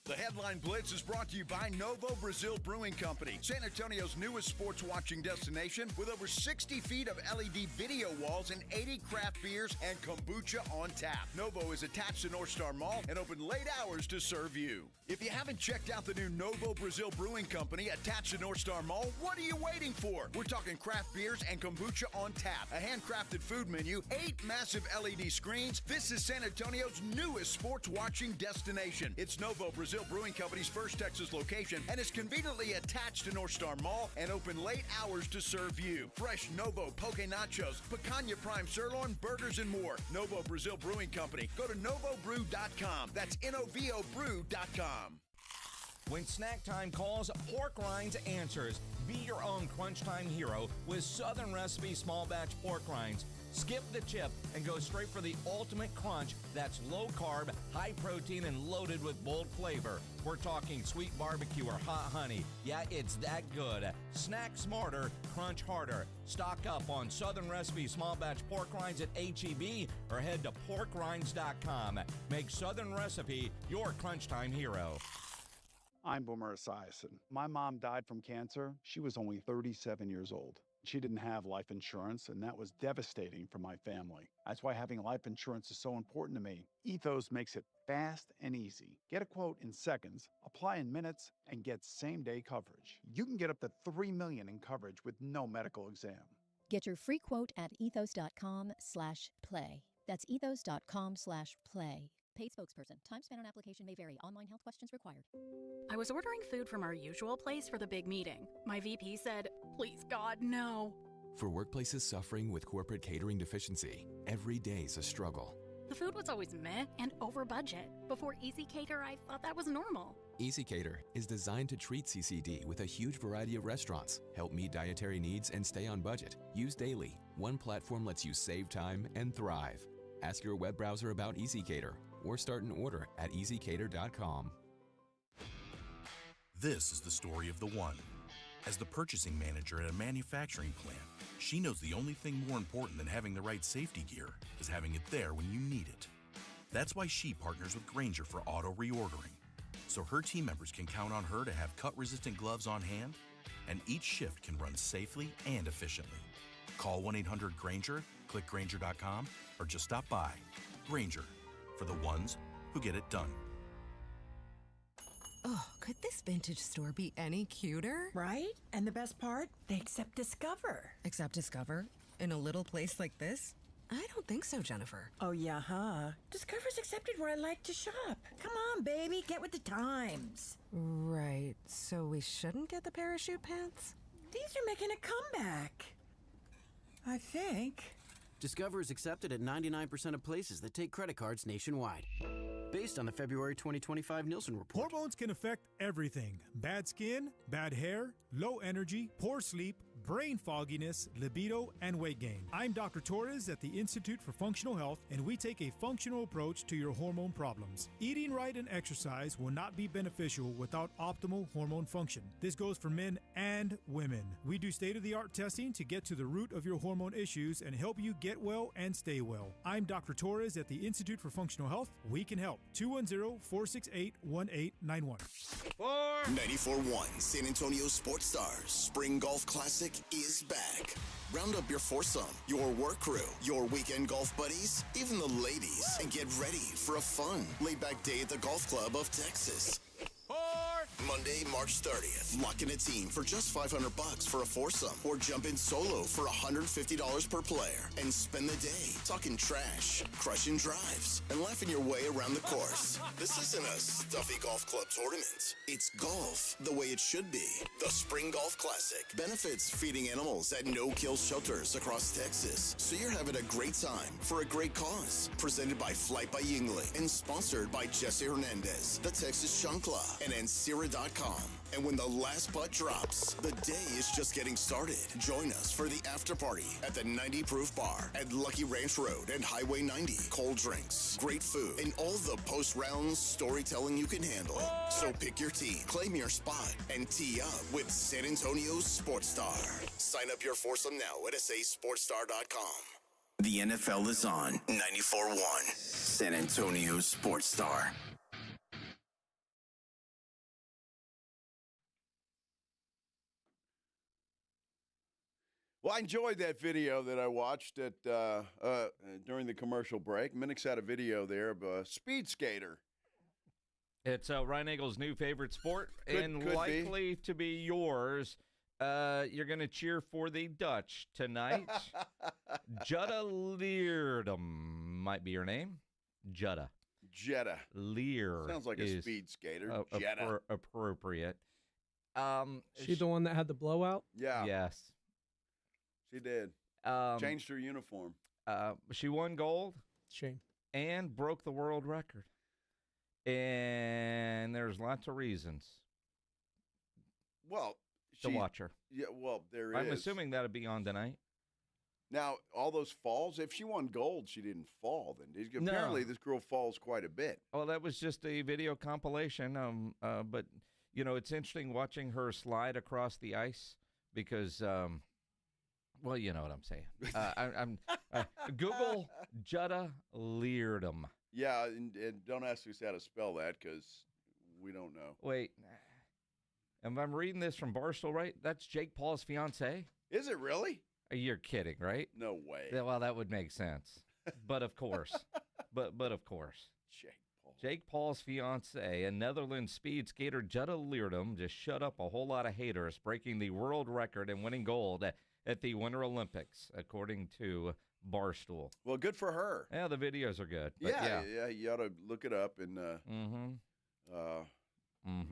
The Headline Blitz is brought to you by Novo Brazil Brewing Company, San Antonio's newest sports watching destination with over 60 feet of LED video walls and 80 craft beers and kombucha on tap. Novo is attached to North Star Mall and open late hours to serve you. If you haven't checked out the new Novo Brazil Brewing Company attached to North Star Mall, what are you waiting for? We're talking craft beers and kombucha on tap, a handcrafted food menu, 8 massive LED screens. This is San Antonio's newest sports watching destination. It's Novo Brazil Brewing Company's first Texas location and is conveniently attached to North Star Mall and open late hours to serve you. Fresh Novo Poke Nachos, Picanha Prime Sirloin, burgers, and more. Novo Brazil Brewing Company. Go to novobrew.com. That's novobrew.com. When snack time calls, Pork Rinds answers. Be your own crunch time hero with Southern Recipe small batch pork rinds. Skip the chip and go straight for the ultimate crunch that's low carb, high protein, and loaded with bold flavor. We're talking sweet barbecue or hot honey. Yeah, it's that good. Snack smarter, crunch harder. Stock up on Southern Recipe small batch pork rinds at H-E-B or head to porkrinds.com. Make Southern Recipe your crunch time hero. I'm Boomer Esiason. My mom died from cancer. She was only 37 years old. She didn't have life insurance, and that was devastating for my family. That's why having life insurance is so important to me. Ethos makes it fast and easy. Get a quote in seconds, apply in minutes, and get same-day coverage. You can get up to $3 million in coverage with no medical exam. Get your free quote at ethos.com/play. That's ethos.com/play. Paid spokesperson. Time spent on application may vary. Online health questions required. I was ordering food from our usual place for the big meeting. My VP said, "Please, God, no." For workplaces suffering with corporate catering deficiency, every day's a struggle. The food was always meh and over budget. Before Easy Cater, I thought that was normal. Easy Cater is designed to treat CCD with a huge variety of restaurants, help meet dietary needs, and stay on budget. Use daily. One platform lets you save time and thrive. Ask your web browser about Easy Cater or start an order at easycater.com. This is the story of the one. As the purchasing manager at a manufacturing plant, she knows the only thing more important than having the right safety gear is having it there when you need it. That's why she partners with Grainger for auto reordering, so her team members can count on her to have cut-resistant gloves on hand, and each shift can run safely and efficiently. Call 1-800-GRAINGER, click Grainger.com, or just stop by. Grainger, for the ones who get it done. Oh, could this vintage store be any cuter? Right? And the best part? They accept Discover. Accept Discover? In a little place like this? I don't think so, Jennifer. Oh, yeah, huh? Discover's accepted where I like to shop. Come on, baby, get with the times. Right, so we shouldn't get the parachute pants? These are making a comeback. I think. Discover is accepted at 99% of places that take credit cards nationwide. Based on the February 2025 Nielsen report. Hormones can affect everything. Bad skin, bad hair, low energy, poor sleep, brain fogginess, libido, and weight gain. I'm Dr. Torres at the Institute for Functional Health, and we take a functional approach to your hormone problems. Eating right and exercise will not be beneficial without optimal hormone function. This goes for men and women. We do state-of-the-art testing to get to the root of your hormone issues and help you get well and stay well. I'm Dr. Torres at the Institute for Functional Health. We can help. 210-468-1891. 94.1 San Antonio Sports Stars Spring Golf Classic is back. Round up your foursome, your work crew, your weekend golf buddies, even the ladies, and get ready for a fun, laid-back day at the Golf Club of Texas. Monday, March 30th. Lock in a team for just $500 for a foursome, or jump in solo for $150 per player and spend the day talking trash, crushing drives, and laughing your way around the course. This isn't a stuffy golf club tournament. It's golf the way it should be. The Spring Golf Classic benefits feeding animals at no-kill shelters across Texas, so you're having a great time for a great cause. Presented by Flight by Yingling and sponsored by Jesse Hernandez, the Texas Chancla, and Ancira.com. And when the last putt drops, the day is just getting started. Join us for the after party at the 90 Proof Bar at Lucky Ranch Road and Highway 90. Cold drinks, great food, and all the post-round storytelling you can handle. So pick your team, claim your spot, and tee up with San Antonio's Sports Star. Sign up your foursome now at sasportstar.com. The NFL is on 94.1 San Antonio's Sports Star. Well, I enjoyed that video that I watched at during the commercial break. Minix had a video there of a speed skater. It's Ryan Eagle's new favorite sport, and could likely to be yours. You're going to cheer for the Dutch tonight. Jutta Leerdam might be your name. Jutta Leer. Sounds like a speed skater. Jetta. Appropriate. She the one that had the blowout? Yeah. Yes. She did. Changed her uniform. She won gold. Shame. And broke the world record. And there's lots of reasons. Well, to watch her. Yeah, well, I'm assuming that'll be on tonight. Now, all those falls, if she won gold, she didn't fall. Then apparently this girl falls quite a bit. Well, that was just a video compilation. But, it's interesting watching her slide across the ice because well, you know what I'm saying. I'm Google Jutta Leerdam. Yeah, and don't ask us how to spell that because we don't know. Wait, if I'm reading this from Barstool right, that's Jake Paul's fiance? Is it really? You're kidding, right? No way. Well, that would make sense. But of course. but of course. Jake Paul's fiance and Netherlands speed skater Jutta Leerdam just shut up a whole lot of haters, breaking the world record and winning gold at the Winter Olympics, according to Barstool. Well, good for her. Yeah, the videos are good. Yeah, you ought to look it up and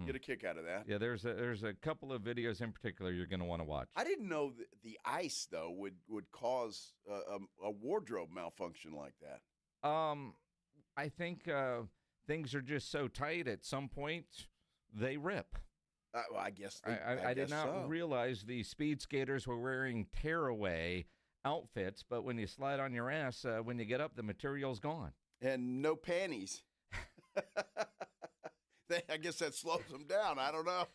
get a kick out of that. Yeah, there's a couple of videos in particular you're going to want to watch. I didn't know the ice, though, would cause a wardrobe malfunction like that. I think things are just so tight at some point they rip. Well, I guess I did not so. realize the speed skaters were wearing tearaway outfits, but when you slide on your ass, when you get up, the material's gone. And no panties. I guess that slows them down. I don't know.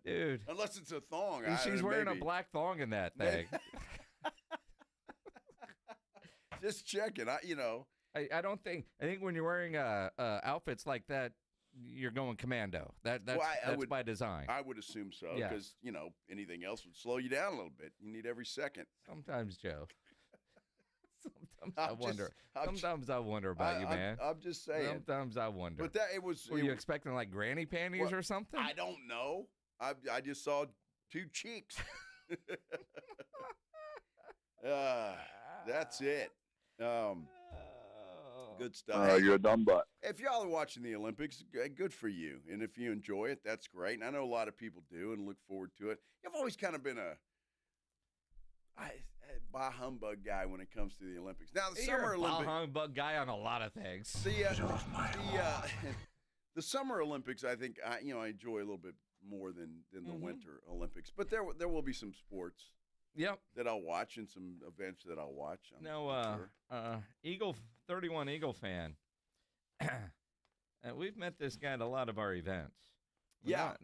Dude. Unless it's a thong. She's wearing a black thong in that thing. Just checking. I think when you're wearing outfits like that, you're going commando. That's by design. I would assume so because, anything else would slow you down a little bit. You need every second. Sometimes, Joe. Sometimes I wonder about you, man. I'm just saying. Sometimes I wonder. But it was. Were you expecting like granny panties or something? I don't know. I just saw two cheeks. That's it. Good stuff. You're a dumb butt. If y'all are watching the Olympics, good for you. And if you enjoy it, that's great. And I know a lot of people do and look forward to it. I've always kind of been a bah humbug guy when it comes to the Olympics. Now, the Summer Olympics. Bah humbug guy on a lot of things. The Summer Olympics, I think, I enjoy a little bit more than the Winter Olympics. But there will be some sports. that I'll watch and some events that I'll watch. Now, 31 Eagle fan. We've met this guy at a lot of our events. Yeah.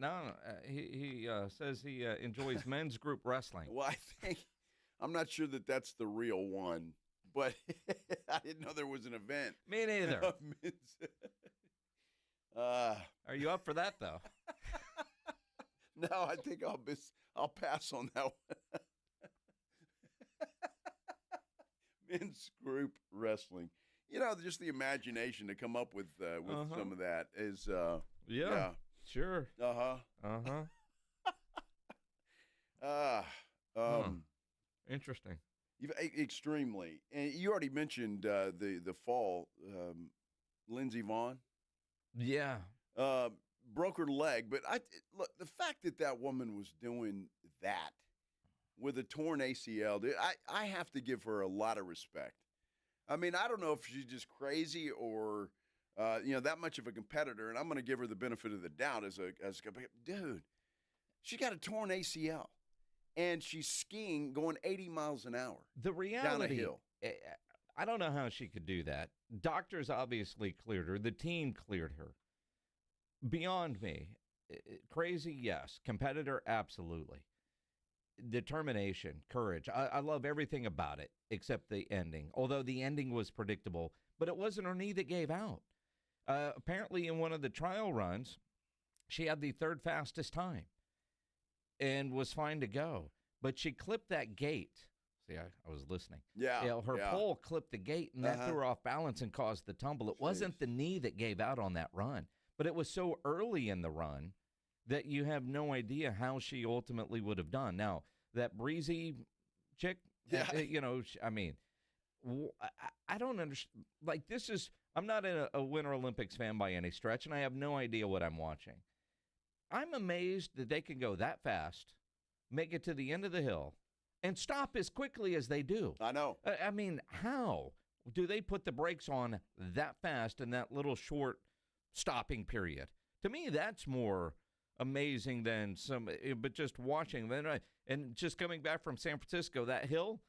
He says he enjoys men's group wrestling. Well, I'm not sure that that's the real one, but I didn't know there was an event. Me neither. Are you up for that, though? No, I think I'll pass on that one. Men's group wrestling. Just the imagination to come up with some of that is Sure. Interesting. Extremely. And you already mentioned the fall. Lindsey Vaughn. Yeah. Broke her leg, but look, the fact that woman was doing that with a torn ACL, dude, I have to give her a lot of respect. I mean, I don't know if she's just crazy or that much of a competitor, and I'm going to give her the benefit of the doubt as a dude. She got a torn ACL, and she's skiing going 80 miles an hour. The reality, down a hill. I don't know how she could do that. Doctors obviously cleared her. The team cleared her. Beyond me. Crazy, yes. Competitor, absolutely. Determination, courage. I love everything about it except the ending. Although the ending was predictable, but it wasn't her knee that gave out. Apparently, in one of the trial runs, she had the third fastest time and was fine to go. But she clipped that gate. See, I was listening. Yeah. Her pole clipped the gate, and that threw her off balance and caused the tumble. It wasn't the knee that gave out on that run, but it was so early in the run that you have no idea how she ultimately would have done. Now, that breezy chick, I mean, I don't understand. Like, I'm not a Winter Olympics fan by any stretch, and I have no idea what I'm watching. I'm amazed that they can go that fast, make it to the end of the hill, and stop as quickly as they do. I know. I mean, how do they put the brakes on that fast in that little short stopping period? To me, that's more amazing than but just watching them. And just coming back from San Francisco, that hill,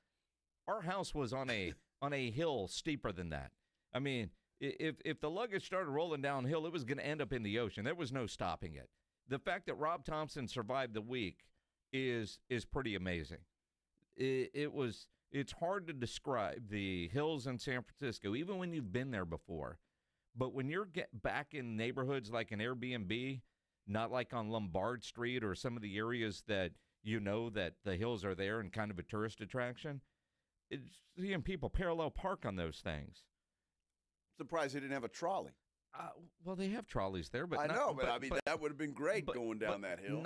our house was on a hill steeper than that. I mean, if the luggage started rolling downhill, it was going to end up in the ocean. There was no stopping it. The fact that Rob Thompson survived the week is pretty amazing. It's hard to describe the hills in San Francisco, even when you've been there before. But when you're back in neighborhoods like an Airbnb, not like on Lombard Street or some of the areas that that the hills are there and kind of a tourist attraction, it's seeing people parallel park on those things. Surprised they didn't have a trolley. Well, they have trolleys there, but I know, but I mean, that would have been great going down that hill.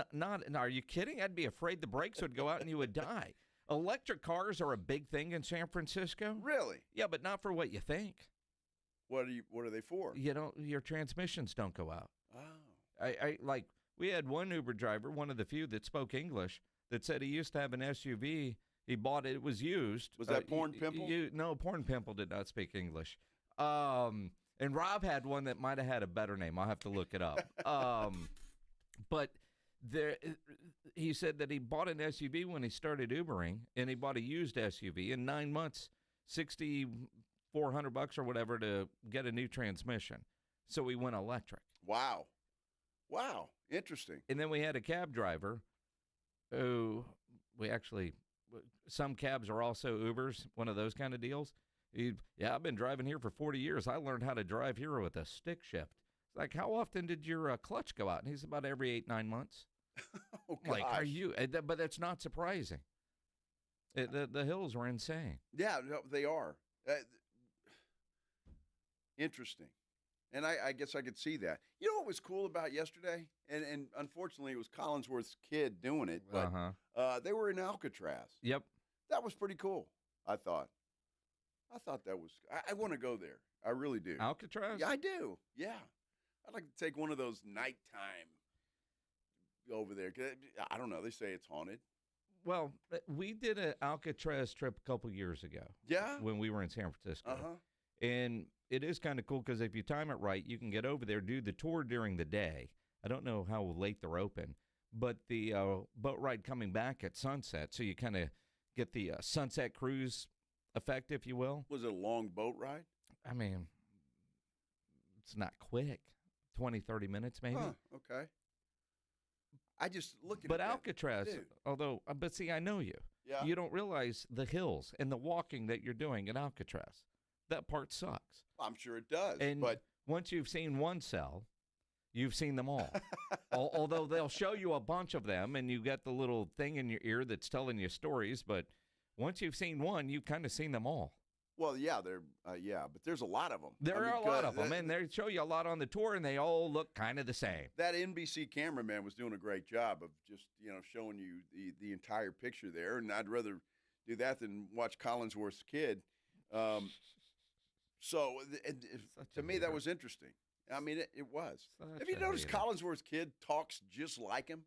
Are you kidding? I'd be afraid the brakes would go out and you would die. Electric cars are a big thing in San Francisco. Really? Yeah, but not for what you think. What are they for? Your transmissions don't go out. Oh. We had one Uber driver, one of the few that spoke English, that said he used to have an SUV. He bought it. It was used. Was that Porn Pimple? No, Porn Pimple did not speak English. And Rob had one that might have had a better name. I'll have to look it up. But he said that he bought an SUV when he started Ubering, and he bought a used SUV. In 9 months, $6,400 or whatever to get a new transmission. So he went electric. Wow. Interesting. And then we had a cab driver who some cabs are also Ubers, one of those kind of deals. I've been driving here for 40 years. I learned how to drive here with a stick shift. It's like, how often did your clutch go out? And he's about every 8-9 months. Oh, gosh. Like, are you? But that's not surprising. The hills were insane. Yeah, they are. Interesting. And I guess I could see that. You know what was cool about yesterday? And unfortunately, it was Collinsworth's kid doing it. But they were in Alcatraz. Yep. That was pretty cool, I thought. That was – I want to go there. I really do. Alcatraz? Yeah, I do. Yeah. I'd like to take one of those nighttime over there. I don't know. They say it's haunted. Well, we did an Alcatraz trip a couple years ago. Yeah? When we were in San Francisco. And it is kind of cool because if you time it right, you can get over there, do the tour during the day. I don't know how late they're open, but the boat ride coming back at sunset, so you kind of get the sunset cruise effect, if you will. Was it a long boat ride? I mean, it's not quick. 20, 30 minutes maybe. Huh, okay. I just look at But it. Alcatraz, but see, I know you. Yeah. You don't realize the hills and the walking that you're doing in Alcatraz. That part sucks. I'm sure it does. And but once you've seen one cell, you've seen them all. Although they'll show you a bunch of them, and you get the little thing in your ear that's telling you stories. But once you've seen one, you've kind of seen them all. well, yeah, but there's a lot of them. There are a lot of them, and they show you a lot on the tour, and they all look kind of the same. That NBC cameraman was doing a great job of just showing you the entire picture there, and I'd rather do that than watch Collinsworth's kid. To me, that was interesting. I mean, it was. Have you noticed Collinsworth's kid talks just like him?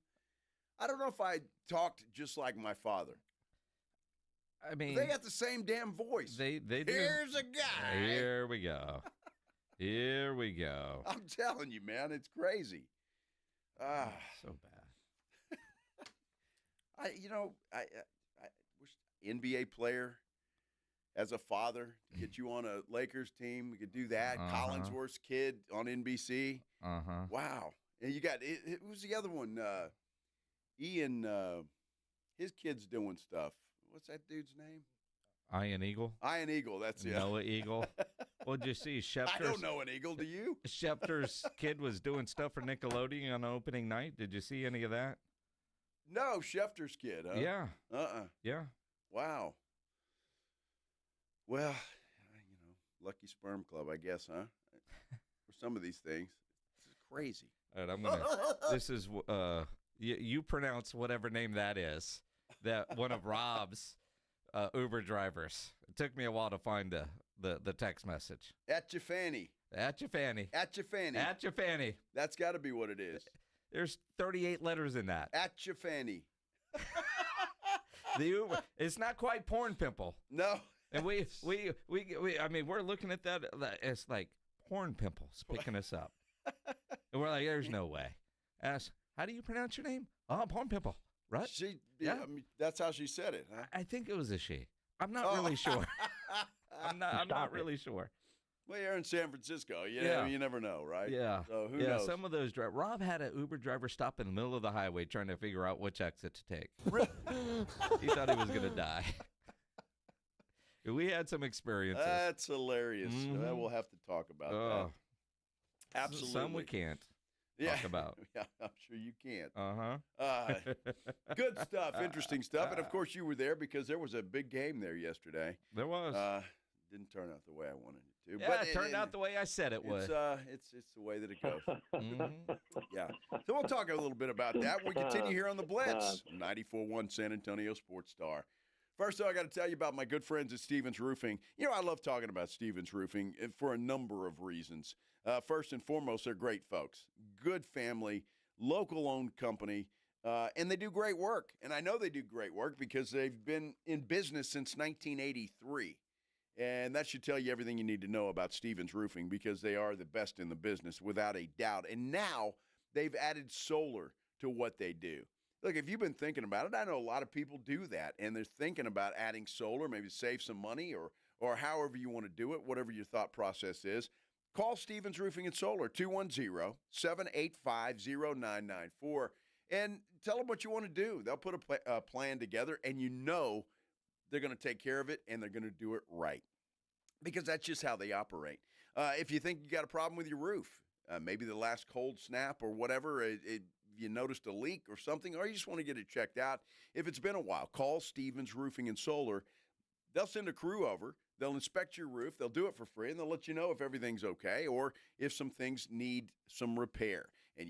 I don't know if I talked just like my father. I mean, they got the same damn voice. They do. Here's a guy. Here we go. Here we go. I'm telling you, man, it's crazy. So bad. I wish NBA player as a father to get you on a Lakers team. We could do that. Collinsworth's kid on NBC. Wow. And you got who's the other one? Ian. His kid's doing stuff. What's that dude's name? Ian Eagle. Ian Eagle. That's it. Noah Eagle. What'd you see? Schefter's, I don't know an Eagle. Do you? Schefter's kid was doing stuff for Nickelodeon on opening night. Did you see any of that? No, Schefter's kid. Huh? Yeah. Yeah. Wow. Well, lucky sperm club, I guess, huh? For some of these things, this is crazy. All right, I'm gonna. This is you pronounce whatever name that is. That one of Rob's Uber drivers. It took me a while to find the text message. At your fanny. At your fanny. At your fanny. At your fanny. That's got to be what it is. There's 38 letters in that. At your fanny. The Uber. It's not quite porn pimple. No. And we I mean, we're looking at that. It's like porn pimples picking us up. And we're like, there's no way. Ask, how do you pronounce your name? Oh, porn pimple. Right? Yeah. I mean, that's how she said it, huh? I think it was a she. I'm not really sure. I'm not really sure. Well, you're in San Francisco. You never know, right? Yeah. So who knows? Some of those Rob had an Uber driver stop in the middle of the highway trying to figure out which exit to take. He thought he was going to die. We had some experiences. That's hilarious. We'll have to talk about that. Absolutely. Some we can't talk about. Yeah, I'm sure you can't. Good stuff. Interesting stuff. And, of course, you were there because there was a big game there yesterday. There was. Didn't turn out the way I wanted it to. Yeah, but it turned out the way I said it would. It's the way that it goes. Yeah. So we'll talk a little bit about that. We continue here on the Blitz, 94.1 San Antonio Sports Star. First, though, I got to tell you about my good friends at Stevens Roofing. I love talking about Stevens Roofing for a number of reasons. First and foremost, they're great folks. Good family, local-owned company, and they do great work. And I know they do great work because they've been in business since 1983. And that should tell you everything you need to know about Stevens Roofing because they are the best in the business without a doubt. And now they've added solar to what they do. Look, if you've been thinking about it, I know a lot of people do that, and they're thinking about adding solar, maybe save some money or however you want to do it, whatever your thought process is. Call Stevens Roofing and Solar, 210-785-0994, and tell them what you want to do. They'll put a plan together, and they're going to take care of it, and they're going to do it right because that's just how they operate. If you think you got a problem with your roof, maybe the last cold snap or whatever, you noticed a leak or something, or you just want to get it checked out. If it's been a while, call Stevens Roofing and Solar. They'll send a crew over. They'll inspect your roof. They'll do it for free, and they'll let you know if everything's okay or if some things need some repair. And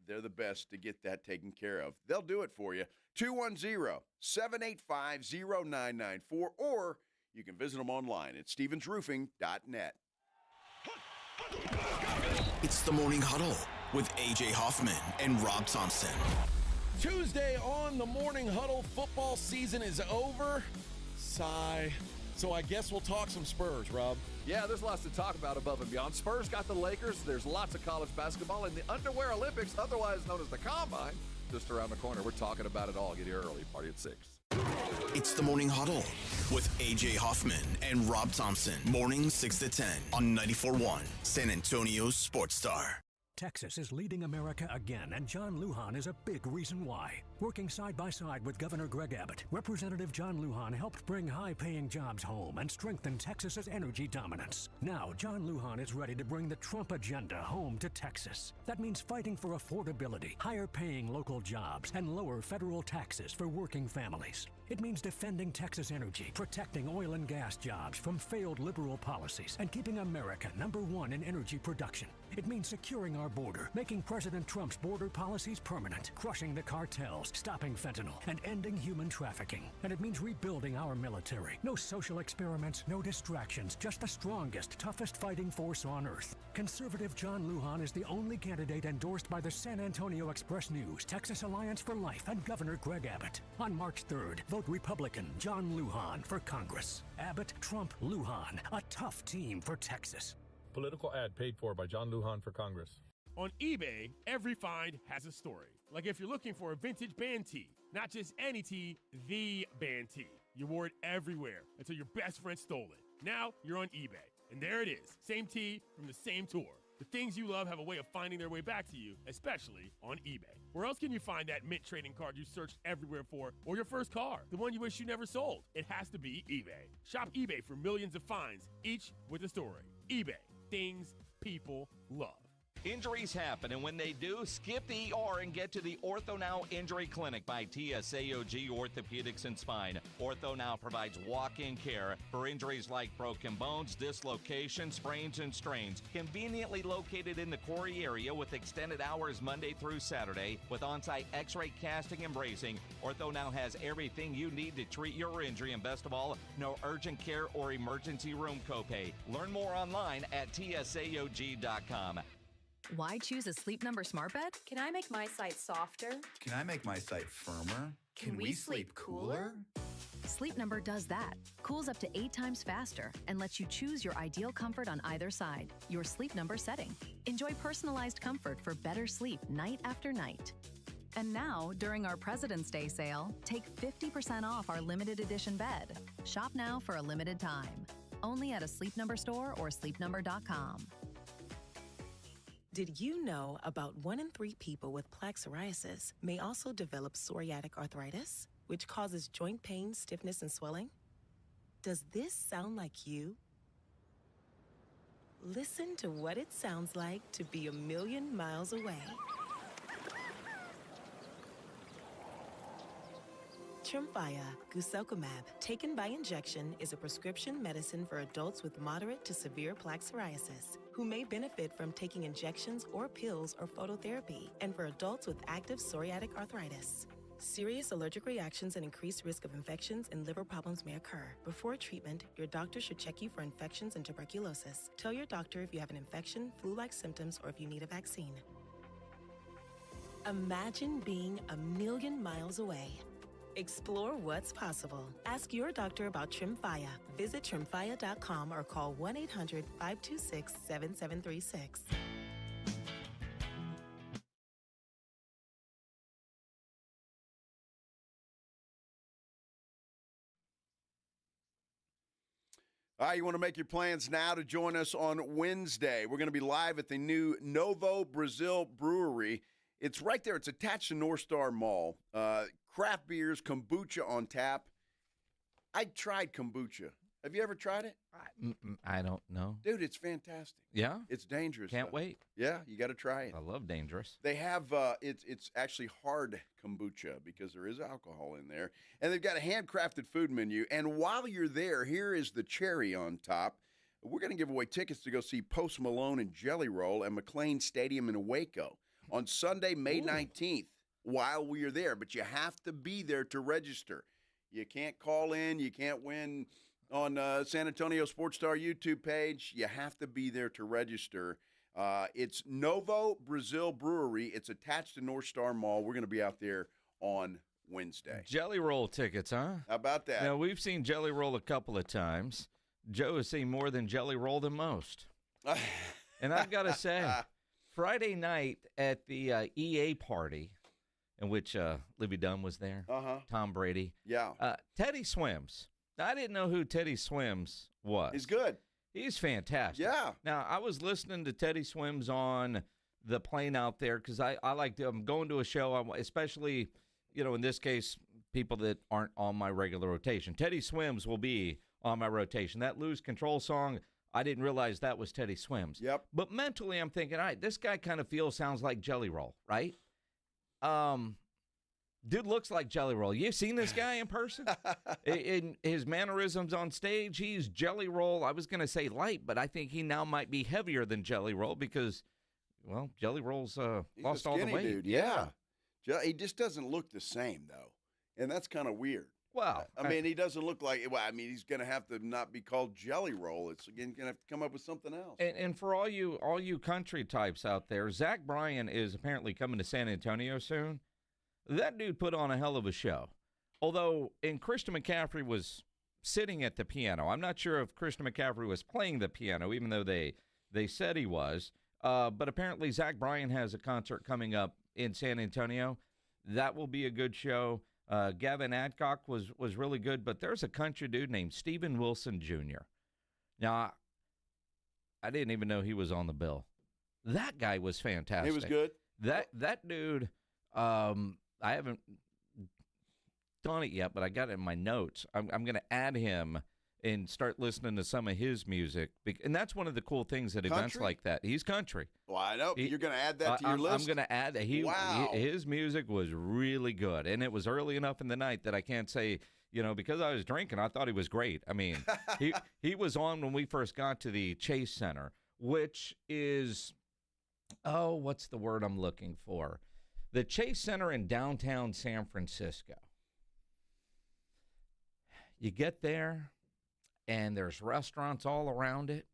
they're the best to get that taken care of. They'll do it for you. 210-785-0994, or you can visit them online at stevensroofing.net. It's the Morning Huddle with A.J. Hoffman and Rob Thompson. Tuesday on the Morning Huddle, football season is over. Sigh. So I guess we'll talk some Spurs, Rob. Yeah, there's lots to talk about above and beyond. Spurs got the Lakers. There's lots of college basketball and the Underwear Olympics, otherwise known as the Combine, just around the corner. We're talking about it all. Get here early. Party at 6. It's the Morning Huddle with A.J. Hoffman and Rob Thompson. Morning 6 to 10 on 94.1 San Antonio's Sports Star. Texas is leading America again, and John Lujan is a big reason why. Working side by side with Governor Greg Abbott, Representative John Lujan helped bring high-paying jobs home and strengthen Texas's energy dominance. Now, John Lujan is ready to bring the Trump agenda home to Texas. That means fighting for affordability, higher-paying local jobs, and lower federal taxes for working families. It means defending Texas energy, protecting oil and gas jobs from failed liberal policies, and keeping America #1 in energy production. It means securing our border, making President Trump's border policies permanent, crushing the cartels, stopping fentanyl, and ending human trafficking. And it means rebuilding our military. No social experiments, no distractions, just the strongest, toughest fighting force on earth. Conservative John Lujan is the only candidate endorsed by the San Antonio Express News, Texas Alliance for Life, and Governor Greg Abbott. On March 3rd, vote Republican John Lujan for Congress. Abbott, Trump, Lujan, a tough team for Texas. Political ad paid for by John Lujan for Congress. On eBay, every find has a story. Like if you're looking for a vintage band tee, not just any tee, the band tee. You wore it everywhere until your best friend stole it. Now you're on eBay, and there it is. Same tee from the same tour. The things you love have a way of finding their way back to you, especially on eBay. Where else can you find that mint trading card you searched everywhere for, or your first car, the one you wish you never sold? It has to be eBay. Shop eBay for millions of finds, each with a story. eBay, things people love. Injuries happen, and when they do, skip the ER and get to the Ortho Now Injury Clinic by TSAOG Orthopedics and Spine. Ortho Now provides walk-in care for injuries like broken bones, dislocations, sprains, and strains. Conveniently located in the Quarry area with extended hours Monday through Saturday with on-site x-ray casting and bracing, Ortho Now has everything you need to treat your injury, and best of all, no urgent care or emergency room copay. Learn more online at tsaog.com. Why choose a Sleep Number smart bed? Can I make my site softer? Can I make my site firmer? Can we sleep cooler? Sleep Number does that. Cools up to 8 times faster and lets you choose your ideal comfort on either side. Your Sleep Number setting. Enjoy personalized comfort for better sleep night after night. And now, during our President's Day sale, take 50% off our limited edition bed. Shop now for a limited time. Only at a Sleep Number store or sleepnumber.com. Did you know about 1 in 3 people with plaque psoriasis may also develop psoriatic arthritis, which causes joint pain, stiffness, and swelling? Does this sound like you? Listen to what it sounds like to be a million miles away. Tremfya guselkumab, taken by injection, is a prescription medicine for adults with moderate to severe plaque psoriasis who may benefit from taking injections or pills or phototherapy, and for adults with active psoriatic arthritis. Serious allergic reactions and increased risk of infections and liver problems may occur. Before treatment, your doctor should check you for infections and tuberculosis. Tell your doctor if you have an infection, flu-like symptoms, or if you need a vaccine. Imagine being a million miles away. Explore what's possible. Ask your doctor about Tremfya. Visit Tremfya.com or call 1-800-526-7736. All right, you want to make your plans now to join us on Wednesday. We're going to be live at the new Novo Brazil Brewery. It's right there. It's attached to North Star Mall. Craft beers, kombucha on tap. I tried kombucha. Have you ever tried it? I don't know. Dude, it's fantastic. Yeah? It's dangerous. Can't wait. Yeah, you got to try it. I love dangerous. They have, it's actually hard kombucha because there is alcohol in there. And they've got a handcrafted food menu. And while you're there, here is the cherry on top. We're going to give away tickets to go see Post Malone and Jelly Roll at McLean Stadium in Waco on Sunday, May 19th. While we are there, but you have to be there to register. You can't call in. You can't win on San Antonio Sports Star YouTube page. You have to be there to register. It's Novo Brazil Brewery. It's attached to North Star Mall. We're going to be out there on Wednesday. Jelly Roll tickets, huh? How about that? Now, we've seen Jelly Roll a couple of times. Joe has seen more than Jelly Roll than most. And I've got to say, Friday night at the EA party, in which Livy Dunn was there. Uh-huh. Tom Brady. Yeah. Teddy Swims. I didn't know who Teddy Swims was. He's good. He's fantastic. Yeah. Now, I was listening to Teddy Swims on the plane out there because I like to, I'm going to a show, especially, in this case, people that aren't on my regular rotation. Teddy Swims will be on my rotation. That Lose Control song, I didn't realize that was Teddy Swims. Yep. But mentally, I'm thinking, all right, this guy kind of sounds like Jelly Roll, right? Dude looks like Jelly Roll. You seen this guy in person? In his mannerisms on stage, he's Jelly Roll. I was going to say light, but I think he now might be heavier than Jelly Roll because, well, Jelly Roll's lost all the weight. Dude, yeah. He just doesn't look the same, though, and that's kind of weird. Well, I mean, he doesn't look like. Well, I mean, he's going to have to not be called Jelly Roll. It's again going to have to come up with something else. And for all you country types out there, Zach Bryan is apparently coming to San Antonio soon. That dude put on a hell of a show. Although, Christian McCaffrey was sitting at the piano. I'm not sure if Christian McCaffrey was playing the piano, even though they said he was. But apparently, Zach Bryan has a concert coming up in San Antonio. That will be a good show. Gavin Adcock was really good, but there's a country dude named Steven Wilson Jr. Now, I didn't even know he was on the bill. That guy was fantastic. He was good. That dude, I haven't done it yet, but I got it in my notes. I'm going to add him and start listening to some of his music. And that's one of the cool things at events like that. He's country. Well, I know. You're going to add that to your list? I'm going to add that. His music was really good. And it was early enough in the night that I can't say, because I was drinking, I thought he was great. I mean, he was on when we first got to the Chase Center, which is, what's the word I'm looking for? The Chase Center in downtown San Francisco. You get there, and there's restaurants all around it.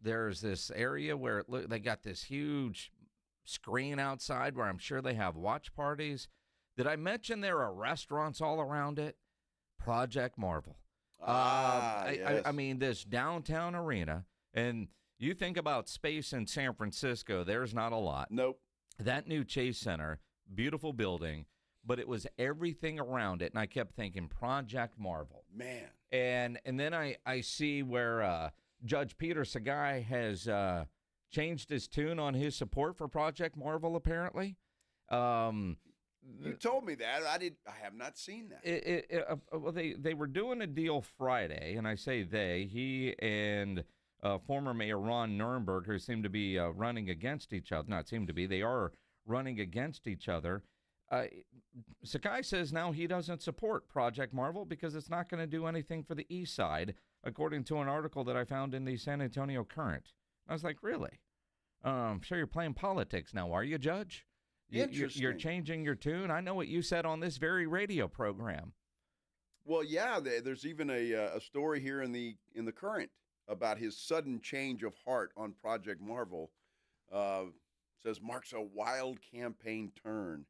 There's this area where they got this huge screen outside where I'm sure they have watch parties. Did I mention there are restaurants all around it? Project Marvel. Yes. I mean, this downtown arena, and you think about space in San Francisco, there's not a lot. Nope. That new Chase Center, beautiful building, but it was everything around it, and I kept thinking Project Marvel. Man. And then I see where Judge Peter Sagai has changed his tune on his support for Project Marvel, apparently. You told me that. I have not seen that. Well, they were doing a deal Friday, and I say they. He and former Mayor Ron Nirenberg, who seem to be running against each other. Not seem to be. They are running against each other. Sakai says now he doesn't support Project Marvel because it's not going to do anything for the East Side, according to an article that I found in the San Antonio Current. I was like, really? I'm sure you're playing politics now, are you, Judge? You're changing your tune? I know what you said on this very radio program. Well, yeah, there's even a story here in the Current about his sudden change of heart on Project Marvel. Says marks a wild campaign turn.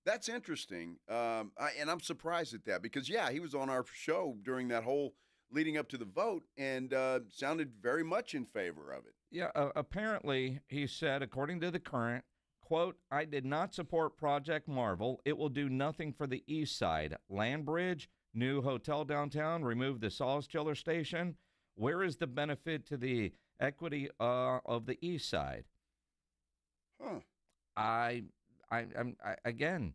That's interesting, and I'm surprised at that because, yeah, he was on our show during that whole leading up to the vote and sounded very much in favor of it. Yeah, apparently he said, according to the Current, quote, I did not support Project Marvel. It will do nothing for the East Side. Land bridge, new hotel downtown, remove the Saws Chiller station. Where is the benefit to the equity of the East Side? Huh. Again,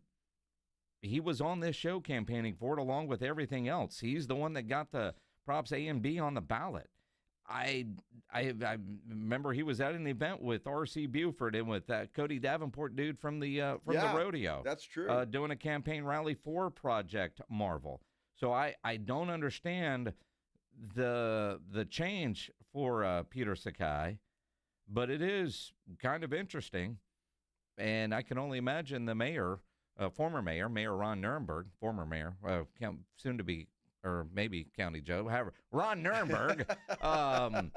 he was on this show campaigning for it along with everything else. He's the one that got the Props A and B on the ballot. I remember he was at an event with R.C. Buford and with that Cody Davenport dude from the rodeo. That's true. Doing a campaign rally for Project Marvel. So I don't understand the change for Peter Sakai, but it is kind of interesting. And I can only imagine the mayor, former mayor, Mayor Ron Nirenberg, former mayor, soon to be, or maybe County Joe, however, Ron Nirenberg, how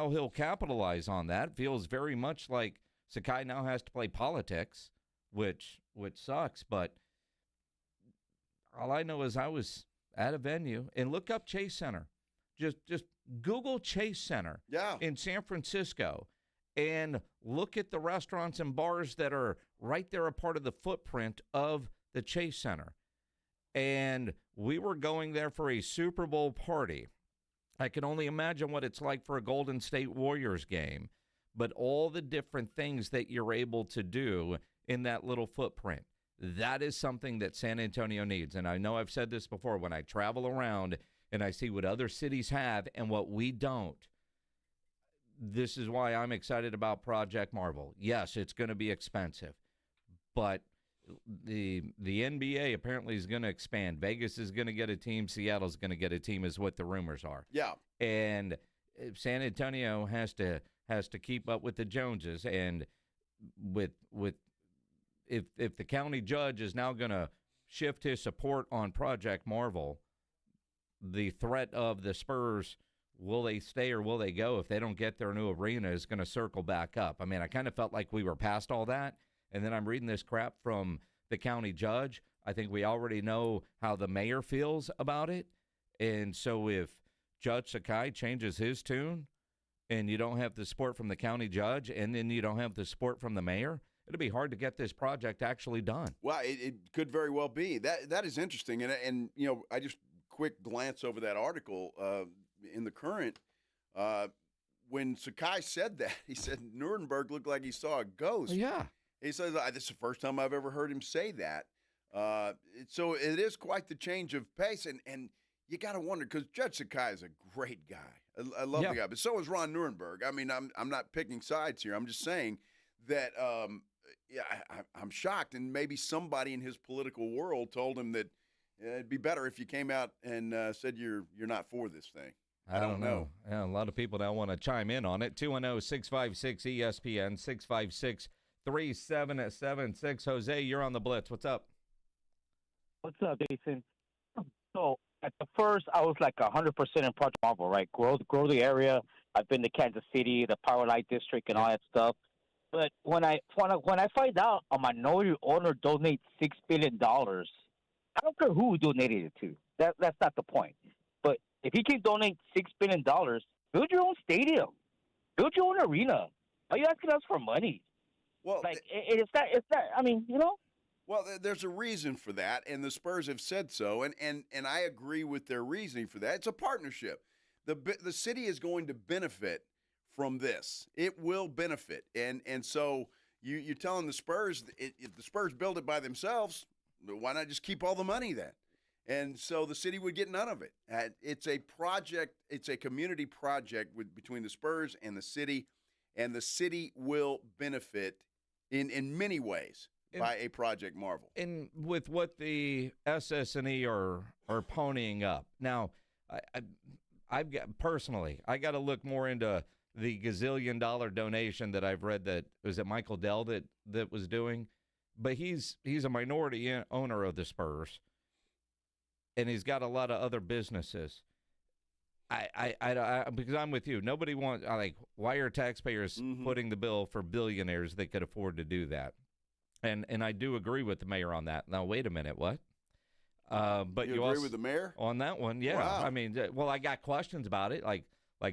he'll capitalize on that. Feels very much like Sakai now has to play politics, which sucks. But all I know is I was at a venue, and look up Chase Center. Just Google Chase Center in San Francisco. and look at the restaurants and bars that are right there, a part of the footprint of the Chase Center. And we were going there for a Super Bowl party. I can only imagine what it's like for a Golden State Warriors game, but all the different things that you're able to do in that little footprint, that is something that San Antonio needs. And I know I've said this before, when I travel around and I see what other cities have and what we don't, this is why I'm excited about Project Marvel. Yes, it's going to be expensive, but the NBA apparently is going to expand. Vegas is going to get a team. Seattle's going to get a team, is what the rumors are. Yeah. And San Antonio has to keep up with the Joneses. And if the county judge is now going to shift his support on Project Marvel, the threat of the Spurs, will they stay or will they go if they don't get their new arena, is going to circle back up. I mean, I kind of felt like we were past all that, and then I'm reading this crap from the county judge. I think we already know how the mayor feels about it, and so if Judge Sakai changes his tune and you don't have the support from the county judge and then you don't have the support from the mayor, it'll be hard to get this project actually done. Well, it could very well be. That is interesting, and you know, I just quick glance over that article in the Current. When Sakai said that, he said Nuremberg looked like he saw a ghost. Yeah. He says, this is the first time I've ever heard him say that. So it is quite the change of pace, and you got to wonder, because Judge Sakai is a great guy. I love the guy, but so is Ron Nuremberg. I mean, I'm not picking sides here. I'm just saying that I'm shocked, and maybe somebody in his political world told him that it'd be better if you came out and said you're not for this thing. I don't know. Yeah, a lot of people now want to chime in on it. 210-656-ESPN, 656-3776. Jose, you're on the Blitz. What's up? What's up, Jason? So at the first, I was like 100% in Project Marvel, right? Grow the area. I've been to Kansas City, the Power Light District, and all that stuff. But when I find out a minority owner donates $6 billion, I don't care who donated it to. That's not the point. But if he can donate $6 billion, build your own stadium, build your own arena. Why are you asking us for money? Well, like it's not. I mean, you know. Well, there's a reason for that, and the Spurs have said so, and I agree with their reasoning for that. It's a partnership. The city is going to benefit from this. It will benefit, and so you're telling the Spurs, if the Spurs build it by themselves, why not just keep all the money then? And so the city would get none of it. It's a project. It's a community project between the Spurs and the city will benefit in many ways by a Project Marvel. And with what the SS&E are ponying up. Now, I've got I got to look more into the gazillion-dollar donation that I've read that was it Michael Dell that was doing, but he's a minority owner of the Spurs, and he's got a lot of other businesses. I because I'm with you. Nobody wants why are taxpayers footing the bill for billionaires that could afford to do that? And I do agree with the mayor on that. Now wait a minute, what? But you agree with the mayor on that one? Yeah. Wow. I mean, well, I got questions about it, like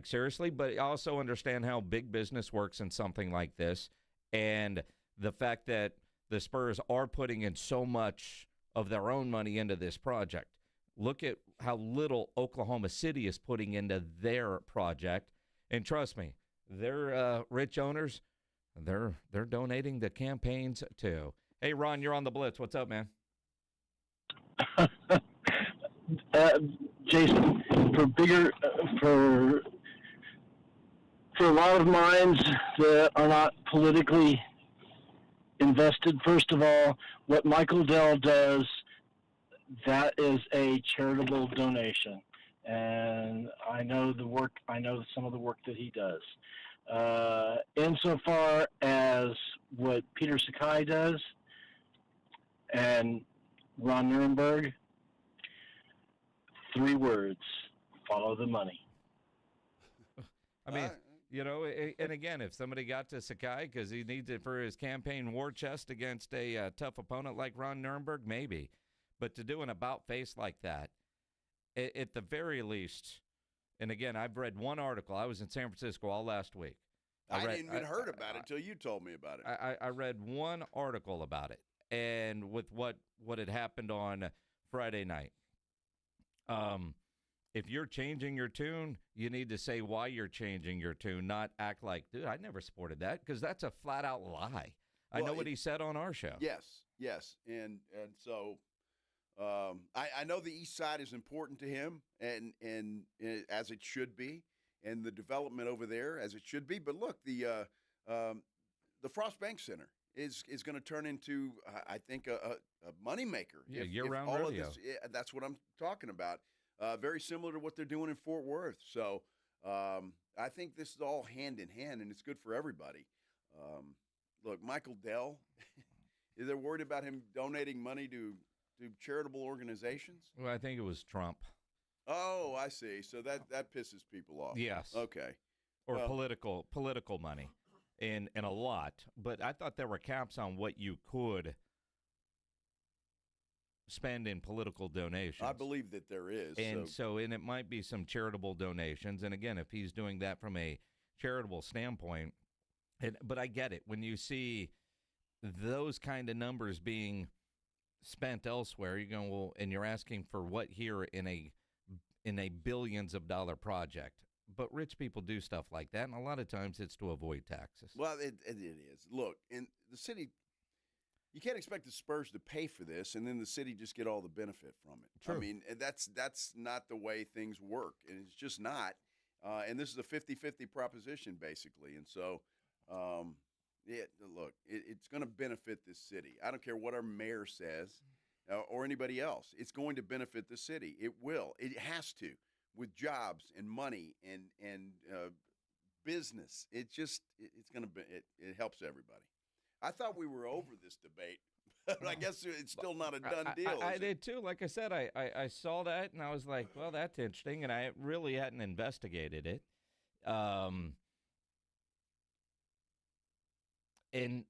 seriously, but I also understand how big business works in something like this, and the fact that the Spurs are putting in so much of their own money into this project. Look at how little Oklahoma City is putting into their project, and trust me, they're rich owners. They're donating the campaigns too. Hey, Ron, you're on the Blitz. What's up, man? Jason, for a lot of minds that are not politically invested, first of all, what Michael Dell does, that is a charitable donation, and I know some of the work that he does. Insofar as what Peter Sakai does and Ron Nuremberg, 3 words: follow the money. I mean, and again, if somebody got to Sakai because he needs it for his campaign war chest against a tough opponent like Ron Nuremberg, maybe. But to do an about-face like that, at the very least, and again, I've read one article. I was in San Francisco all last week. I didn't even heard about it until you told me about it. I read one article about it, and with what had happened on Friday night. If you're changing your tune, you need to say why you're changing your tune, not act like, dude, I never supported that, because that's a flat-out lie. I know what he said on our show. Yes. And so I know the East Side is important to him, and as it should be, and the development over there as it should be. But look, the Frost Bank Center is going to turn into, I think, a moneymaker. Yeah, year-round rodeo. That's what I'm talking about. Very similar to what they're doing in Fort Worth. So I think this is all hand in hand, and it's good for everybody. Look, Michael Dell, is they worried about him donating money to charitable organizations? Well, I think it was Trump. Oh, I see. So that pisses people off. Yes. Okay. Or political money, and a lot. But I thought there were caps on what you could spend in political donations. I believe that there is. And it might be some charitable donations. And again, if he's doing that from a charitable standpoint, but I get it. When you see those kind of numbers being spent elsewhere, you're going, well, and you're asking for what here in a billions of dollar project. But rich people do stuff like that, and a lot of times it's to avoid taxes. Well, it is. Look, in the city, you can't expect the Spurs to pay for this, and then the city just get all the benefit from it. True. I mean, that's not the way things work, and it's just not. And this is a 50-50 proposition, basically. And so, look, it's going to benefit this city. I don't care what our mayor says or anybody else. It's going to benefit the city. It will. It has to, with jobs and money and business. It's going to be. It helps everybody. I thought we were over this debate, but I guess it's still not a done deal. I did too. Like I said, I saw that and I was like, well, that's interesting, and I really hadn't investigated it. And we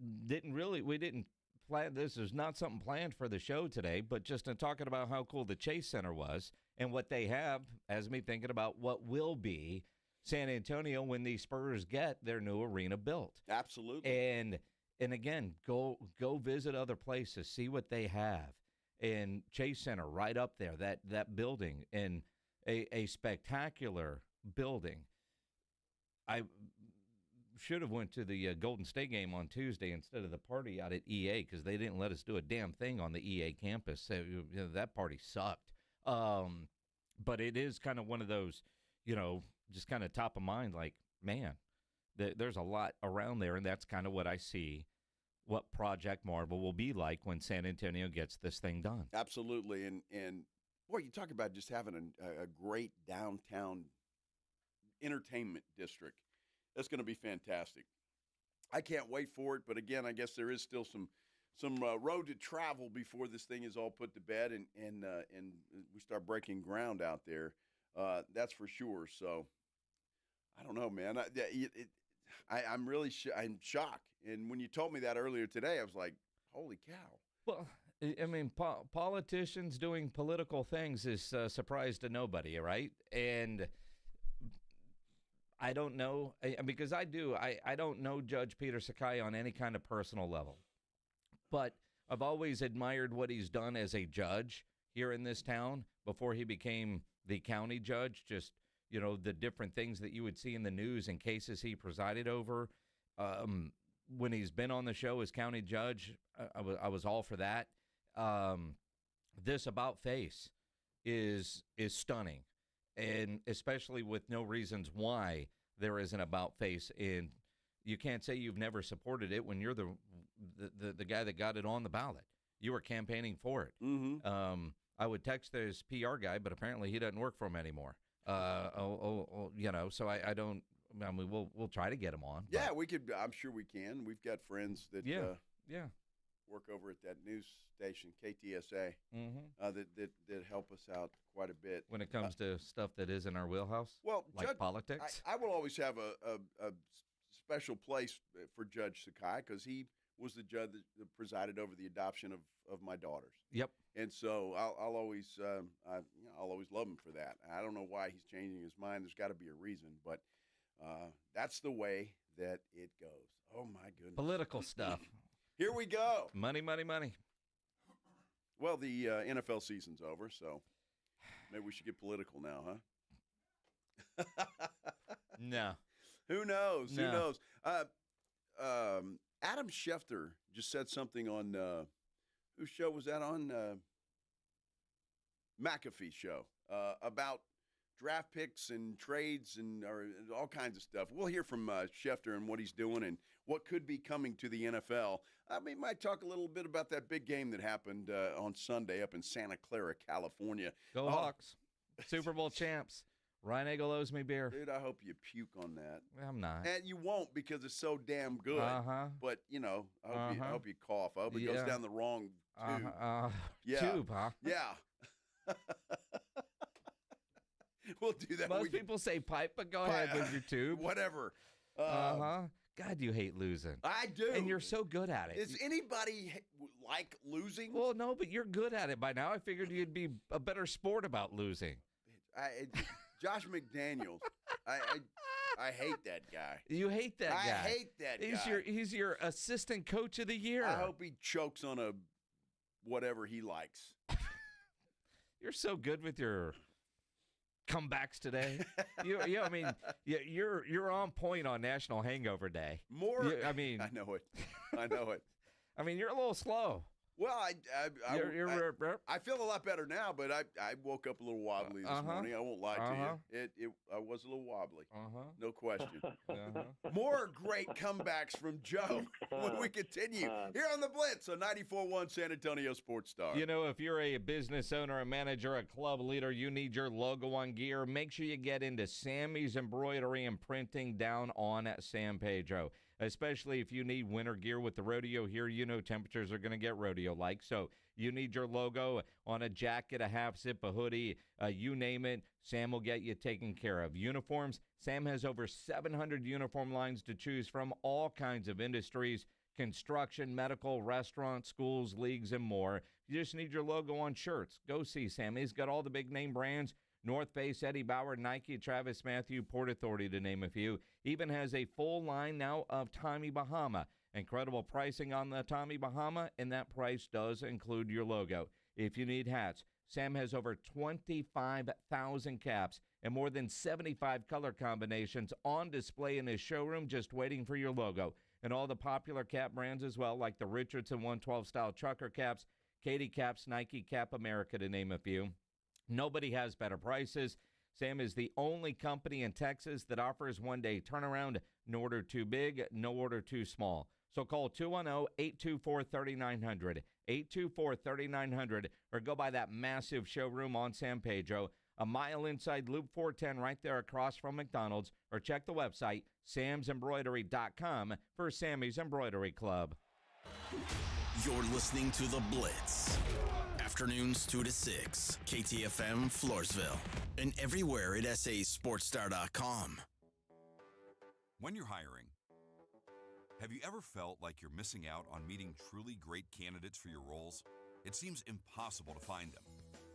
didn't plan this. There's not something planned for the show today, but just in talking about how cool the Chase Center was and what they have has me thinking about what will be San Antonio when the Spurs get their new arena built. Absolutely. And again, go visit other places, see what they have. And Chase Center right up there, that building, and a spectacular building. I should have went to the Golden State game on Tuesday instead of the party out at EA, because they didn't let us do a damn thing on the EA campus. So, that party sucked. But it is kind of one of those, just kind of top of mind, like, man, there's a lot around there, and that's kind of what I see what Project Marvel will be like when San Antonio gets this thing done. Absolutely. And boy, you talk about just having a great downtown entertainment district. That's going to be fantastic. I can't wait for it, but again, I guess there is still some road to travel before this thing is all put to bed and we start breaking ground out there. That's for sure. So I don't know, man. I'm really I'm shocked. And when you told me that earlier today, I was like, holy cow. Well, I mean, politicians doing political things is a surprise to nobody, right? And I don't know, because I don't know Judge Peter Sakai on any kind of personal level. But I've always admired what he's done as a judge here in this town before he became the county judge. Just, the different things that you would see in the news and cases he presided over. When he's been on the show as county judge, I was all for that. This about face is stunning, and especially with no reasons why there is an about face. And you can't say you've never supported it when you're the guy that got it on the ballot. You were campaigning for it. Mm-hmm. I would text his PR guy, but apparently he doesn't work for him anymore. So I don't. I mean, we'll try to get him on. Yeah, we could. I'm sure we can. We've got friends that work over at that news station, KTSA, that help us out quite a bit when it comes to stuff that is in our wheelhouse. Well, like politics. I will always have a special place for Judge Sakai because he was the judge that presided over the adoption of my daughters. Yep. And so I'll always love him for that. I don't know why he's changing his mind. There's got to be a reason, but that's the way that it goes. Oh, my goodness. Political stuff. Here we go. Money, money, money. Well, the NFL season's over, so maybe we should get political now, huh? No. Who knows? No. Who knows? Adam Schefter just said something on whose show was that on? McAfee's show about draft picks and trades and all kinds of stuff. We'll hear from Schefter and what he's doing and what could be coming to the NFL. We might talk a little bit about that big game that happened on Sunday up in Santa Clara, California. Go Hawks. Super Bowl champs. Ryan Eagle owes me beer. Dude, I hope you puke on that. I'm not. And you won't because it's so damn good. Uh-huh. But, I hope you cough. I hope it goes down the wrong tube. Tube, huh? Yeah. We'll do that. Most people say pipe, but go ahead with your tube. Whatever. God, you hate losing. I do. And you're so good at it. Does anybody like losing? Well, no, but you're good at it by now. I figured you'd be a better sport about losing. Josh McDaniels, I hate that guy. You hate that guy. I hate that guy. He's your assistant coach of the year. I hope he chokes on a whatever he likes. You're so good with your comebacks today. You're on point on National Hangover Day. I know it. I mean, you're a little slow. Well, I feel a lot better now, but I woke up a little wobbly this morning. I won't lie to you. I was a little wobbly. No question. More great comebacks from Joe when we continue here on the Blitz on 94.1 San Antonio Sports Star. If you're a business owner, a manager, a club leader, you need your logo on gear, make sure you get into Sammy's Embroidery and Printing down on San Pedro. Especially if you need winter gear with the rodeo here, temperatures are going to get rodeo-like. So you need your logo on a jacket, a half-zip, a hoodie, you name it, Sam will get you taken care of. Uniforms, Sam has over 700 uniform lines to choose from, all kinds of industries, construction, medical, restaurants, schools, leagues, and more. You just need your logo on shirts. Go see Sam. He's got all the big-name brands. North Face, Eddie Bauer, Nike, Travis Matthew, Port Authority, to name a few. Even has a full line now of Tommy Bahama. Incredible pricing on the Tommy Bahama, and that price does include your logo. If you need hats, Sam has over 25,000 caps and more than 75 color combinations on display in his showroom just waiting for your logo. And all the popular cap brands as well, like the Richardson 112 style trucker caps, Katie Caps, Nike Cap America, to name a few. Nobody has better prices. Sam is the only company in Texas that offers one-day turnaround. No order too big, no order too small. So call 210-824-3900, 824-3900, or go by that massive showroom on San Pedro, a mile inside Loop 410 right there across from McDonald's, or check the website, samsembroidery.com, for Sammy's Embroidery Club. You're listening to The Blitz. Afternoons 2 to 6, KTFM Floresville, and everywhere at sasportstar.com. When you're hiring, have you ever felt like you're missing out on meeting truly great candidates for your roles? It seems impossible to find them,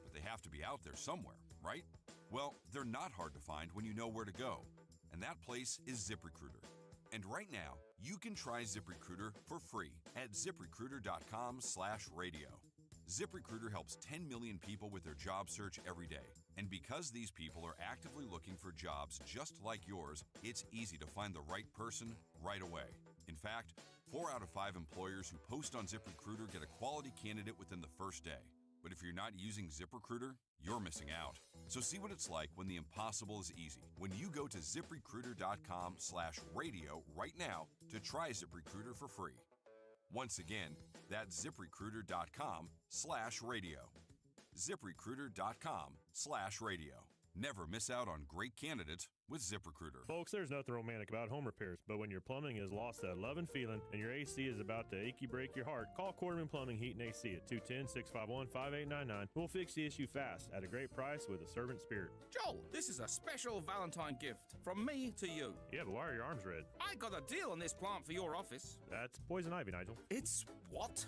but they have to be out there somewhere, right? Well, they're not hard to find when you know where to go, and that place is ZipRecruiter. And right now, you can try ZipRecruiter for free at ZipRecruiter.com/radio. ZipRecruiter helps 10 million people with their job search every day. And because these people are actively looking for jobs just like yours, it's easy to find the right person right away. In fact, 4 out of 5 employers who post on ZipRecruiter get a quality candidate within the first day. But if you're not using ZipRecruiter, you're missing out. So see what it's like when the impossible is easy. When you go to ZipRecruiter.com/radio right now to try ZipRecruiter for free. Once again, that's ZipRecruiter.com/radio. ZipRecruiter.com/radio. Never miss out on great candidates with ZipRecruiter. Folks, there's nothing romantic about home repairs, but when your plumbing has lost that love and feeling and your AC is about to achy break your heart, call Quarterman Plumbing, Heat, and AC at 210-651-5899. We'll fix the issue fast at a great price with a servant spirit. Joel, this is a special Valentine gift from me to you. Yeah, but why are your arms red? I got a deal on this plant for your office. That's poison ivy, Nigel. It's what?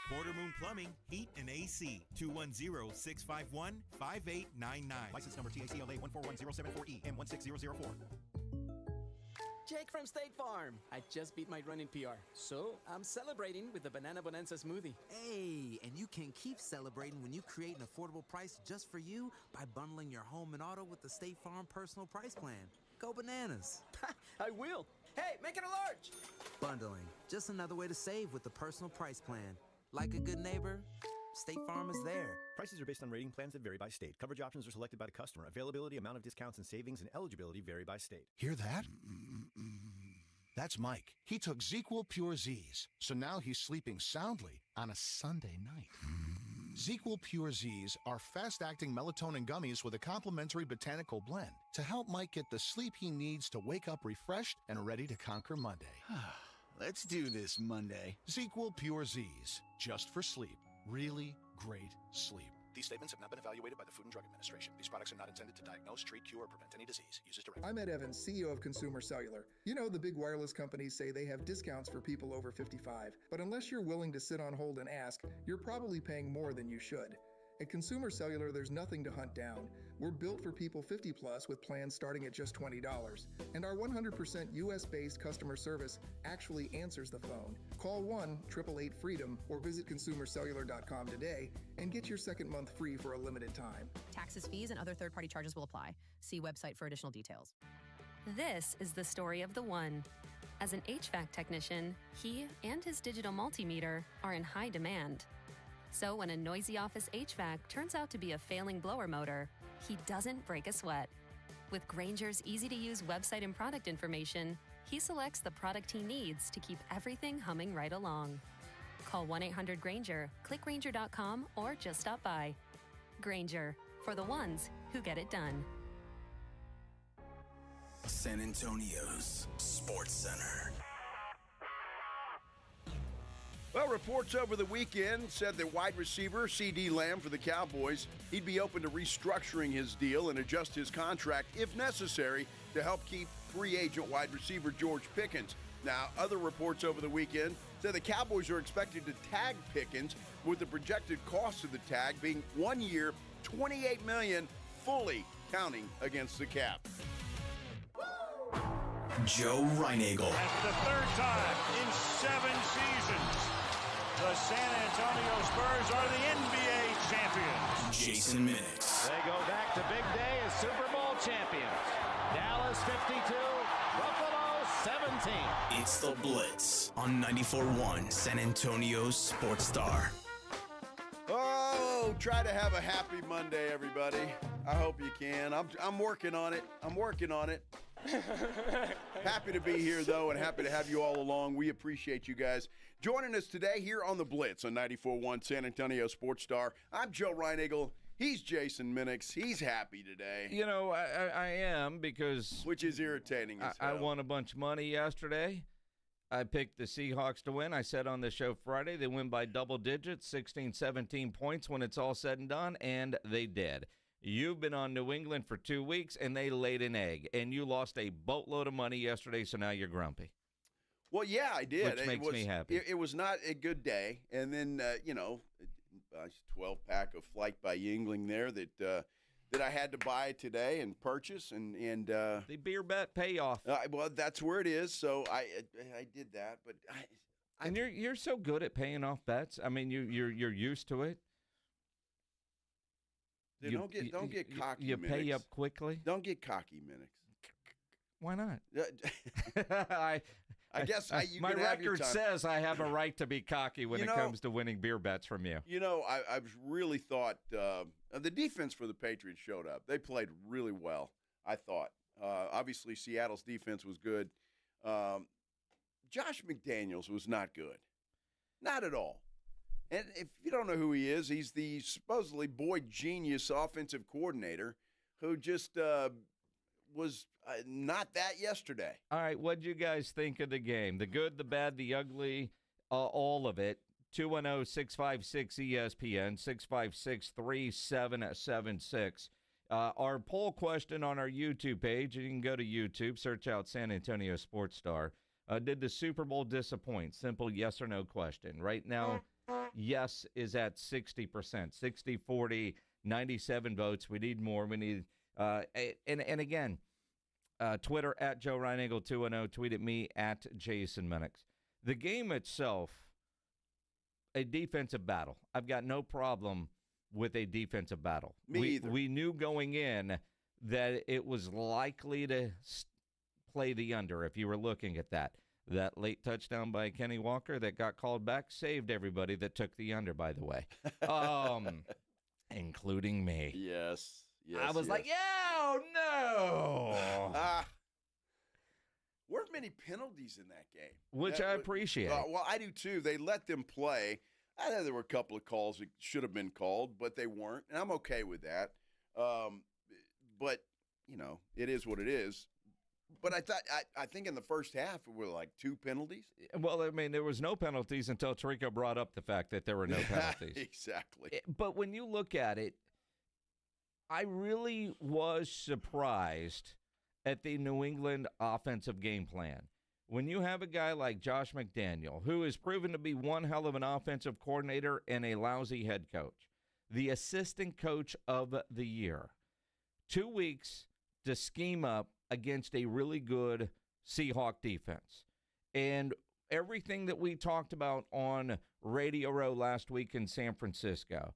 Quarter Moon Plumbing, Heat, and AC. 210-651-5899. License number TACLA 141074E and 16004. Jake from State Farm. I just beat my running PR, so I'm celebrating with the Banana Bonanza smoothie. Hey, and you can keep celebrating when you create an affordable price just for you by bundling your home and auto with the State Farm Personal Price Plan. Go bananas. I will. Hey, make it a large. Bundling, just another way to save with the Personal Price Plan. Like a good neighbor, State Farm is there. Prices are based on rating plans that vary by state. Coverage options are selected by the customer. Availability, amount of discounts and savings, and eligibility vary by state. Hear that? That's Mike. He took ZQL Pure Z's, so now he's sleeping soundly on a Sunday night. ZQL Pure Z's are fast-acting melatonin gummies with a complementary botanical blend to help Mike get the sleep he needs to wake up refreshed and ready to conquer Monday. Let's do this Monday. ZQL Pure Z's, just for sleep. Really great sleep. These statements have not been evaluated by the Food and Drug Administration. These products are not intended to diagnose, treat, cure, or prevent any disease. Use as directed. I'm Ed Evans, CEO of Consumer Cellular. You know, the big wireless companies say they have discounts for people over 55. But unless you're willing to sit on hold and ask, you're probably paying more than you should. At Consumer Cellular, there's nothing to hunt down. We're built for people 50 plus with plans starting at just $20. And our 100% US-based customer service actually answers the phone. Call 1-888-FREEDOM or visit consumercellular.com today and get your second month free for a limited time. Taxes, fees, and other third-party charges will apply. See website for additional details. This is the story of the one. As an HVAC technician, he and his digital multimeter are in high demand. So when a noisy office HVAC turns out to be a failing blower motor, he doesn't break a sweat. With Grainger's easy-to-use website and product information, he selects the product he needs to keep everything humming right along. Call 1-800-GRAINGER, click Grainger.com, or just stop by. Grainger, for the ones who get it done. San Antonio's Sports Center. Well, reports over the weekend said that wide receiver C.D. Lamb for the Cowboys, he'd be open to restructuring his deal and adjust his contract if necessary to help keep free agent wide receiver George Pickens. Now, other reports over the weekend said the Cowboys are expected to tag Pickens, with the projected cost of the tag being 1 year, $28 million, fully counting against the cap. Joe Reinagel. And the third time in 7 seasons, the San Antonio Spurs are the NBA champions. Jason Minix. They go back to big day as Super Bowl champions. Dallas 52, Buffalo 17. It's the Blitz on 94.1 San Antonio's Sports Star. Oh, try to have a happy Monday, everybody. I hope you can. I'm working on it. Happy to be here, though, and happy to have you all along. We appreciate you guys joining us today here on the Blitz on 94.1 San Antonio Sports Star. I'm Joe Reinagel. He's Jason Minix. He's happy today. You know, I am, because... Which is irritating as hell. I won a bunch of money yesterday. I picked the Seahawks to win. I said on the show Friday they win by double digits, 16, 17 points when it's all said and done, and they did. You've been on New England for 2 weeks, and they laid an egg. And you lost a boatload of money yesterday, so now you're grumpy. Well, yeah, I did. Which makes me happy. It was not a good day. And then, 12-pack of Flight by Yingling there that I had to buy today and purchase. And the beer bet payoff. Well, that's where it is. So I did that. But and you're so good at paying off bets. I mean, you're used to it. Don't get cocky. You Minix. pay up quickly. Don't get cocky, Minix. Why not? I guess you my can have your record time. says I have a right to be cocky when it comes to winning beer bets from you. You know, I've really thought the defense for the Patriots showed up. They played really well, I thought. Obviously, Seattle's defense was good. Josh McDaniels was not good. Not at all. And if you don't know who he is, he's the supposedly boy genius offensive coordinator who just was not that yesterday. All right, what'd you guys think of the game? The good, the bad, the ugly, all of it. 210-656-ESPN, 656-3776. Our poll question on our YouTube page, you can go to YouTube, search out San Antonio Sports Star. Did the Super Bowl disappoint? Simple yes or no question. Right now, yes is at 60%, 60-40, 97 votes. We need more. We need, and again, Twitter at Joe Reinagle 210. Tweet at me at Jason Minix. The game itself, a defensive battle. I've got no problem with a defensive battle. Me either. We knew going in that it was likely to play the under if you were looking at that. That late touchdown by Kenny Walker that got called back saved everybody that took the under, by the way, including me. Yes. I was like, yeah, no. Weren't many penalties in that game. Which I appreciate. Well, I do too. They let them play. I know there were a couple of calls that should have been called, but they weren't, and I'm okay with that. But, it is what it is. But I think in the first half, it were like 2 penalties. Well, I mean, there was no penalties until Tirico brought up the fact that there were no penalties. Exactly. But when you look at it, I really was surprised at the New England offensive game plan. When you have a guy like Josh McDaniel, who is proven to be one hell of an offensive coordinator and a lousy head coach, the assistant coach of the year, 2 weeks to scheme up against a really good Seahawk defense. And everything that we talked about on Radio Row last week in San Francisco,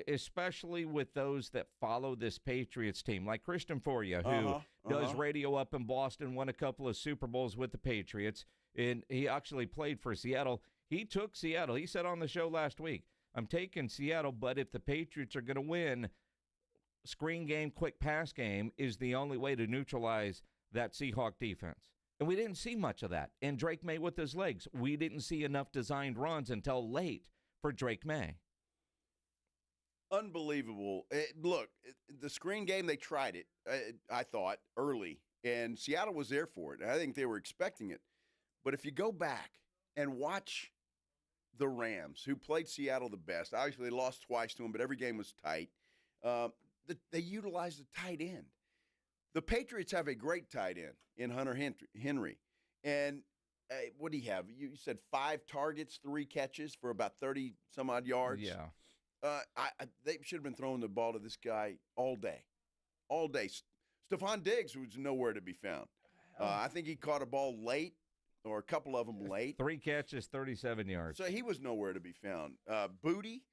especially with those that follow this Patriots team, like Christian Foria, who does radio up in Boston, won a couple of Super Bowls with the Patriots, and he actually played for Seattle. He took Seattle. He said on the show last week, I'm taking Seattle, but if the Patriots are going to win, screen game, quick pass game is the only way to neutralize that Seahawk defense. And we didn't see much of that. And Drake May with his legs, we didn't see enough designed runs until late for Drake May. Unbelievable. Look, the screen game, they tried it, I thought, early, and Seattle was there for it. I think they were expecting it. But if you go back and watch the Rams, who played Seattle the best, obviously they lost twice to them, but every game was tight. They utilized the tight end. The Patriots have a great tight end in Hunter Henry. And what do you have? You said 5 targets, 3 catches for about 30-some-odd yards. Yeah. They should have been throwing the ball to this guy all day. All day. Stephon Diggs was nowhere to be found. I think he caught a ball late, or a couple of them late. 3 catches, 37 yards. So he was nowhere to be found. Booty,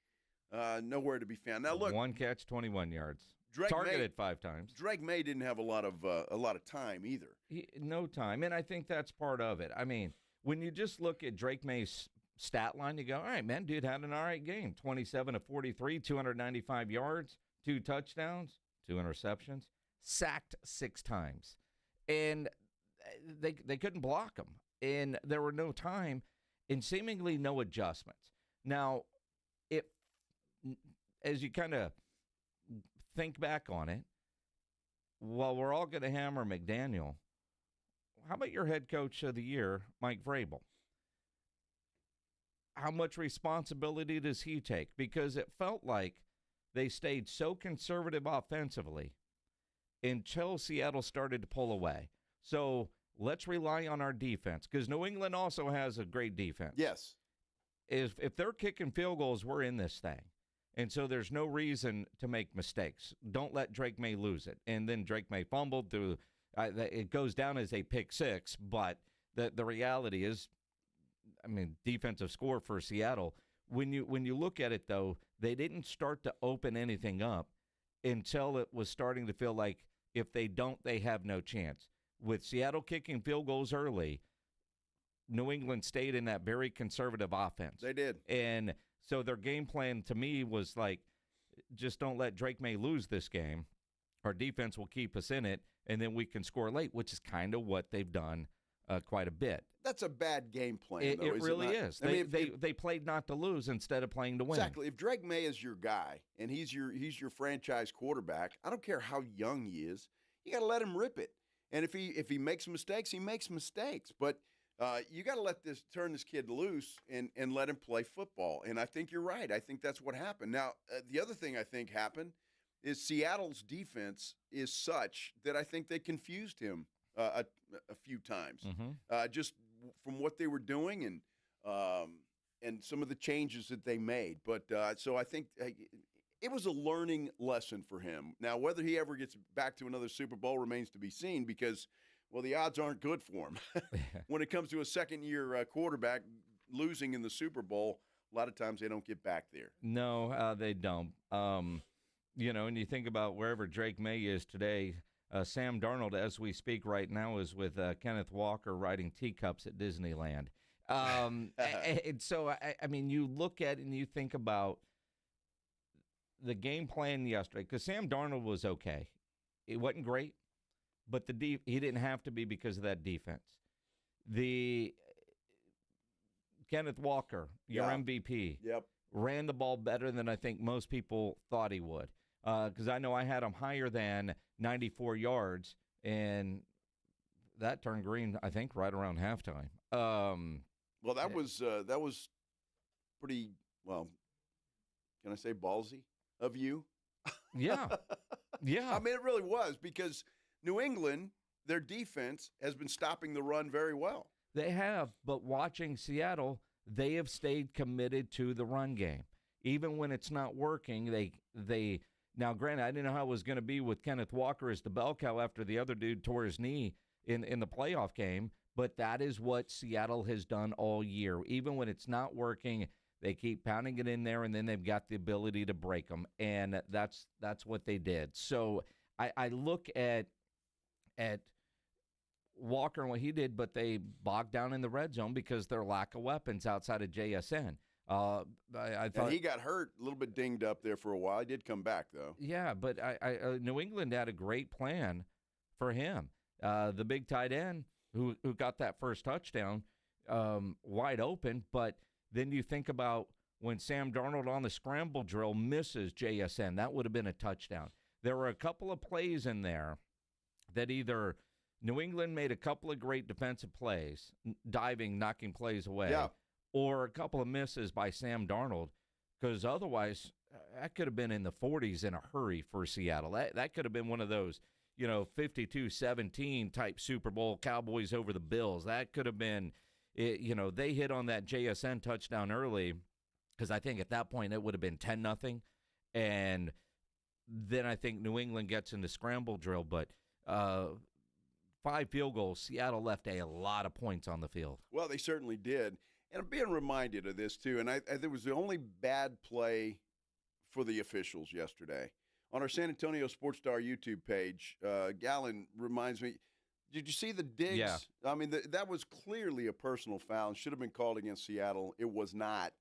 nowhere to be found. Now look, 1 catch, 21 yards. Drake Targeted May, 5 times. Drake May didn't have a lot of time either. No time, and I think that's part of it. I mean, when you just look at Drake May's stat line, you go, all right, man, dude had an all right game. 27 of 43, 295 yards, 2 touchdowns, 2 interceptions, sacked 6 times. And they couldn't block him. And there were no time and seemingly no adjustments. Now, as you kind of think back on it, while we're all going to hammer McDaniel, how about your head coach of the year, Mike Vrabel? How much responsibility does he take? Because it felt like they stayed so conservative offensively until Seattle started to pull away. So let's rely on our defense, because New England also has a great defense. Yes. If they're kicking field goals, we're in this thing. And so there's no reason to make mistakes. Don't let Drake May lose it. And then Drake May fumbled through. It goes down as a pick 6, but the reality is, I mean, defensive score for Seattle. When you look at it, though, they didn't start to open anything up until it was starting to feel like if they don't, they have no chance. With Seattle kicking field goals early, New England stayed in that very conservative offense. They did. And so their game plan to me was like, just don't let Drake May lose this game. Our defense will keep us in it, and then we can score late, which is kind of what they've done quite a bit. That's a bad game plan, It though, is really it not? is. I mean, They played not to lose instead of playing to win. Exactly. If Drake May is your guy and he's your franchise quarterback, I don't care how young he is, you got to let him rip it. And if he makes mistakes, he makes mistakes. But you got to turn this kid loose and let him play football. And I think you're right. I think that's what happened. Now, the other thing I think happened is Seattle's defense is such that I think they confused him a few times, just from what they were doing and some of the changes that they made. But so I think it was a learning lesson for him. Now, whether he ever gets back to another Super Bowl remains to be seen because, well, the odds aren't good for him. When it comes to a second-year quarterback losing in the Super Bowl, a lot of times they don't get back there. No, they don't. And you think about wherever Drake May is today, Sam Darnold, as we speak right now, is with Kenneth Walker riding teacups at Disneyland. And so, I mean, you look at it and you think about the game plan yesterday, because Sam Darnold was okay. It wasn't great, but he didn't have to be because of that defense. The Kenneth Walker, your MVP, ran the ball better than I think most people thought he would. Because I know I had him higher than 94 yards, and that turned green, I think, right around halftime. Well, that was pretty, well, can I say ballsy of you? Yeah. Yeah. I mean, it really was, because New England, their defense has been stopping the run very well. They have, but watching Seattle, they have stayed committed to the run game. Even when it's not working, they now, granted, I didn't know how it was going to be with Kenneth Walker as the bell cow after the other dude tore his knee in the playoff game, but that is what Seattle has done all year. Even when it's not working, they keep pounding it in there, and then they've got the ability to break them, and that's what they did. So I look at Walker and what he did, but they bogged down in the red zone because their lack of weapons outside of JSN. I thought, and he got hurt, a little bit dinged up there for a while. He did come back, though. Yeah, but New England had a great plan for him. The big tight end who got that first touchdown wide open, but then you think about when Sam Darnold on the scramble drill misses JSN, that would have been a touchdown. There were a couple of plays in there that either New England made a couple of great defensive plays, diving, knocking plays away, or a couple of misses by Sam Darnold, because otherwise that could have been in the 40s in a hurry for Seattle. That could have been one of those, 52-17 type Super Bowl, Cowboys over the Bills. That could have been, they hit on that JSN touchdown early, because I think at that point it would have been 10-0, and then I think New England gets into scramble drill, but 5 field goals, Seattle left a lot of points on the field. Well, they certainly did. And I'm being reminded of this, too, and there was the only bad play for the officials yesterday. On our San Antonio Sports Star YouTube page, Gallen reminds me, did you see the digs? Yeah. I mean, that was clearly a personal foul and should have been called against Seattle. It was not.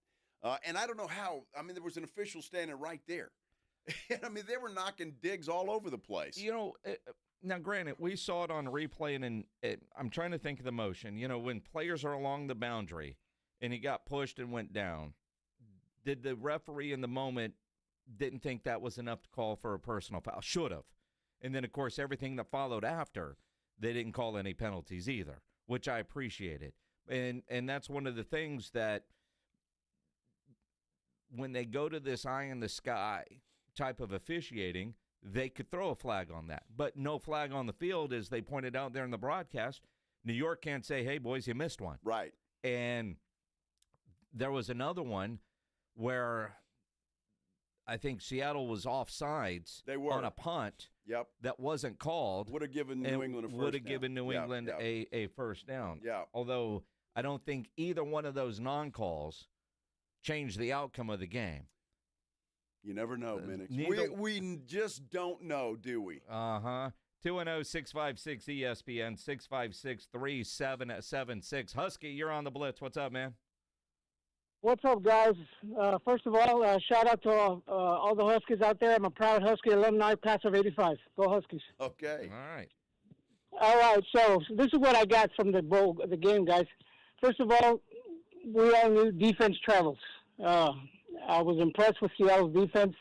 And I don't know how. I mean, there was an official standing right there. I mean, they were knocking digs all over the place. Now, granted, we saw it on replay, and I'm trying to think of the motion. When players are along the boundary and he got pushed and went down, did the referee in the moment didn't think that was enough to call for a personal foul? Should have. And then, of course, everything that followed after, they didn't call any penalties either, which I appreciated. And that's one of the things that when they go to this eye in the sky type of officiating, they could throw a flag on that. But no flag on the field, as they pointed out there in the broadcast. New York can't say, hey, boys, you missed one. Right. And there was another one where I think Seattle was offsides on a punt that wasn't called. Would have given New England a first down. Would have given New England a first down. Yeah. Although I don't think either one of those non-calls changed the outcome of the game. You never know, Minix. We just don't know, do we? 210-656-ESPN, 656-3776. Husky, you're on the Blitz. What's up, man? What's up, guys? First of all, shout out to all the Huskies out there. I'm a proud Husky alumni, class of 85. Go Huskies. Okay. All right. All right, so this is what I got from the game, guys. First of all, we all knew defense travels. I was impressed with Seattle's defense,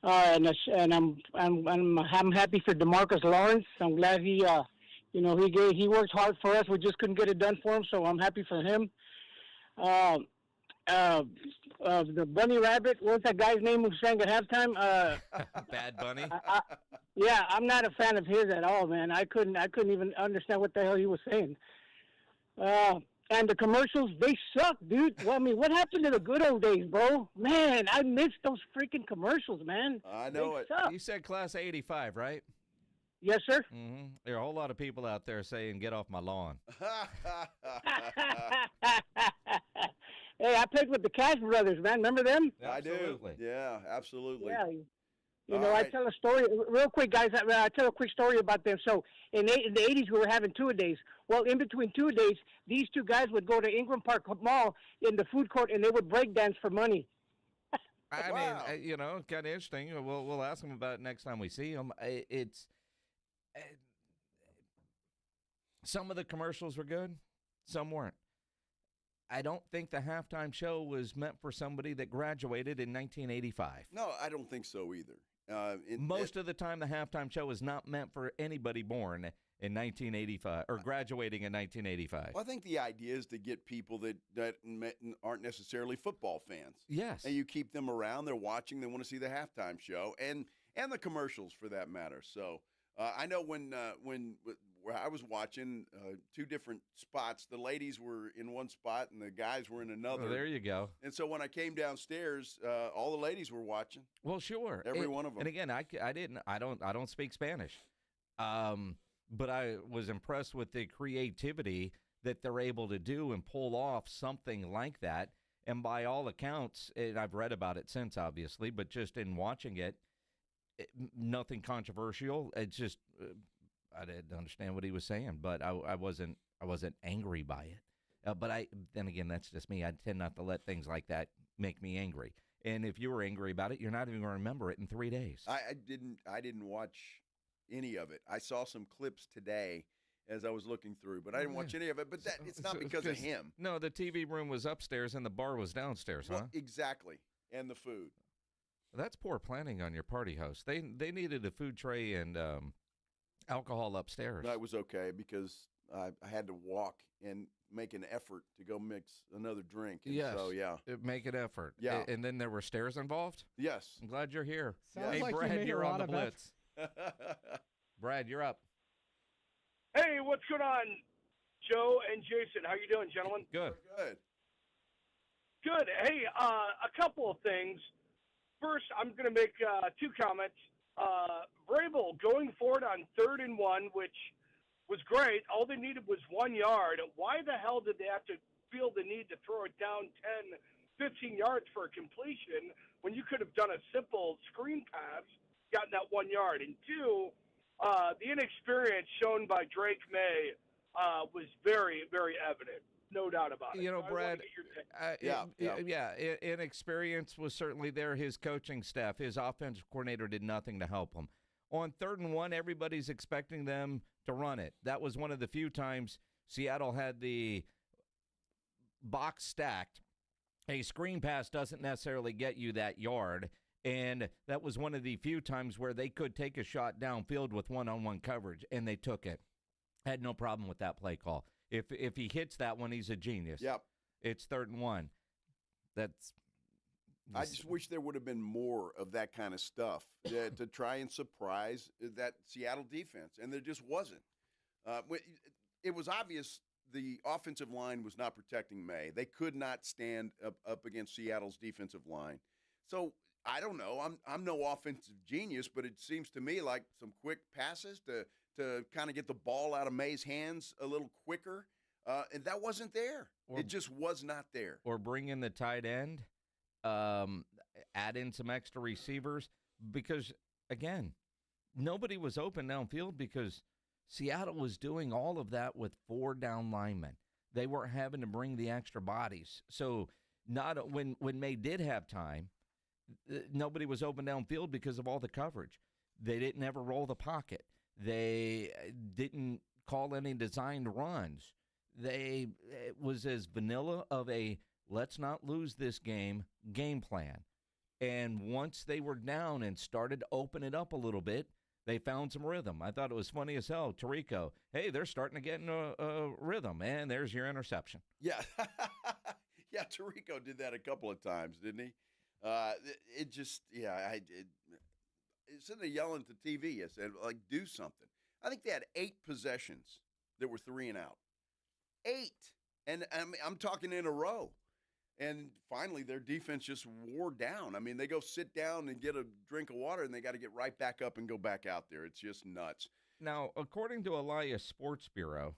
and I'm happy for DeMarcus Lawrence. I'm glad he worked hard for us. We just couldn't get it done for him, so I'm happy for him. The Bunny Rabbit, what's that guy's name who sang at halftime? Bad Bunny. I'm not a fan of his at all, man. I couldn't even understand what the hell he was saying. And the commercials, they suck, dude. Well, I mean, what happened to the good old days, bro? Man, I miss those freaking commercials, man. I know they it. Suck. You said class of 85, right? Yes, sir. Mm-hmm. There are a whole lot of people out there saying, get off my lawn. Hey, I played with the Cash Brothers, man. Remember them? Absolutely. I do. Yeah, absolutely. Yeah. You All know, right. I tell a story real quick, guys. I tell a quick story about them. So in the 80s, we were having two-a-days. Well, in between two-a-days, these two guys would go to Ingram Park Mall in the food court, and they would break dance for money. I mean, you know, kind of interesting. We'll ask them about it next time we see them. It's some of the commercials were good, some weren't. I don't think the halftime show was meant for somebody that graduated in 1985. No, I don't think so either. Most of the time, the halftime show is not meant for anybody born in 1985 or graduating in 1985. Well, I think the idea is to get people that aren't necessarily football fans. Yes. And you keep them around. They're watching. They want to see the halftime show and the commercials for that matter. So I know when I was watching two different spots, the ladies were in one spot and the guys were in another. Oh, there you go. And so when I came downstairs, all the ladies were watching. Well, sure. Every one of them. And again, I don't speak Spanish. But I was impressed with the creativity that they're able to do and pull off something like that. And by all accounts, and I've read about it since, obviously, but just in watching it, nothing controversial. It's just I didn't understand what he was saying, but I wasn't angry by it. But then again, that's just me. I tend not to let things like that make me angry. And if you were angry about it, you're not even going to remember it in 3 days. I didn't watch any of it. I saw some clips today as I was looking through, but I didn't watch any of it. But it's not because of him. No, the TV room was upstairs and the bar was downstairs, huh? Exactly, and the food. That's poor planning on your party host. They needed a food tray and alcohol upstairs. That was okay because I had to walk and make an effort to go mix another drink. And yes. So, yeah. Make an effort. Yeah. And then there were stairs involved? Yes. I'm glad you're here. Sounds hey, like Brad, you made you're a on lot the of Blitz. Brad, you're up. Hey, what's going on, Joe and Jason? How you doing, gentlemen? Good. Good. Good. Hey, a couple of things. First, I'm going to make two comments. Vrabel going forward on 3rd and 1, which was great. All they needed was 1 yard. Why the hell did they have to feel the need to throw it down 10, 15 yards for a completion when you could have done a simple screen pass, gotten that 1 yard? And two, the inexperience shown by Drake May was very, very evident. No doubt about it. You know, So Brad, yeah. inexperience was certainly there. His coaching staff, his offensive coordinator did nothing to help him. On 3rd and 1, everybody's expecting them to run it. That was one of the few times Seattle had the box stacked. A screen pass doesn't necessarily get you that yard, and that was one of the few times where they could take a shot downfield with one-on-one coverage, and they took it. Had no problem with that play call. If he hits that one, he's a genius. Yep. It's 3rd and 1. I just wish there would have been more of that kind of stuff to try and surprise that Seattle defense, and there just wasn't. It was obvious the offensive line was not protecting May. They could not stand up against Seattle's defensive line. So I don't know. I'm no offensive genius, but it seems to me like some quick passes to kind of get the ball out of May's hands a little quicker, and that wasn't there. It just was not there. Or bring in the tight end, add in some extra receivers, because, again, nobody was open downfield because Seattle was doing all of that with 4 down linemen. They weren't having to bring the extra bodies. So not when May did have time, nobody was open downfield because of all the coverage. They didn't ever roll the pocket. They didn't call any designed runs. It was as vanilla of a let's not lose this game plan. And once they were down and started to open it up a little bit, they found some rhythm. I thought it was funny as hell. Tirico, hey, they're starting to get in a rhythm, and there's your interception. Yeah. Yeah, Tirico did that a couple of times, didn't he? Instead of yelling at the TV, I said, like, do something. I think they had 8 possessions that were 3 and out. 8. And I'm talking in a row. And finally, their defense just wore down. I mean, they go sit down and get a drink of water, and they got to get right back up and go back out there. It's just nuts. Now, according to Elias Sports Bureau,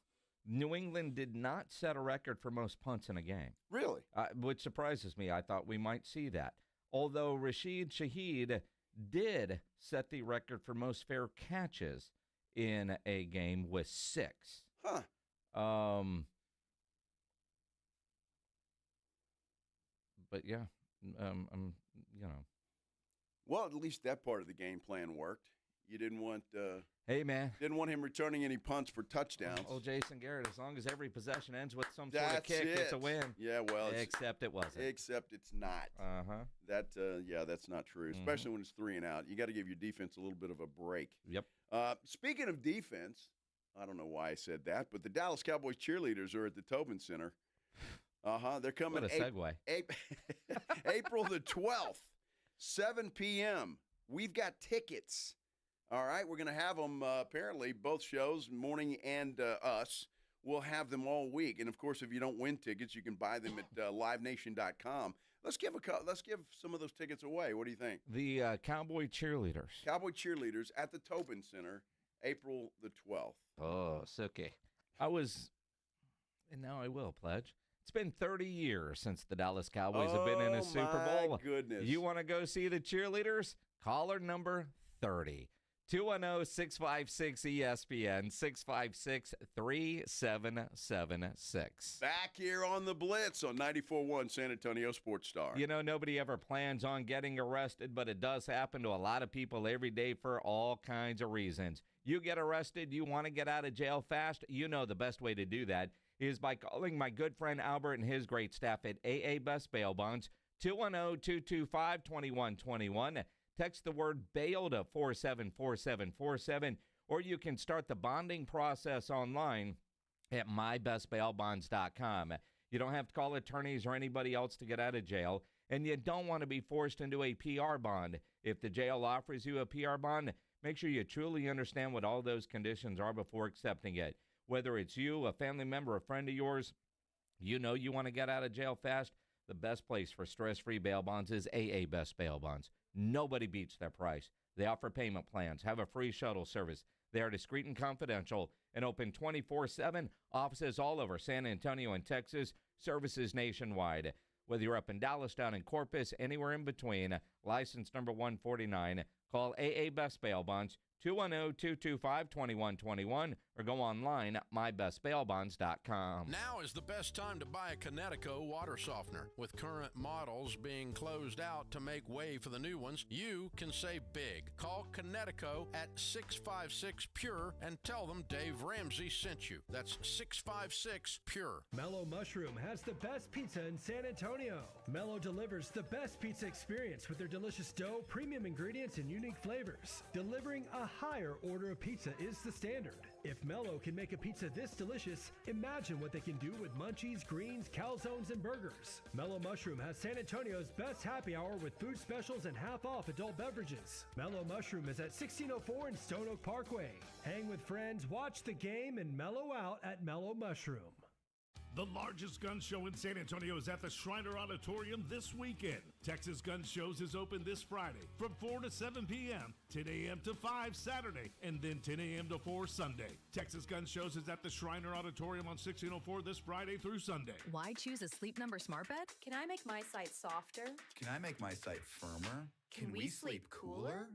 New England did not set a record for most punts in a game. Really? Which surprises me. I thought we might see that. Although Rashid Shaheed did set the record for most fair catches in a game with 6. Huh. But yeah, you know. Well, at least that part of the game plan worked. You didn't want. Hey man, didn't want him returning any punts for touchdowns. Oh, Jason Garrett, as long as every possession ends with some sort of kick, it's a win. Yeah, well, except it wasn't. Except it's not. That's not true. Especially when it's 3 and out. You got to give your defense a little bit of a break. Yep. Speaking of defense, I don't know why I said that, but the Dallas Cowboys cheerleaders are at the Tobin Center. They're coming. What a segue. April the 12th, 7 p.m. We've got tickets. All right, we're going to have them, apparently, both shows, morning and us. We'll have them all week. And, of course, if you don't win tickets, you can buy them at livenation.com. Let's give some of those tickets away. What do you think? The Cowboy cheerleaders. Cowboy cheerleaders at the Tobin Center, April the 12th. Oh, Suki. And now I will, Pledge. It's been 30 years since the Dallas Cowboys have been in a Super Bowl. Oh, my goodness. You want to go see the cheerleaders? Caller number 30. 210-656-ESPN, 656-3776. Back here on the Blitz on 94.1 San Antonio Sports Star. You know, nobody ever plans on getting arrested, but it does happen to a lot of people every day for all kinds of reasons. You get arrested, you want to get out of jail fast, you know the best way to do that is by calling my good friend Albert and his great staff at AA Best Bail Bonds, 210-225-2121. Text the word bail to 474747, or you can start the bonding process online at mybestbailbonds.com. You don't have to call attorneys or anybody else to get out of jail, and you don't want to be forced into a PR bond. If the jail offers you a PR bond, make sure you truly understand what all those conditions are before accepting it. Whether it's you, a family member, a friend of yours, you know you want to get out of jail fast, the best place for stress-free bail bonds is AA Best Bail Bonds. Nobody beats their price. They offer payment plans, have a free shuttle service. They are discreet and confidential and open 24/7. Offices all over San Antonio and Texas, services nationwide. Whether you're up in Dallas, down in Corpus, anywhere in between, license number 149, call AA Best Bail Bonds, 210-225-2121, or go online at mybestbailbonds.com. Now is the best time to buy a Connecticut water softener. With current models being closed out to make way for the new ones, you can save big. Call Connecticut at 656-PURE and tell them Dave Ramsey sent you. That's 656-PURE. Mellow Mushroom has the best pizza in San Antonio. Mellow delivers the best pizza experience with their delicious dough, premium ingredients, and unique flavors. Delivering a higher order of pizza is the standard. If Mellow can make a pizza this delicious, imagine what they can do with munchies, greens, calzones, and burgers. Mellow Mushroom has San Antonio's best happy hour with food specials and half-off adult beverages. Mellow Mushroom is at 1604 in Stone Oak Parkway. Hang with friends, watch the game, and mellow out at Mellow Mushroom. The largest gun show in San Antonio is at the Shriner Auditorium this weekend. Texas Gun Shows is open this Friday from 4 to 7 p.m., 10 a.m. to 5 Saturday, and then 10 a.m. to 4 Sunday. Texas Gun Shows is at the Shriner Auditorium on 1604 this Friday through Sunday. Why choose a Sleep Number smart bed? Can I make my site softer? Can I make my site firmer? Can we sleep cooler?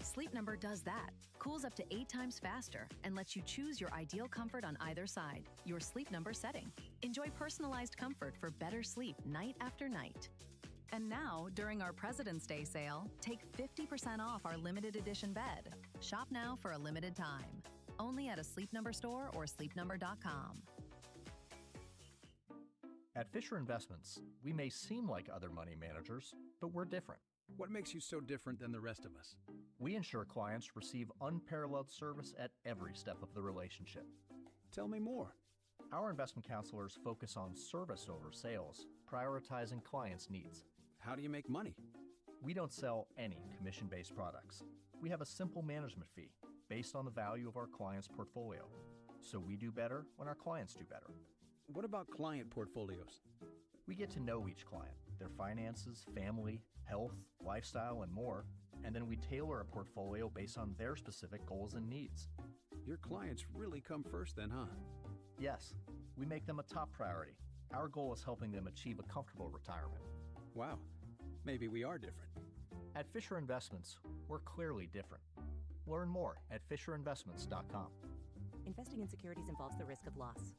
Sleep Number does that. Cools up to 8 times faster and lets you choose your ideal comfort on either side, your Sleep Number setting. Enjoy personalized comfort for better sleep night after night. And now, during our President's Day sale, take 50% off our limited edition bed. Shop now for a limited time. Only at a Sleep Number store or sleepnumber.com. At Fisher Investments, we may seem like other money managers, but we're different. What makes you so different than the rest of us? We ensure clients receive unparalleled service at every step of the relationship. Tell me more. Our investment counselors focus on service over sales, prioritizing clients' needs. How do you make money? We don't sell any commission-based products. We have a simple management fee based on the value of our client's portfolio. So we do better when our clients do better. what about client portfolios? We get to know each client, their finances, family, health, lifestyle, and more, and then we tailor a portfolio based on their specific goals and needs. Your clients really come first then, huh? Yes, we make them a top priority. Our goal is helping them achieve a comfortable retirement. Wow, maybe we are different. At Fisher Investments, we're clearly different. Learn more at FisherInvestments.com. Investing in securities involves the risk of loss.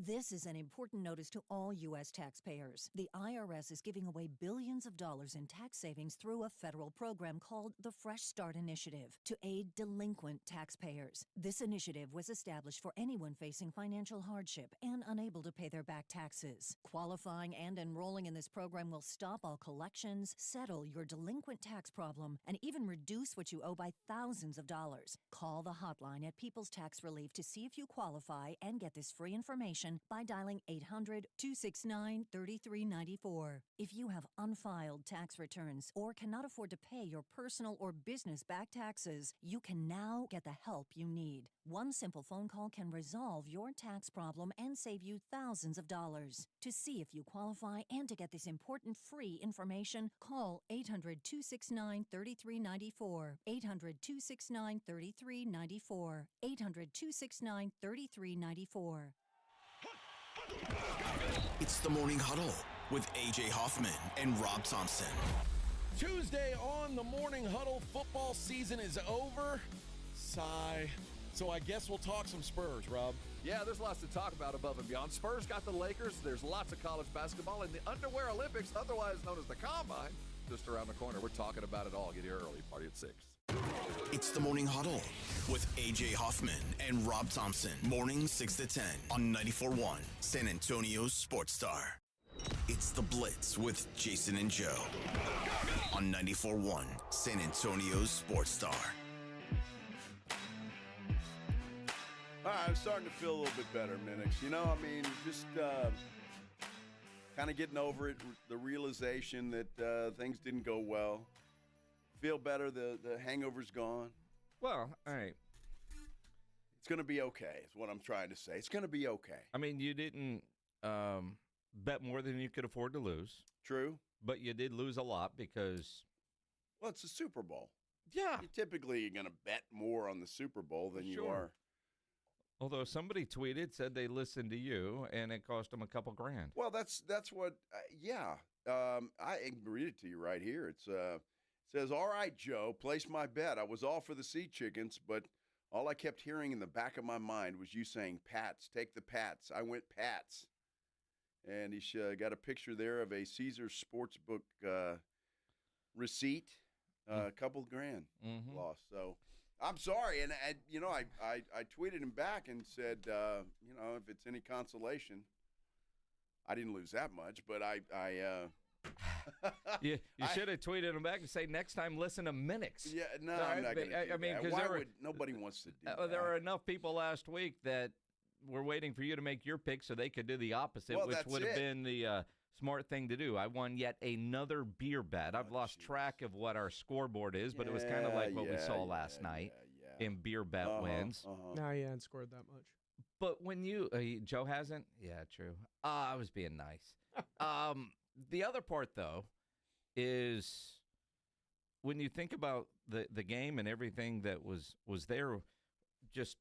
This is an important notice to all U.S. taxpayers. The IRS is giving away billions of dollars in tax savings through a federal program called the Fresh Start Initiative to aid delinquent taxpayers. This initiative was established for anyone facing financial hardship and unable to pay their back taxes. Qualifying and enrolling in this program will stop all collections, settle your delinquent tax problem, and even reduce what you owe by thousands of dollars. Call the hotline at People's Tax Relief to see if you qualify and get this free information by dialing 800-269-3394. If you have unfiled tax returns or cannot afford to pay your personal or business back taxes, you can now get the help you need. One simple phone call can resolve your tax problem and save you thousands of dollars. To see if you qualify and to get this important free information, call 800-269-3394. 800-269-3394. 800-269-3394. It's the Morning Huddle with A.J. Hoffman and Rob Thompson. Tuesday on the Morning Huddle, football season is over. Sigh. So I guess we'll talk some Spurs, Rob. Yeah, there's lots to talk about above and beyond. Spurs got the Lakers. There's lots of college basketball and the Underwear Olympics, otherwise known as the Combine, just around the corner. We're talking about it all. Get here early. Party at 6. It's the Morning Huddle with A.J. Hoffman and Rob Thompson. Morning 6 to 10 on 94.1 San Antonio's Sports Star. It's the Blitz with Jason and Joe on 94.1 San Antonio's Sports Star. All right, I'm starting to feel a little bit better, Minix. You know, I mean, just kind of getting over it, the realization that things didn't go well. Feel better, the hangover's gone. Well, all right. It's going to be okay, is what I'm trying to say. It's going to be okay. I mean, you didn't bet more than you could afford to lose. True. But you did lose a lot because... Well, it's the Super Bowl. Yeah. You're typically going to bet more on the Super Bowl than you are. Although somebody tweeted, said they listened to you, and it cost them a couple grand. Well, that's what, I can read it to you right here. It's says, all right, Joe, place my bet. I was all for the Sea Chickens, but all I kept hearing in the back of my mind was you saying, Pats, take the Pats. I went Pats. And he's got a picture there of a Caesars Sportsbook receipt, a couple grand lost. So I'm sorry. And, I tweeted him back and said, if it's any consolation, I didn't lose that much, but you should have tweeted him back and say, next time, listen to Minix. Yeah, no, I'm not going to do that. Why would nobody wants to do that? There were enough people last week that were waiting for you to make your pick so they could do the opposite, which would have been the smart thing to do. I won yet another beer bet. I've lost track of what our scoreboard is, but it was kind of like what we saw last night in beer bet wins. No, he hadn't scored that much. But when Joe hasn't? Yeah, true. I was being nice. The other part, though, is when you think about the game and everything that was there, just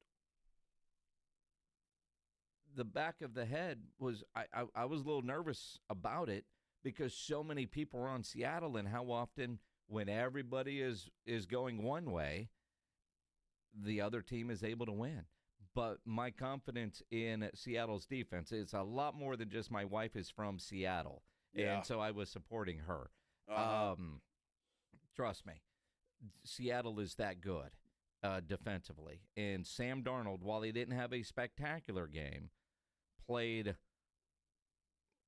the back of the head was I was a little nervous about it because so many people are on Seattle and how often when everybody is going one way, the other team is able to win. But my confidence in Seattle's defense is a lot more than just my wife is from Seattle. Yeah. And so I was supporting her. Trust me, Seattle is that good defensively. And Sam Darnold, while he didn't have a spectacular game, played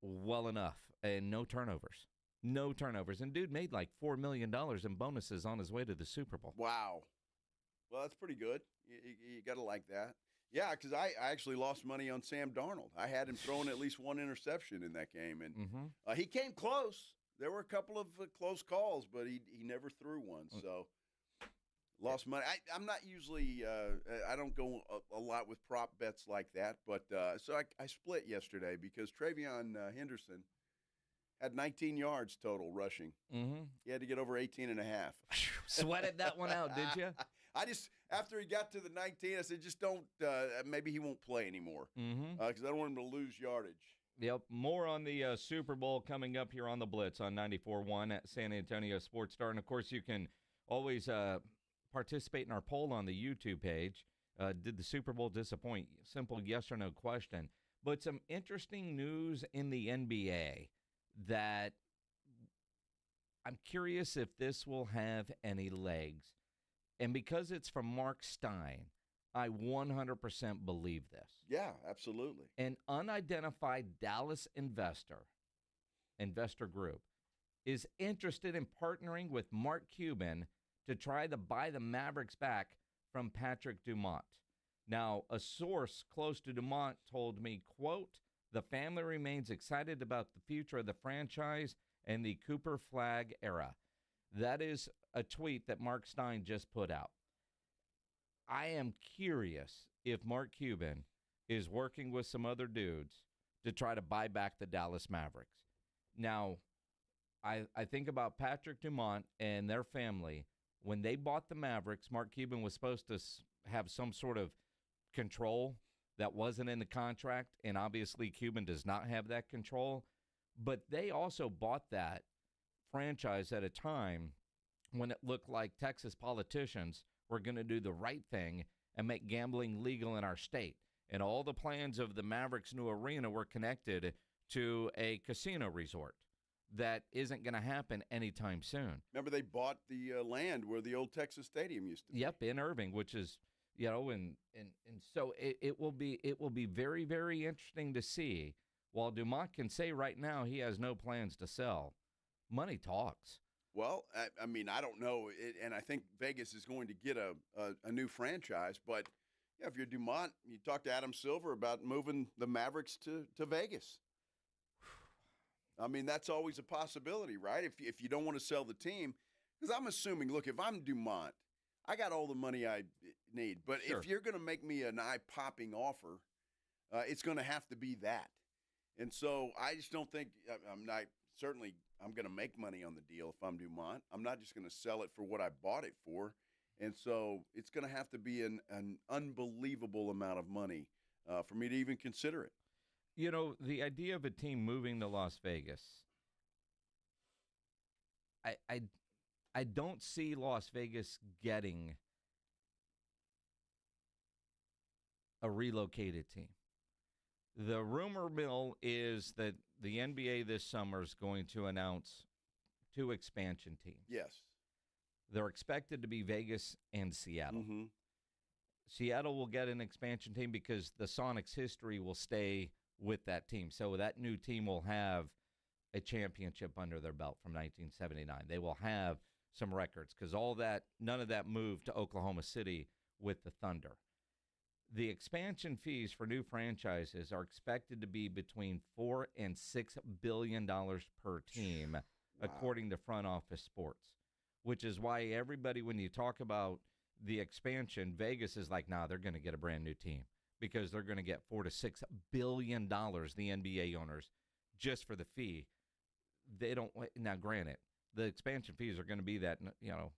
well enough and no turnovers. No turnovers. And dude made like $4 million in bonuses on his way to the Super Bowl. Wow. Well, that's pretty good. You got to like that. Yeah, because I actually lost money on Sam Darnold. I had him throwing at least one interception in that game, and he came close. There were a couple of close calls, but he never threw one. So Lost money. I'm not usually I don't go a lot with prop bets like that, but so I split yesterday because Travion Henderson had 19 yards total rushing. Mm-hmm. He had to get over 18 and a half. Sweated that one out, did you? I just, after he got to the 19, I said, just don't, maybe he won't play anymore because I don't want him to lose yardage. Yep. More on the Super Bowl coming up here on the Blitz on 94.1 at San Antonio Sports Star. And, of course, you can always participate in our poll on the YouTube page. Did the Super Bowl disappoint? Simple yes or no question. But some interesting news in the NBA that I'm curious if this will have any legs. And because it's from Mark Stein, I 100% believe this. Yeah, absolutely. An unidentified Dallas investor group, is interested in partnering with Mark Cuban to try to buy the Mavericks back from Patrick Dumont. Now, a source close to Dumont told me, quote, "The family remains excited about the future of the franchise and the Cooper Flag era." That is a tweet that Mark Stein just put out. I am curious if Mark Cuban is working with some other dudes to try to buy back the Dallas Mavericks. Now, I think about Patrick Dumont and their family. When they bought the Mavericks, Mark Cuban was supposed to have some sort of control that wasn't in the contract, and obviously Cuban does not have that control. But they also bought that franchise at a time when it looked like Texas politicians were going to do the right thing and make gambling legal in our state. And all the plans of the Mavericks' new arena were connected to a casino resort that isn't going to happen anytime soon. Remember, they bought the land where the old Texas Stadium used to be. Yep, in Irving, which is, you know, and so it will be very, very interesting to see. While Dumont can say right now he has no plans to sell, money talks. Well, I mean, I don't know, and I think Vegas is going to get a new franchise. But yeah, if you're Dumont, you talk to Adam Silver about moving the Mavericks to Vegas. I mean, that's always a possibility, right? If you don't want to sell the team, because I'm assuming, look, if I'm Dumont, I got all the money I need. But Sure. If you're going to make me an eye-popping offer, it's going to have to be that. And so I just don't think I'm going to make money on the deal if I'm Dumont. I'm not just going to sell it for what I bought it for. And so it's going to have to be an unbelievable amount of money for me to even consider it. You know, the idea of a team moving to Las Vegas, I don't see Las Vegas getting a relocated team. The rumor mill is that the NBA this summer is going to announce 2 expansion teams. Yes. They're expected to be Vegas and Seattle. Mm-hmm. Seattle will get an expansion team because the Sonics' history will stay with that team. So that new team will have a championship under their belt from 1979. They will have some records because none of that moved to Oklahoma City with the Thunder. The expansion fees for new franchises are expected to be between $4 and $6 billion per team, according to Front Office Sports, which is why everybody, when you talk about the expansion, Vegas is like, nah, they're going to get a brand new team because they're going to get $4 to $6 billion, the NBA owners, just for the fee. They don't. Now, granted, the expansion fees are going to be that, you know,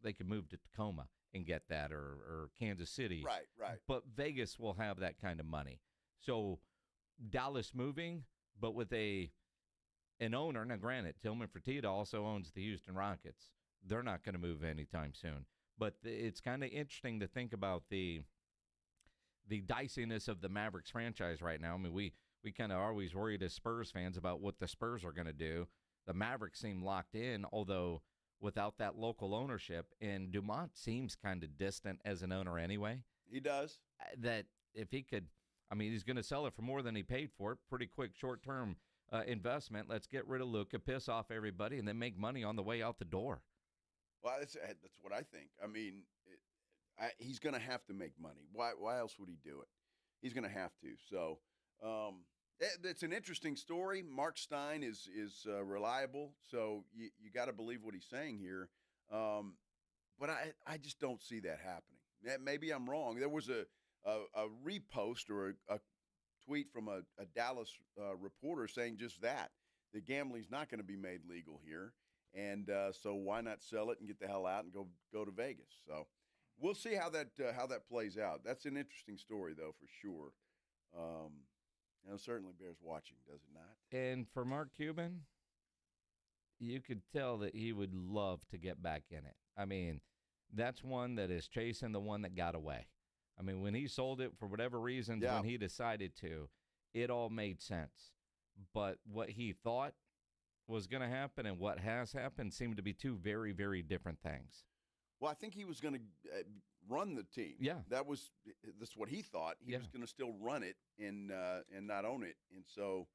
they could move to Tacoma and get that, or Kansas City. Right. But Vegas will have that kind of money. So Dallas moving, but with an owner. Now, granted, Tillman Fertitta also owns the Houston Rockets. They're not going to move anytime soon. But it's kind of interesting to think about the diciness of the Mavericks franchise right now. I mean, we kind of are always worried as Spurs fans about what the Spurs are going to do. The Mavericks seem locked in, although without that local ownership, and Dumont seems kind of distant as an owner anyway. He does. That if he could, I mean, he's going to sell it for more than he paid for it. Pretty quick short-term investment. Let's get rid of Luka, piss off everybody, and then make money on the way out the door. Well, that's what I think. I mean, he's going to have to make money. Why else would he do it? He's going to have to. So it's an interesting story. Mark Stein is reliable, so you got to believe what he's saying here. but I just don't see that happening. Maybe I'm wrong. There was a repost or a tweet from a Dallas reporter saying just that. The gambling's not going to be made legal here, and so why not sell it and get the hell out and go to Vegas? So we'll see how that plays out. That's an interesting story, though, for sure. Certainly bears watching, does it not? And for Mark Cuban, you could tell that he would love to get back in it. I mean, that's one that is chasing the one that got away. I mean, when he sold it for whatever reasons, when he decided to, it all made sense. But what he thought was going to happen and what has happened seemed to be two very, very different things. Well, I think he was going to run the team. Yeah. That's what he thought. He was going to still run it and not own it. And so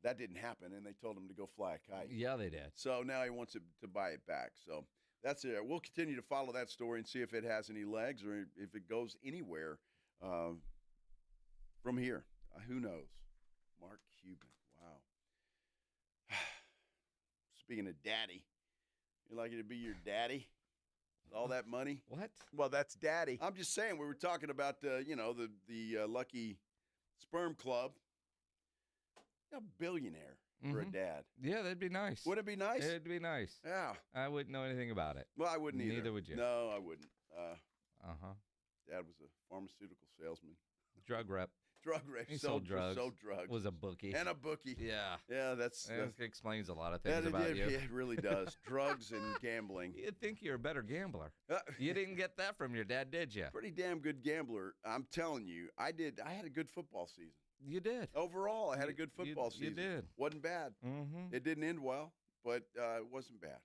that didn't happen, and they told him to go fly a kite. Yeah, they did. So now he wants to buy it back. So that's it. We'll continue to follow that story and see if it has any legs or if it goes anywhere from here. Who knows? Mark Cuban. Wow. Speaking of daddy, you like it to be your daddy? All that money? What? Well, that's daddy. I'm just saying, we were talking about, the Lucky Sperm Club. A billionaire for a dad. Yeah, that'd be nice. Would it be nice? It'd be nice. Yeah. I wouldn't know anything about it. Well, I wouldn't either. Neither would you. No, I wouldn't. Dad was a pharmaceutical salesman. Drug rep. Drug rep. He sold drugs. Sold drugs. Was a bookie. And a bookie. Yeah. Yeah, that explains a lot of things about you. It really does. Drugs and gambling. You'd think you're a better gambler. You didn't get that from your dad, did you? Pretty damn good gambler. I'm telling you, I did. I had a good football season. You did. Overall, I had a good football season. You did. Wasn't bad. Mm-hmm. It didn't end well, but it wasn't bad.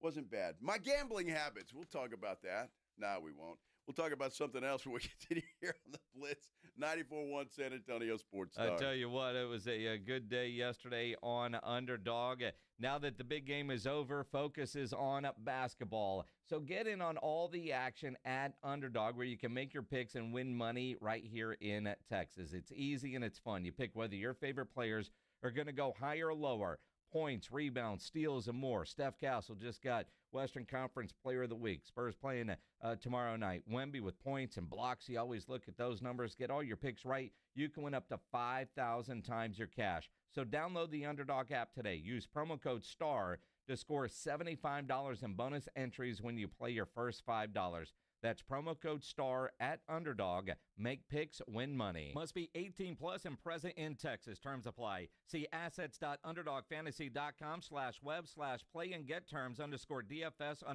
Wasn't bad. My gambling habits. We'll talk about that. No, we won't. We'll talk about something else when we continue here on the Blitz 94.1 San Antonio Sports Star. I tell you what, it was a good day yesterday on Underdog. Now that the big game is over, focus is on basketball. So get in on all the action at Underdog, where you can make your picks and win money right here in Texas. It's easy and it's fun. You pick whether your favorite players are going to go higher or lower. Points, rebounds, steals, and more. Steph Castle just got Western Conference Player of the Week. Spurs playing tomorrow night. Wemby with points and blocks. You always look at those numbers. Get all your picks right. You can win up to 5,000 times your cash. So download the Underdog app today. Use promo code STAR to score $75 in bonus entries when you play your first $5. That's promo code STAR at Underdog. Make picks, win money. Must be 18 plus and present in Texas. Terms apply. See assets.underdogfantasy.com/web/play and get terms _DFS_.html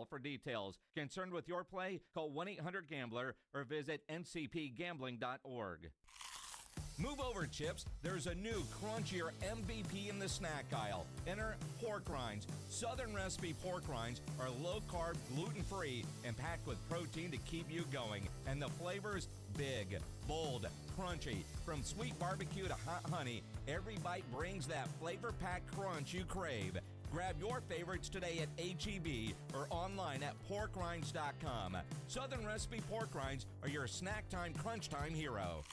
for details. Concerned with your play? Call 1-800-GAMBLER or visit ncpgambling.org. Move over, Chips. There's a new, crunchier MVP in the snack aisle. Enter pork rinds. Southern recipe pork rinds are low-carb, gluten-free, and packed with protein to keep you going. And the flavors, big, bold, crunchy. From sweet barbecue to hot honey, every bite brings that flavor-packed crunch you crave. Grab your favorites today at H-E-B or online at porkrinds.com. Southern recipe pork rinds are your snack time, crunch time hero.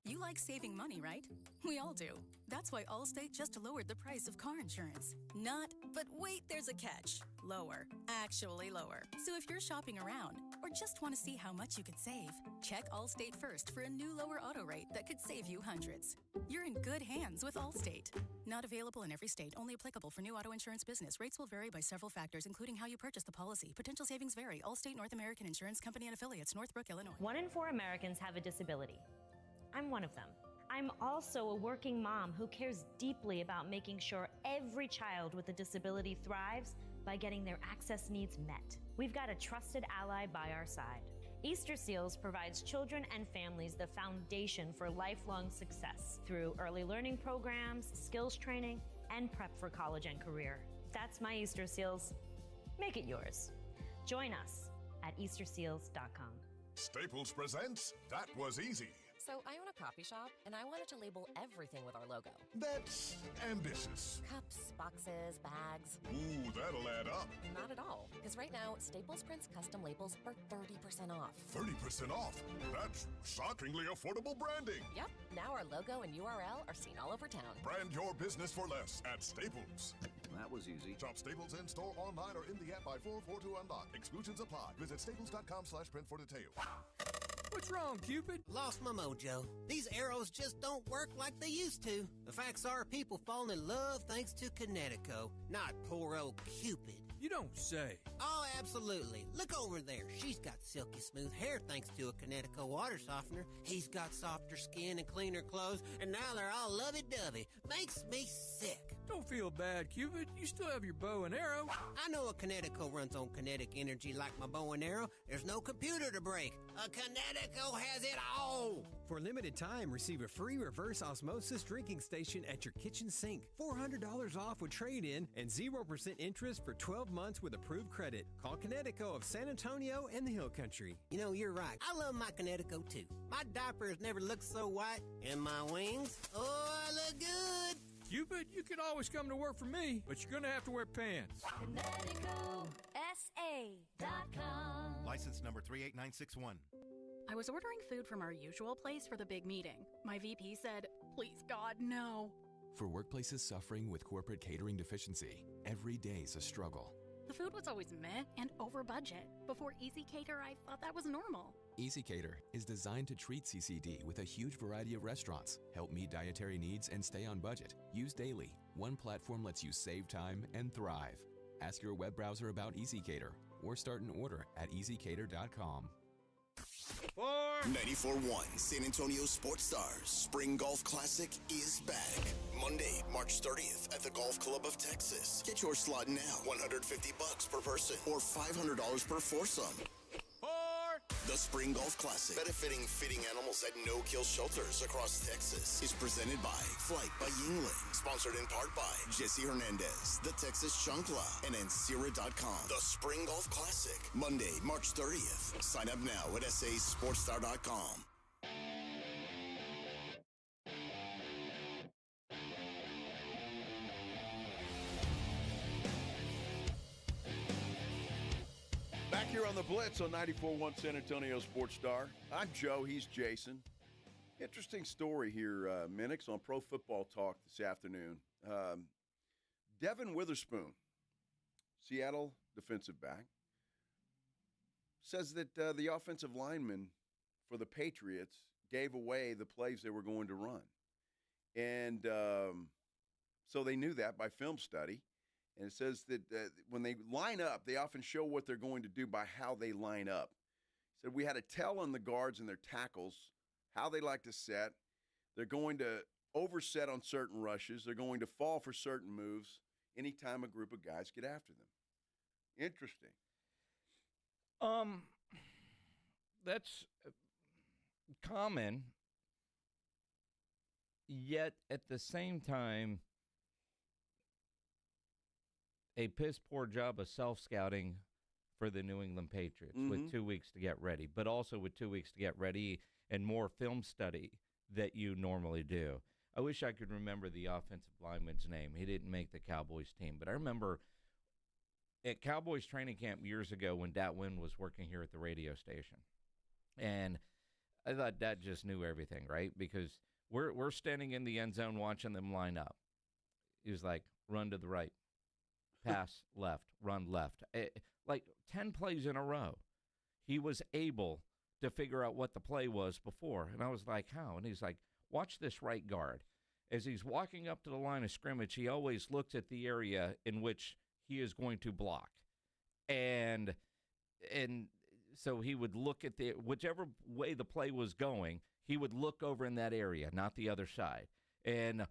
You like saving money, right? We all do. That's why Allstate just lowered the price of car insurance. Not, but wait, there's a catch. Lower. Actually lower. So if you're shopping around or just want to see how much you could save, check Allstate first for a new lower auto rate that could save you hundreds. You're in good hands with Allstate. Not available in every state. Only applicable for new auto insurance business. Rates will vary by several factors, including how you purchase the policy. Potential savings vary. Allstate North American Insurance Company and Affiliates, Northbrook, Illinois. 1 in 4 Americans have a disability. I'm one of them. I'm also a working mom who cares deeply about making sure every child with a disability thrives by getting their access needs met. We've got a trusted ally by our side. Easter Seals provides children and families the foundation for lifelong success through early learning programs, skills training, and prep for college and career. That's my Easter Seals. Make it yours. Join us at easterseals.com. Staples presents That Was Easy. So I own a coffee shop, and I wanted to label everything with our logo. That's ambitious. Cups, boxes, bags. Ooh, that'll add up. Not at all, because right now, Staples prints custom labels for 30% off. 30% off? That's shockingly affordable branding. Yep, now our logo and URL are seen all over town. Brand your business for less at Staples. That was easy. Shop Staples in store, online, or in the app by 442 unlock. Exclusions apply. Visit staples.com/print for details. What's wrong, Cupid? Lost my mojo. These arrows just don't work like they used to. The facts are people falling in love thanks to Connecticut, not poor old Cupid. You don't say. Oh, absolutely. Look over there. She's got silky smooth hair thanks to a Connecticut water softener. He's got softer skin and cleaner clothes, and now they're all lovey-dovey. Makes me sick. Don't feel bad, Cupid. You still have your bow and arrow. I know a Connecticut runs on kinetic energy like my bow and arrow. There's no computer to break. A Connecticut has it all. For a limited time, receive a free reverse osmosis drinking station at your kitchen sink. $400 off with trade-in and 0% interest for 12 months with approved credit. Call Connecticut of San Antonio and the Hill Country. You know, you're right. I love my Connecticut, too. My diapers never looked so white. And my wings, oh, I look good. Cupid, you can always come to work for me, but you're going to have to wear pants. ConnecticutSA.com. License number 38961. I was ordering food from our usual place for the big meeting. My VP said, "Please, God, no." For workplaces suffering with corporate catering deficiency, every day's a struggle. The food was always meh and over budget. Before Easy Cater, I thought that was normal. Easy Cater is designed to treat CCD with a huge variety of restaurants, help meet dietary needs, and stay on budget. Use daily. One platform lets you save time and thrive. Ask your web browser about Easy Cater or start an order at easycater.com. 94.1 San Antonio Sports Stars Spring Golf Classic is back. Monday, March 30th at the Golf Club of Texas. Get your slot now. $150 per person or $500 per foursome. The Spring Golf Classic, benefiting fitting animals at no-kill shelters across Texas, is presented by Flight by Yingling, sponsored in part by Jesse Hernandez, the Texas Chancla, and Ancira.com. The Spring Golf Classic, Monday, March 30th. Sign up now at sasportstar.com. Back here on the Blitz on 94.1 San Antonio Sports Star. I'm Joe. He's Jason. Interesting story here, Minix, on Pro Football Talk this afternoon. Devin Witherspoon, Seattle defensive back, says that the offensive lineman for the Patriots gave away the plays they were going to run. And so they knew that by film study. And it says that when they line up, they often show what they're going to do by how they line up. He said we had a tell on the guards and their tackles, how they like to set. They're going to overset on certain rushes. They're going to fall for certain moves anytime a group of guys get after them. Interesting. That's common, yet at the same time, a piss-poor job of self-scouting for the New England Patriots with 2 weeks to get ready, but also with 2 weeks to get ready and more film study that you normally do. I wish I could remember the offensive lineman's name. He didn't make the Cowboys team, but I remember at Cowboys training camp years ago when Dat Wynn was working here at the radio station, and I thought Dat just knew everything, right? Because we're standing in the end zone watching them line up. He was like, run to the right. Pass left, run left. Like 10 plays in a row. He was able to figure out what the play was before. And I was like, how? And he's like, watch this right guard. As he's walking up to the line of scrimmage, he always looks at the area in which he is going to block. And so he would look at whichever way the play was going, he would look over in that area, not the other side. And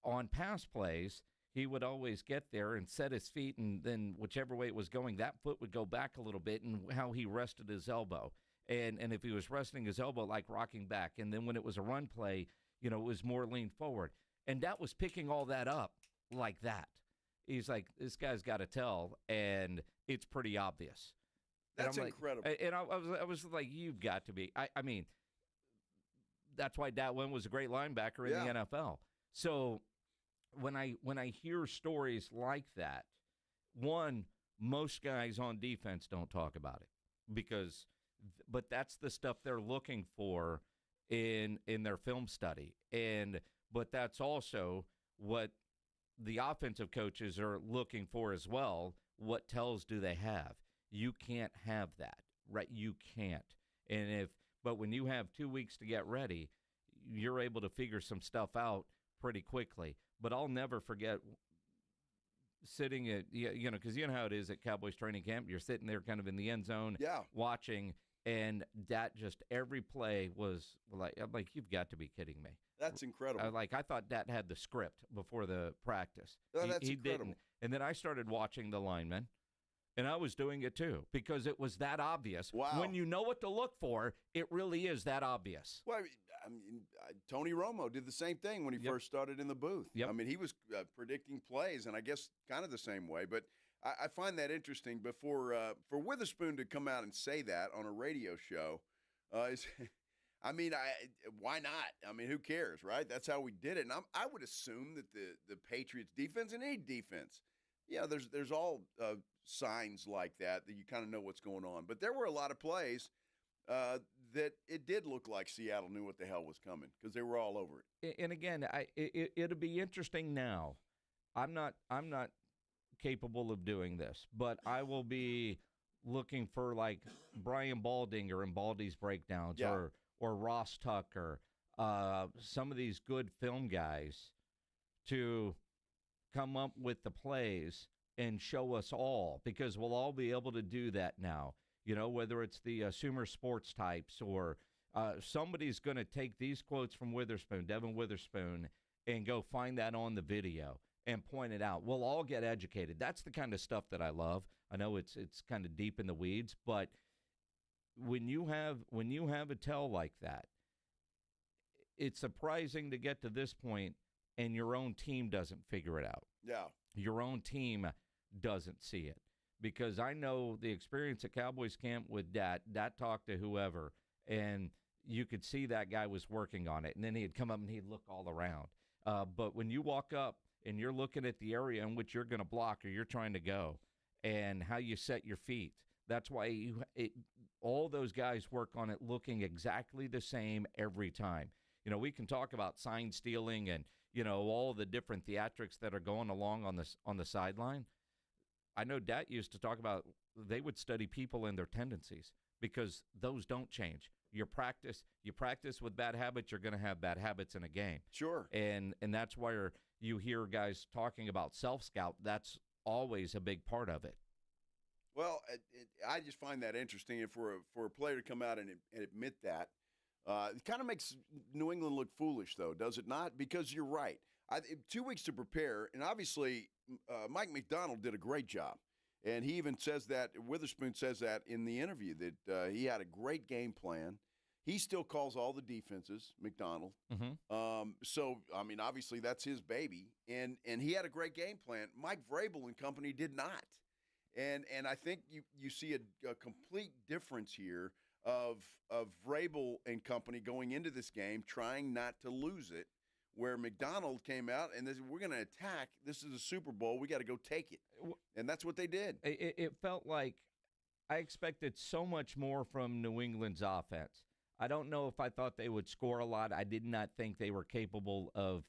on pass plays, he would always get there and set his feet, and then whichever way it was going, that foot would go back a little bit, and how he rested his elbow. And if he was resting his elbow, like rocking back. And then when it was a run play, it was more leaned forward. And that was picking all that up like that. He's like, this guy's got to tell, and it's pretty obvious. That's incredible. And I was like, you've got to be. I mean, that's why Datwin was a great linebacker in the NFL. So when I hear stories like that, one, most guys on defense don't talk about it but that's the stuff they're looking for in their film study. But that's also what the offensive coaches are looking for as well. What tells do they have? You can't have that, right? You can't. But when you have 2 weeks to get ready, you're able to figure some stuff out pretty quickly. But I'll never forget sitting at, because you know how it is at Cowboys training camp. You're sitting there kind of in the end zone watching, and that just every play was like, I'm like, you've got to be kidding me. That's incredible. I thought Dat had the script before the practice. Oh, that's he incredible. Didn't. And then I started watching the linemen, and I was doing it too because it was that obvious. Wow. When you know what to look for, it really is that obvious. Well, I mean, Tony Romo did the same thing when he first started in the booth. Yep. I mean, he was predicting plays, and I guess kind of the same way. But I find that interesting. For Witherspoon to come out and say that on a radio show is – I mean, why not? I mean, who cares, right? That's how we did it. And I would assume that the Patriots defense and any defense, there's all signs like that you kind of know what's going on. But there were a lot of plays that it did look like Seattle knew what the hell was coming because they were all over it. And again, it'll be interesting now. I'm not capable of doing this, but I will be looking for like Brian Baldinger and Baldy's breakdowns or Ross Tucker, some of these good film guys to come up with the plays and show us all, because we'll all be able to do that now. Whether it's the Sumer Sports types or somebody's going to take these quotes from Witherspoon, Devin Witherspoon, and go find that on the video and point it out. We'll all get educated. That's the kind of stuff that I love. I know it's kind of deep in the weeds, but when you have a tell like that, it's surprising to get to this point and your own team doesn't figure it out. Yeah. Your own team doesn't see it. Because I know the experience at Cowboys camp with Dat talked to whoever, and you could see that guy was working on it. And then he'd come up and he'd look all around. But when you walk up and you're looking at the area in which you're going to block or you're trying to go and how you set your feet, that's why all those guys work on it looking exactly the same every time. We can talk about sign stealing and, all the different theatrics that are going along on the sideline. I know Dat used to talk about they would study people and their tendencies because those don't change. You practice with bad habits, you're going to have bad habits in a game. Sure. And that's why you hear guys talking about self-scout. That's always a big part of it. Well, I just find that interesting. And for a player to come out and admit that, it kind of makes New England look foolish, though, does it not? Because you're right. 2 weeks to prepare, and obviously Mike McDonald did a great job. And he even says that, Witherspoon says that in the interview, that he had a great game plan. He still calls all the defenses, McDonald. Mm-hmm. So, I mean, obviously that's his baby. And he had a great game plan. Mike Vrabel and company did not. And I think you see a complete difference here of Vrabel and company going into this game trying not to lose it, where McDonald came out and said, we're going to attack. This is a Super Bowl. We got to go take it. And that's what they did. It felt like I expected so much more from New England's offense. I don't know if I thought they would score a lot. I did not think they were capable of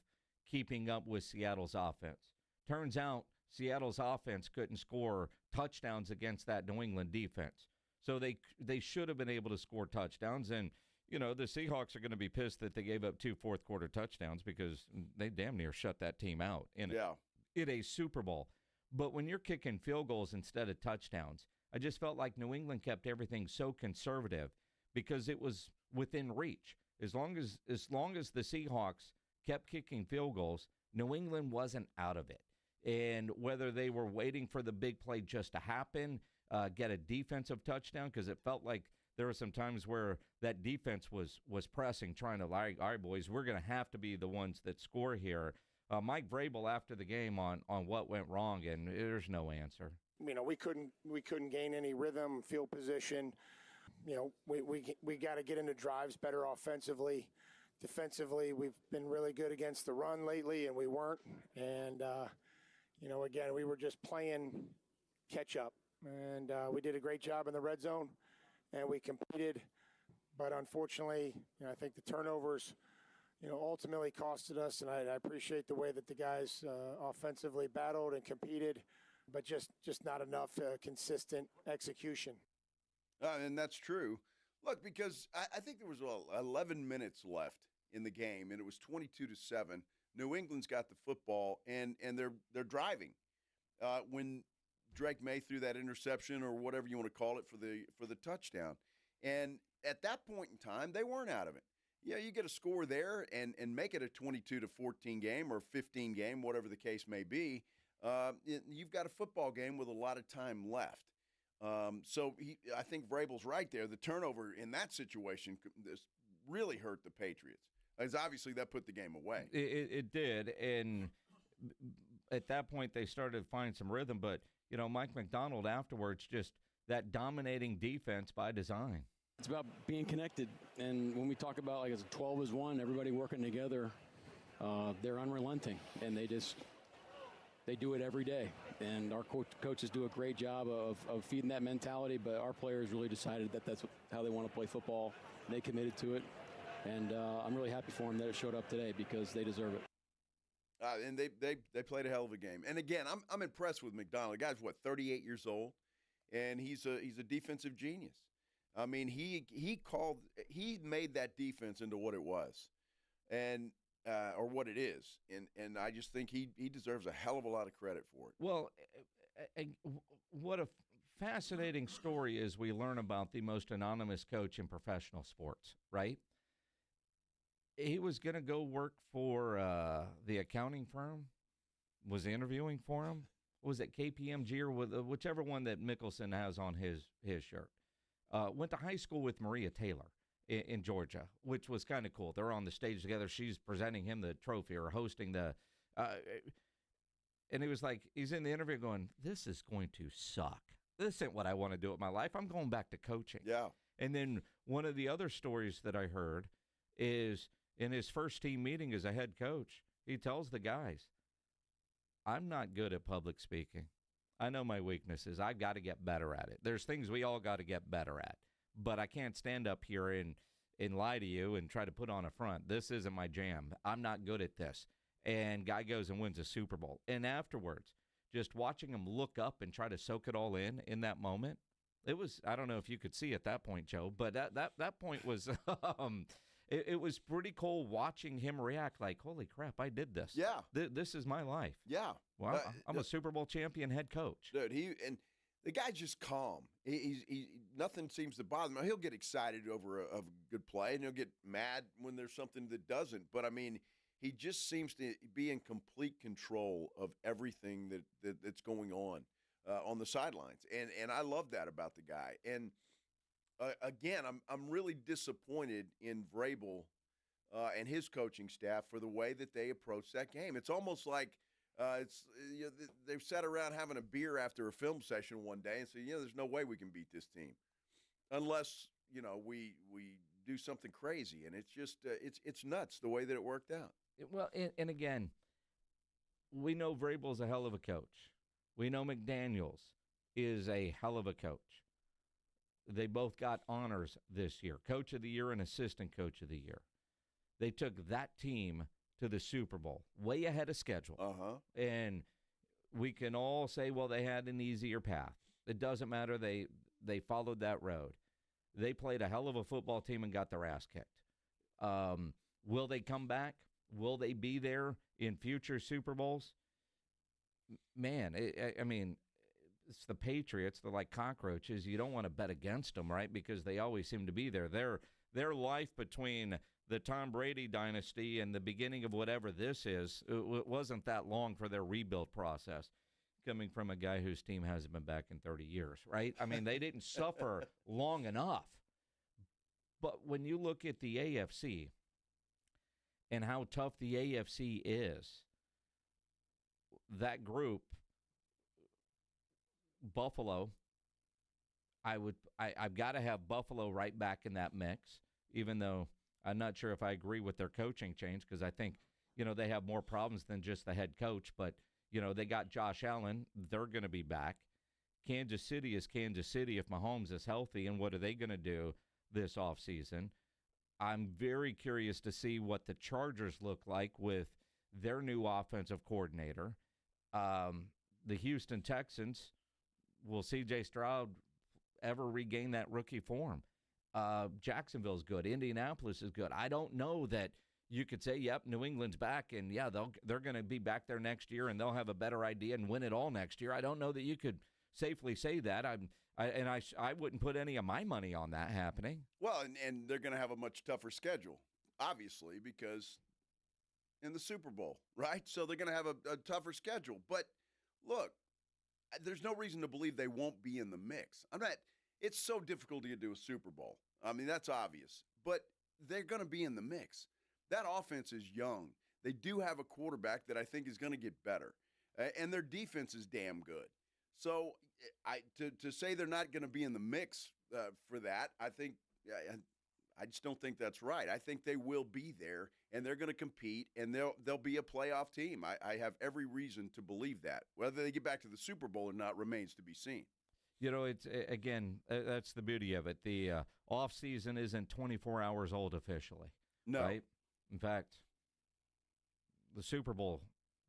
keeping up with Seattle's offense. Turns out Seattle's offense couldn't score touchdowns against that New England defense. So they should have been able to score touchdowns. And, the Seahawks are going to be pissed that they gave up 2 fourth-quarter touchdowns because they damn near shut that team out in a Super Bowl. But when you're kicking field goals instead of touchdowns, I just felt like New England kept everything so conservative because it was within reach. As long as the Seahawks kept kicking field goals, New England wasn't out of it. And whether they were waiting for the big play just to happen, get a defensive touchdown, because it felt like there were some times where that defense was pressing, trying to, all right, boys, we're going to have to be the ones that score here. Mike Vrabel after the game on what went wrong, and there's no answer. We couldn't gain any rhythm, field position. We got to get into drives better offensively. defensively, we've been really good against the run lately, and we weren't. And, again, we were just playing catch up. And we did a great job in the red zone, and we competed. But unfortunately, I think the turnovers, ultimately costed us. And I appreciate the way that the guys offensively battled and competed, but just not enough consistent execution. And that's true. Look, because I think there was 11 minutes left in the game, and it was 22-7. New England's got the football, and they're driving. When Drake May threw that interception, or whatever you want to call it, for the touchdown, and at that point in time, they weren't out of it. Yeah, you get a score there and make it a 22-14 game or 15 game, whatever the case may be. You've got a football game with a lot of time left. So I think Vrabel's right there. The turnover in that situation really hurt the Patriots. As obviously that put the game away. It did, and at that point they started to find some rhythm. But Mike McDonald afterwards, just that dominating defense by design. It's about being connected, and when we talk about like as a 12 as one, everybody working together, they're unrelenting, and they do it every day. And our coaches do a great job of feeding that mentality, but our players really decided that that's how they want to play football. They committed to it, and I'm really happy for them that it showed up today because they deserve it. And they played a hell of a game. And again, I'm impressed with McDonald. The guy's 38 years old, and he's a defensive genius. I mean, he made that defense into what it was, and or what it is, and I just think he deserves a hell of a lot of credit for it. Well, what a fascinating story is we learn about the most anonymous coach in professional sports, right? He was going to go work for the accounting firm, was interviewing for him. Was it KPMG or whichever one that Mickelson has on his shirt? Went to high school with Maria Taylor in Georgia, which was kind of cool. They're on the stage together. She's presenting him the trophy or hosting the and he was like, he's in the interview going, this is going to suck. This isn't what I want to do with my life. I'm going back to coaching. Yeah. And then one of the other stories that I heard is in his first team meeting as a head coach, he tells the guys, I'm not good at public speaking. I know my weaknesses. I've got to get better at it. There's things we all got to get better at. But I can't stand up here and lie to you and try to put on a front. This isn't my jam. I'm not good at this. And guy goes and wins a Super Bowl. And afterwards, just watching him look up and try to soak it all in that moment, it was, I don't know if you could see at that point, Joe, but that point was, it was pretty cool watching him react like, holy crap, I did this. Yeah. This is my life. Yeah. Well, I'm a Super Bowl champion head coach. Dude, and the guy's just calm. He nothing seems to bother him. He'll get excited over a good play, and he'll get mad when there's something that doesn't. But, I mean, he just seems to be in complete control of everything that's going on the sidelines. And I love that about the guy. And, again, I'm really disappointed in Vrabel and his coaching staff for the way that they approach that game. It's almost like they've sat around having a beer after a film session one day and say, there's no way we can beat this team unless, we do something crazy. And it's just it's nuts the way that it worked out. Well, and again, we know Vrabel's a hell of a coach. We know McDaniels is a hell of a coach. They both got honors this year, Coach of the Year and Assistant Coach of the Year. They took that team to the Super Bowl, way ahead of schedule. Uh-huh. And we can all say, well, they had an easier path. It doesn't matter. They followed that road. They played a hell of a football team and got their ass kicked. Will they come back? Will they be there in future Super Bowls? Man, I mean, it's the Patriots. They're like cockroaches. You don't want to bet against them, right? Because they always seem to be there. Their life between the Tom Brady dynasty and the beginning of whatever this is, it wasn't that long for their rebuild process, coming from a guy whose team hasn't been back in 30 years, right? I mean, they didn't suffer long enough. But when you look at the AFC and how tough the AFC is, that group, Buffalo, I've got to have Buffalo right back in that mix, even though I'm not sure if I agree with their coaching change because I think, they have more problems than just the head coach. But, they got Josh Allen. They're going to be back. Kansas City is Kansas City if Mahomes is healthy, and what are they going to do this offseason? I'm very curious to see what the Chargers look like with their new offensive coordinator. The Houston Texans, will C.J. Stroud ever regain that rookie form? Jacksonville's good. Indianapolis is good. I don't know that you could say, yep, New England's back, and, yeah, they're going to be back there next year, and they'll have a better idea and win it all next year. I don't know that you could safely say that. I wouldn't put any of my money on that happening. Well, and they're going to have a much tougher schedule, obviously, because in the Super Bowl, right? So they're going to have a tougher schedule. But, look, there's no reason to believe they won't be in the mix. It's so difficult to get to a Super Bowl. I mean, that's obvious. But they're going to be in the mix. That offense is young. They do have a quarterback that I think is going to get better. And their defense is damn good. So to say they're not going to be in the mix for that, I just don't think that's right. I think they will be there, and they're going to compete, and they'll be a playoff team. I have every reason to believe that. Whether they get back to the Super Bowl or not remains to be seen. It's again, that's the beauty of it. The off season isn't 24 hours old officially. No. Right? In fact, the Super Bowl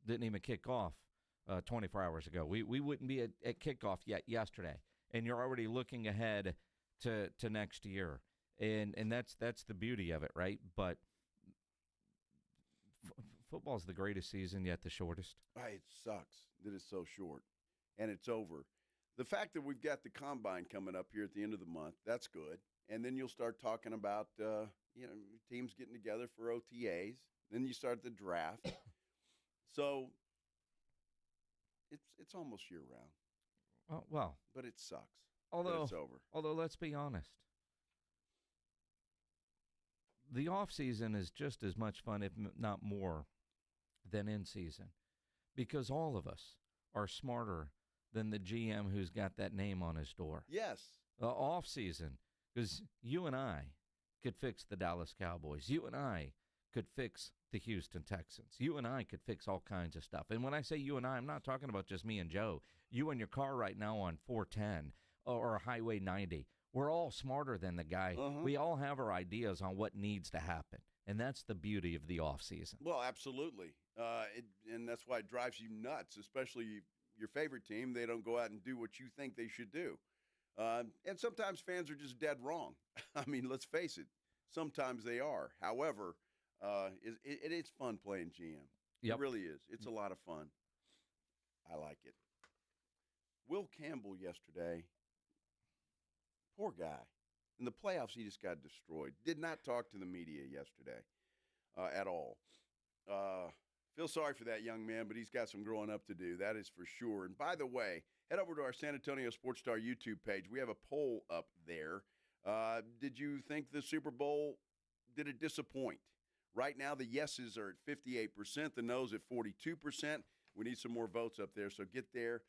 didn't even kick off 24 hours ago. We wouldn't be at kickoff yet yesterday, and you're already looking ahead to next year, and that's the beauty of it, right? But football's the greatest season yet the shortest. It sucks that it's so short, and it's over. The fact that we've got the combine coming up here at the end of the month, that's good, and then you'll start talking about teams getting together for OTAs. Then you start the draft. So it's almost year round. Well, but it sucks. Although it's over. Although let's be honest, the off season is just as much fun, if not more, than in season, because all of us are smarter than the GM who's got that name on his door. Yes. Off season, because you and I could fix the Dallas Cowboys. You and I could fix the Houston Texans. You and I could fix all kinds of stuff. And when I say you and I, I'm not talking about just me and Joe. You and your car right now on 410 or Highway 90. We're all smarter than the guy. Uh-huh. We all have our ideas on what needs to happen. And that's the beauty of the offseason. Well, absolutely. And that's why it drives you nuts, especially your favorite team. They don't go out and do what you think they should do. And sometimes fans are just dead wrong. I mean, let's face it. Sometimes they are. However, it's fun playing GM. Yep. It really is. It's a lot of fun. I like it. Will Campbell yesterday, poor guy. In the playoffs, he just got destroyed. Did not talk to the media yesterday at all. Feel sorry for that young man, but he's got some growing up to do. That is for sure. And by the way, head over to our San Antonio Sports Star YouTube page. We have a poll up there. Did you think the Super Bowl, did it disappoint? Right now, the yeses are at 58%, the nos at 42%. We need some more votes up there, so get there.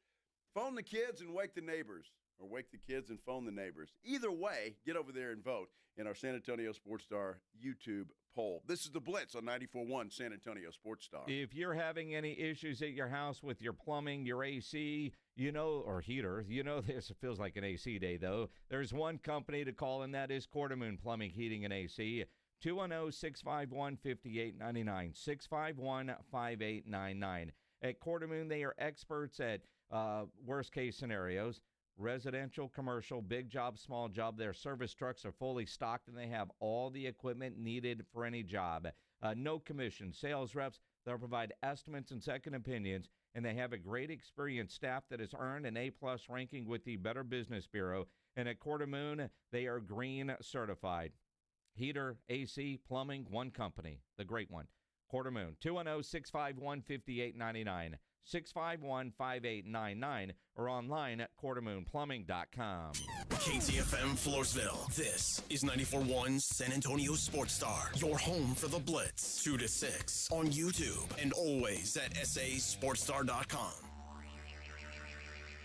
Phone the kids and wake the neighbors, or wake the kids and phone the neighbors. Either way, get over there and vote in our San Antonio Sports Star YouTube poll. This is the Blitz on 94.1 San Antonio Sports Star. If you're having any issues at your house with your plumbing, your AC, or heater, this feels like an AC day, though. There's one company to call, and that is Quartermoon Plumbing, Heating, and AC. 210-651-5899, 651-5899. At Quartermoon, they are experts at worst-case scenarios, residential, commercial, big job, small job. Their service trucks are fully stocked, and they have all the equipment needed for any job. No commission. Sales reps, they'll provide estimates and second opinions, and they have a great experienced staff that has earned an A-plus ranking with the Better Business Bureau. And at Quartermoon, they are green certified. Heater, AC, plumbing, one company, the great one. Quartermoon, 210-651-5899, 651-5899, or online at quartermoonplumbing.com. KTFM Floresville. This is 94.1 San Antonio Sports Star, your home for the Blitz, 2 to 6 on YouTube and always at sasportstar.com.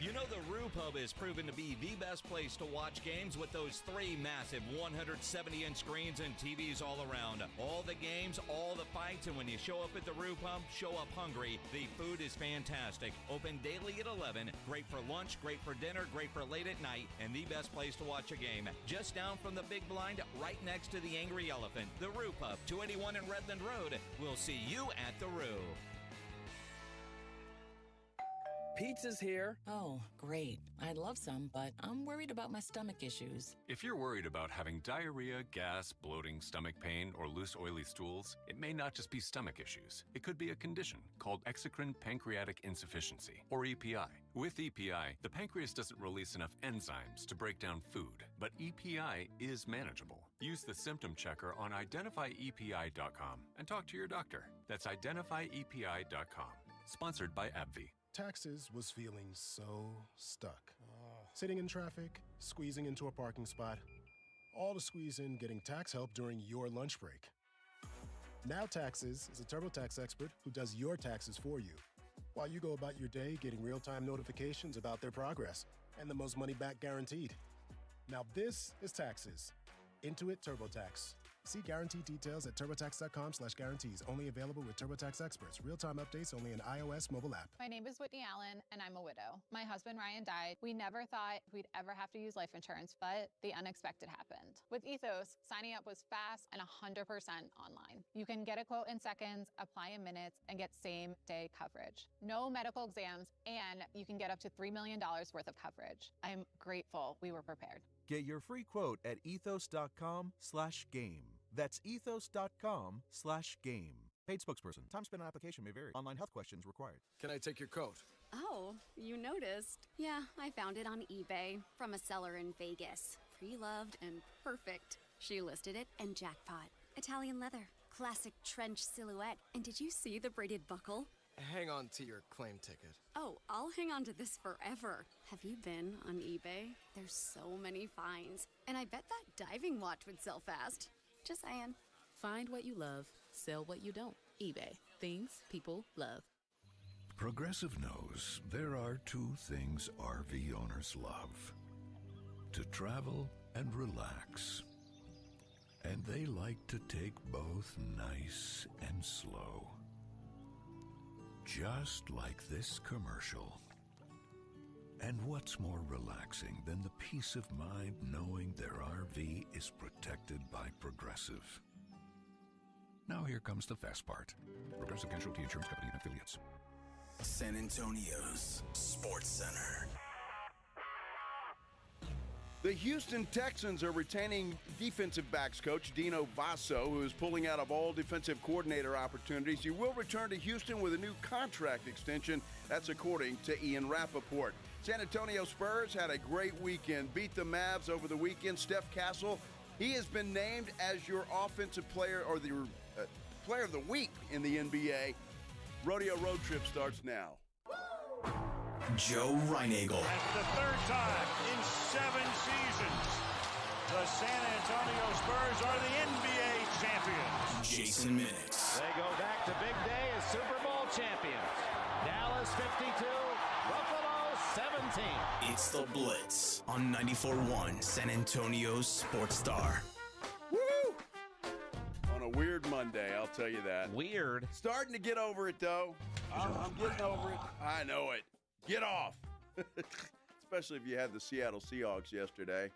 You know the Roo Pub has proven to be the best place to watch games with those 3 massive 170-inch screens and TVs all around. All the games, all the fights, and when you show up at the Roo Pub, show up hungry. The food is fantastic. Open daily at 11. Great for lunch, great for dinner, great for late at night, and the best place to watch a game. Just down from the big blind, right next to the Angry Elephant. The Roo Pub, 281 in Redland Road. We'll see you at the Roo. Pizza's here. Oh, great. I'd love some, but I'm worried about my stomach issues. If you're worried about having diarrhea, gas, bloating, stomach pain, or loose, oily stools, it may not just be stomach issues. It could be a condition called exocrine pancreatic insufficiency, or EPI. With EPI, the pancreas doesn't release enough enzymes to break down food, but EPI is manageable. Use the symptom checker on identifyepi.com and talk to your doctor. That's identifyepi.com. Sponsored by AbbVie. Taxes was feeling so stuck. Sitting in traffic, squeezing into a parking spot, all to squeeze in getting tax help during your lunch break. Now Taxes is a TurboTax expert who does your taxes for you, while you go about your day getting real-time notifications about their progress and the most money back guaranteed. Now this is Taxes. Intuit TurboTax. See guarantee details at turbotax.com/guarantees. Only available with TurboTax experts. Real-time updates only in iOS mobile app. My name is Whitney Allen, and I'm a widow. My husband, Ryan, died. We never thought we'd ever have to use life insurance, but the unexpected happened. With Ethos, signing up was fast and 100% online. You can get a quote in seconds, apply in minutes, and get same-day coverage. No medical exams, and you can get up to $3 million worth of coverage. I'm grateful we were prepared. Get your free quote at ethos.com/game. That's ethos.com/game. Paid spokesperson. Time spent on application may vary. Online health questions required. Can I take your coat? Oh, you noticed. Yeah, I found it on eBay from a seller in Vegas. Pre-loved and perfect. She listed it and jackpot. Italian leather, classic trench silhouette. And did you see the braided buckle? Hang on to your claim ticket. Oh, I'll hang on to this forever. Have you been on eBay? There's so many finds. And I bet that diving watch would sell fast. Just saying. Find what you love, sell what you don't. eBay. Things people love. Progressive knows there are 2 things RV owners love: to travel and relax. And they like to take both nice and slow. Just like this commercial. And what's more relaxing than the peace of mind knowing their RV is protected by Progressive? Now here comes the fast part. Progressive Casualty Insurance Company and Affiliates. San Antonio's Sports Center. The Houston Texans are retaining defensive backs coach Dino Vasso, who is pulling out of all defensive coordinator opportunities. He will return to Houston with a new contract extension. That's according to Ian Rappaport. San Antonio Spurs had a great weekend, beat the Mavs over the weekend. Steph Castle, he has been named as your offensive player or the player of the week in the NBA. Rodeo Road Trip starts now. Joe Reinagle. That's the 3rd time in 7 seasons. The San Antonio Spurs are the NBA champions. Jason Minix. They go back to big day as Super Bowl champions. Dallas 52, Buffalo 17. It's the Blitz on 94.1 San Antonio's Sports Star. Woo! On a weird Monday, I'll tell you that. Weird. Starting to get over it, though. I'm getting over it. I know it. Get off. Especially if you had the Seattle Seahawks yesterday.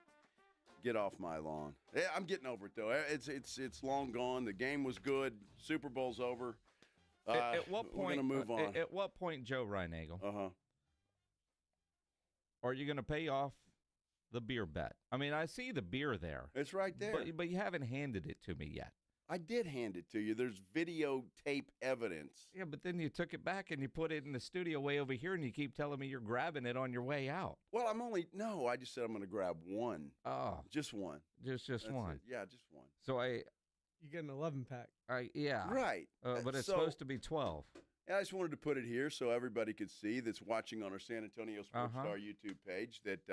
Get off my lawn. Yeah, I'm getting over it, though. It's long gone. The game was good. Super Bowl's over. At what point? We're going to move on. At what point, Joe Reinagle, are you going to pay off the beer bet? I mean, I see the beer there. It's right there. But you haven't handed it to me yet. I did hand it to you. There's videotape evidence. Yeah, but then you took it back and you put it in the studio way over here, and you keep telling me you're grabbing it on your way out. Well, I just said I'm going to grab one. Oh. Just one. Just one. It. Yeah, just one. So You get an 11-pack. Yeah. Right. But it's supposed to be 12. I just wanted to put it here so everybody could see that's watching on our San Antonio Sports Star YouTube page that,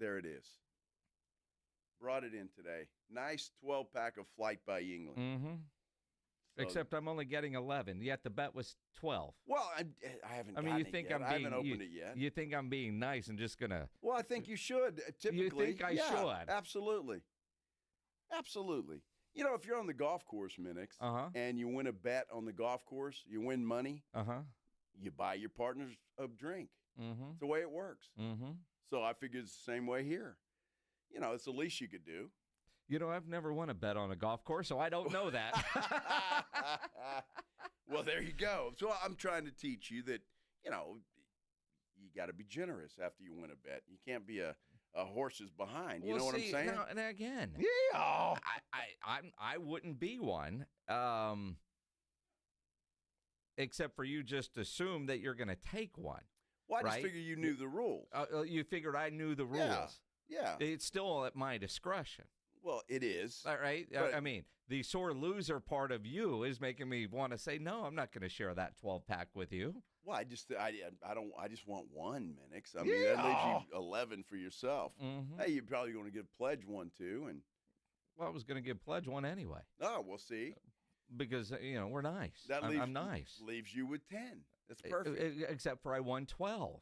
there it is. Brought it in today. Nice 12-pack of Flight by England. Mm-hmm. Except I'm only getting 11, yet the bet was 12. Well, I haven't. I mean, you think it yet. I haven't opened it yet. You think I'm being nice and just gonna? Well, I think you should. Typically, you think I should? Absolutely, absolutely. You know, if you're on the golf course, Minix, and you win a bet on the golf course, you win money. You buy your partners a drink. It's the way it works. So I figure it's the same way here. You know, it's the least you could do. You know, I've never won a bet on a golf course, so I don't know that. Well, there you go. So I'm trying to teach you that, you know, you got to be generous after you win a bet. You can't be a horse's behind. You know what I'm saying? Now, and again, yeah, I wouldn't be one, except for you just assume that you're going to take one. Well, I right? just figured you knew the rules. You figured I knew the rules. Yeah. It's still at my discretion. Well, it is. All right. I mean, the sore loser part of you is making me want to say, no, I'm not going to share that 12-pack with you. Well, I just want one, Minix. I mean, that leaves you 11 for yourself. Hey, you're probably going to give Pledge one too, and well, I was going to give Pledge one anyway. Oh, we'll see. Because we're nice. I'm nice. Leaves you with 10. That's perfect. Except for I won 12.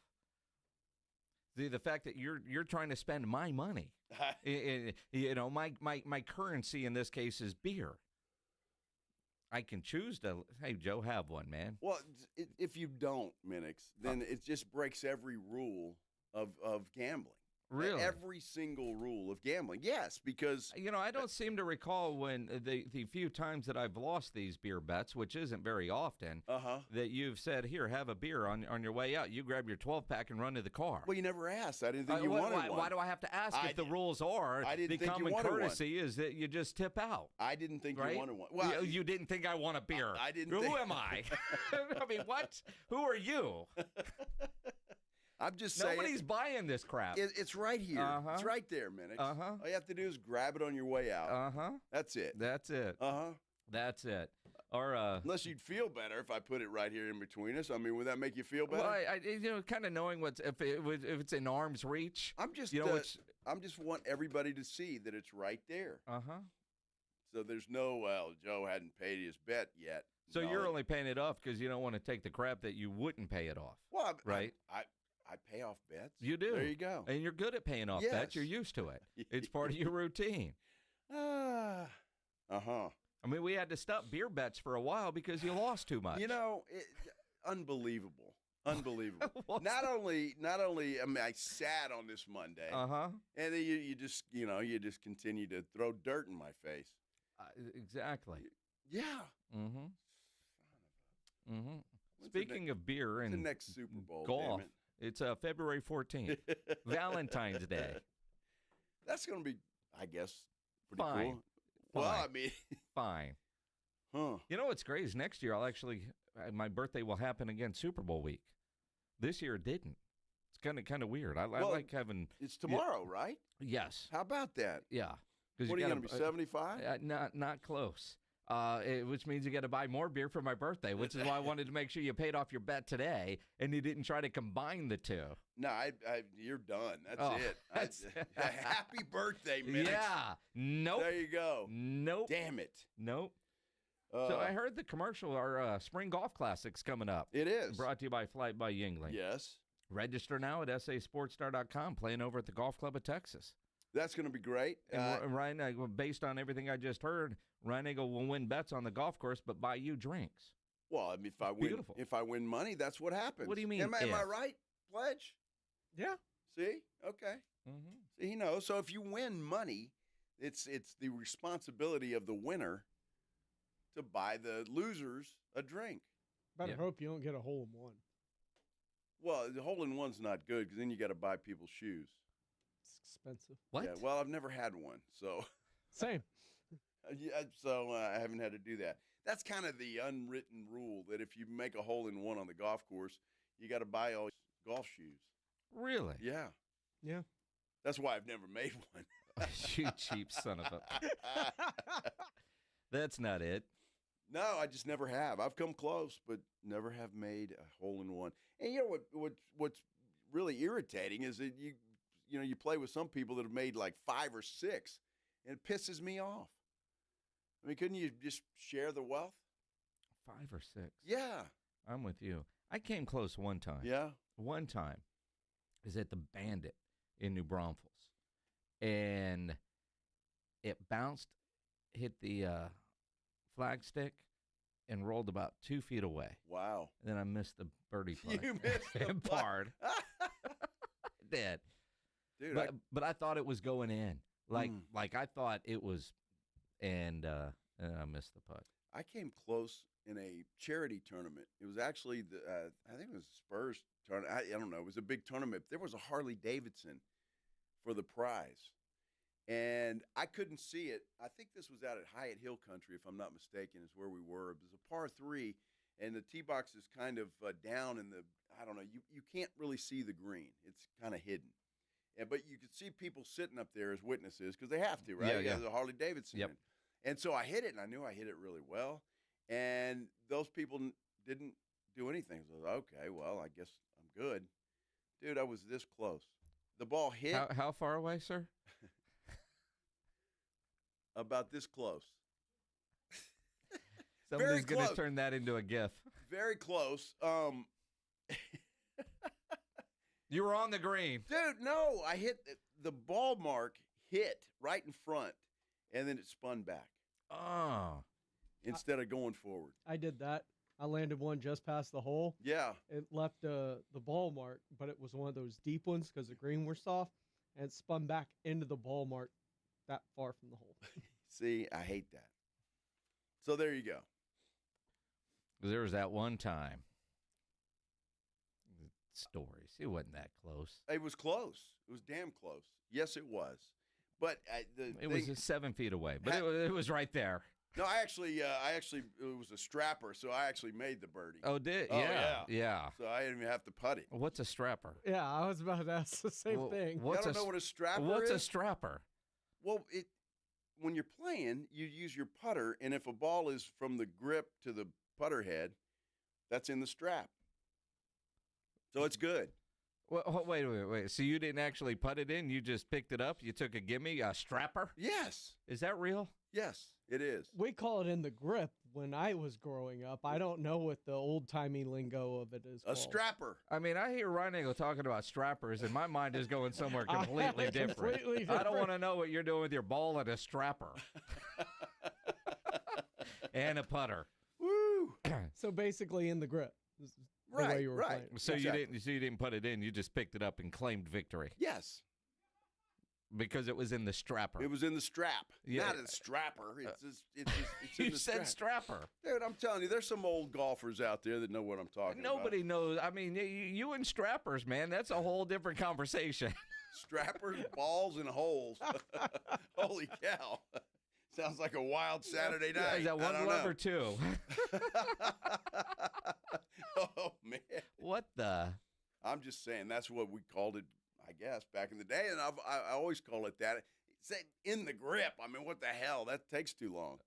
The fact that you're trying to spend my money, my currency in this case is beer. I can choose to, hey, Joe, have one, man. Well, if you don't, Minix, then it just breaks every rule of gambling. Really? Every single rule of gambling. Yes, because I don't seem to recall when the few times that I've lost these beer bets, which isn't very often, that you've said, here, have a beer on your way out. You grab your 12-pack and run to the car. Well, you never asked. I didn't think you wanted one. Why do I have to ask if the rules are? The common courtesy is that you just tip out. I didn't think you wanted one. Well, you didn't think I want a beer. I didn't. Who am I? I mean, what? Who are you? I'm just saying. Nobody's buying this crap. It's right here. It's right there, Minix. All you have to do is grab it on your way out. That's it. That's it. That's it. Or unless you'd feel better if I put it right here in between us. I mean, would that make you feel better? Well, I kind of knowing if it's in arm's reach. I'm just I'm just want everybody to see that it's right there. So there's no Joe hadn't paid his bet yet. So you're only paying it off because you don't want to take the crap that you wouldn't pay it off. Well, right. I pay off bets. You do. There you go. And you're good at paying off bets. You're used to it. It's part of your routine. I mean, we had to stop beer bets for a while because you lost too much. Unbelievable. Unbelievable. not only I mean, I sat on this Monday. And then you just continue to throw dirt in my face. Exactly. Yeah. Speaking of beer and the next Super Bowl, golf, it's February 14th, Valentine's Day. That's going to be, I guess, pretty fine. Cool. Well, I mean, fine. You know what's great is next year my birthday will happen again Super Bowl week. This year it didn't. It's kind of weird. I like having. It's tomorrow, right? Yes. How about that? Yeah. What are you going to be, 75? Not close. Which means you got to buy more beer for my birthday, which is why I wanted to make sure you paid off your bet today and you didn't try to combine the two. No, you're done. That's it. Happy birthday, Minix. Yeah. Nope. There you go. Nope. Damn it. Nope. So I heard the commercial, our Spring Golf Classic's coming up. It is. Brought to you by Flight by Yingling. Yes. Register now at sasportstar.com, playing over at the Golf Club of Texas. That's going to be great. And Ryan, based on everything I just heard, Ryan Eagle will win bets on the golf course, but buy you drinks. Well, I mean, if I win money, that's what happens. What do you mean? Am I right, Pledge? Yeah. See? Okay. See, he knows. So if you win money, it's the responsibility of the winner to buy the losers a drink. Better hope you don't get a hole in one. Well, the hole in one's not good because then you got to buy people's shoes. It's expensive. What? Yeah, well, I've never had one, so. Same. So I haven't had to do that. That's kind of the unwritten rule that if you make a hole in one on the golf course, you got to buy all golf shoes. Really? Yeah. Yeah. That's why I've never made one. You cheap son of a. That's not it. No, I just never have. I've come close, but never have made a hole in one. And you know what's really irritating is that you play with some people that have made like 5 or 6, and it pisses me off. I mean, couldn't you just share the wealth? 5 or 6. Yeah. I'm with you. I came close one time. Yeah. One time is at the Bandit in New Braunfels. And it bounced, hit the flagstick, and rolled about 2 feet away. Wow. And then I missed the birdie putt. You missed the par. I did. Dude, but I thought it was going in. Like I thought it was, and I missed the putt. I came close in a charity tournament. It was actually I think it was Spurs tournament. I don't know. It was a big tournament. There was a Harley Davidson for the prize, and I couldn't see it. I think this was out at Hyatt Hill Country, if I'm not mistaken, is where we were. It was a par 3, and the tee box is kind of down in the. I don't know. You can't really see the green. It's kind of hidden. Yeah, but you could see people sitting up there as witnesses because they have to, right? Yeah. There's a Harley Davidson. Yep. And so I hit it, and I knew I hit it really well. And those people didn't do anything. So I was, okay, well, I guess I'm good. Dude, I was this close. The ball hit. How far away, sir? About this close. Somebody's going to turn that into a GIF. Very close. You were on the green. Dude, no. I hit the ball mark hit right in front, and then it spun back. Oh. Instead of going forward. I did that. I landed one just past the hole. Yeah. It left the ball mark, but it was one of those deep ones because the green were soft, and it spun back into the ball mark that far from the hole. See, I hate that. So there you go. There was that one time. Stories. It wasn't that close. It was close. It was damn close. Yes, it was. But it was 7 feet away. But it was right there. No, I actually, it was a strapper, so I actually made the birdie. Oh, did? Oh, Yeah. So I didn't even have to putt it. What's a strapper? Yeah, I was about to ask the same thing. I don't know what a strapper is? What's a strapper? Well, when you're playing, you use your putter, and if a ball is from the grip to the putter head, that's in the strap. So it's good. Well, wait. So you didn't actually putt it in? You just picked it up? You took a gimme, a strapper? Yes. Is that real? Yes, it is. We call it in the grip when I was growing up. I don't know what the old-timey lingo of it is called. A strapper. I mean, I hear Ryan talking about strappers, and my mind is going somewhere completely different. Completely different. I don't want to know what you're doing with your ball and a strapper. And a putter. Woo! So basically in the grip. The way you were playing. So exactly. you didn't put it in. You just picked it up and claimed victory. Yes. Because it was in the strapper. It was in the strap. Yeah. Not a strapper. It's you in the said strapper. Dude, I'm telling you, there's some old golfers out there that know what I'm talking about. Nobody knows. I mean, you and strappers, man, that's a whole different conversation. Strappers, balls, and holes. Holy cow. Sounds like a wild Saturday night. Yeah, is that one glove or two? Oh, man. What the? I'm just saying that's what we called it, I guess, back in the day. And I always call it that. Say in the grip. I mean, what the hell? That takes too long.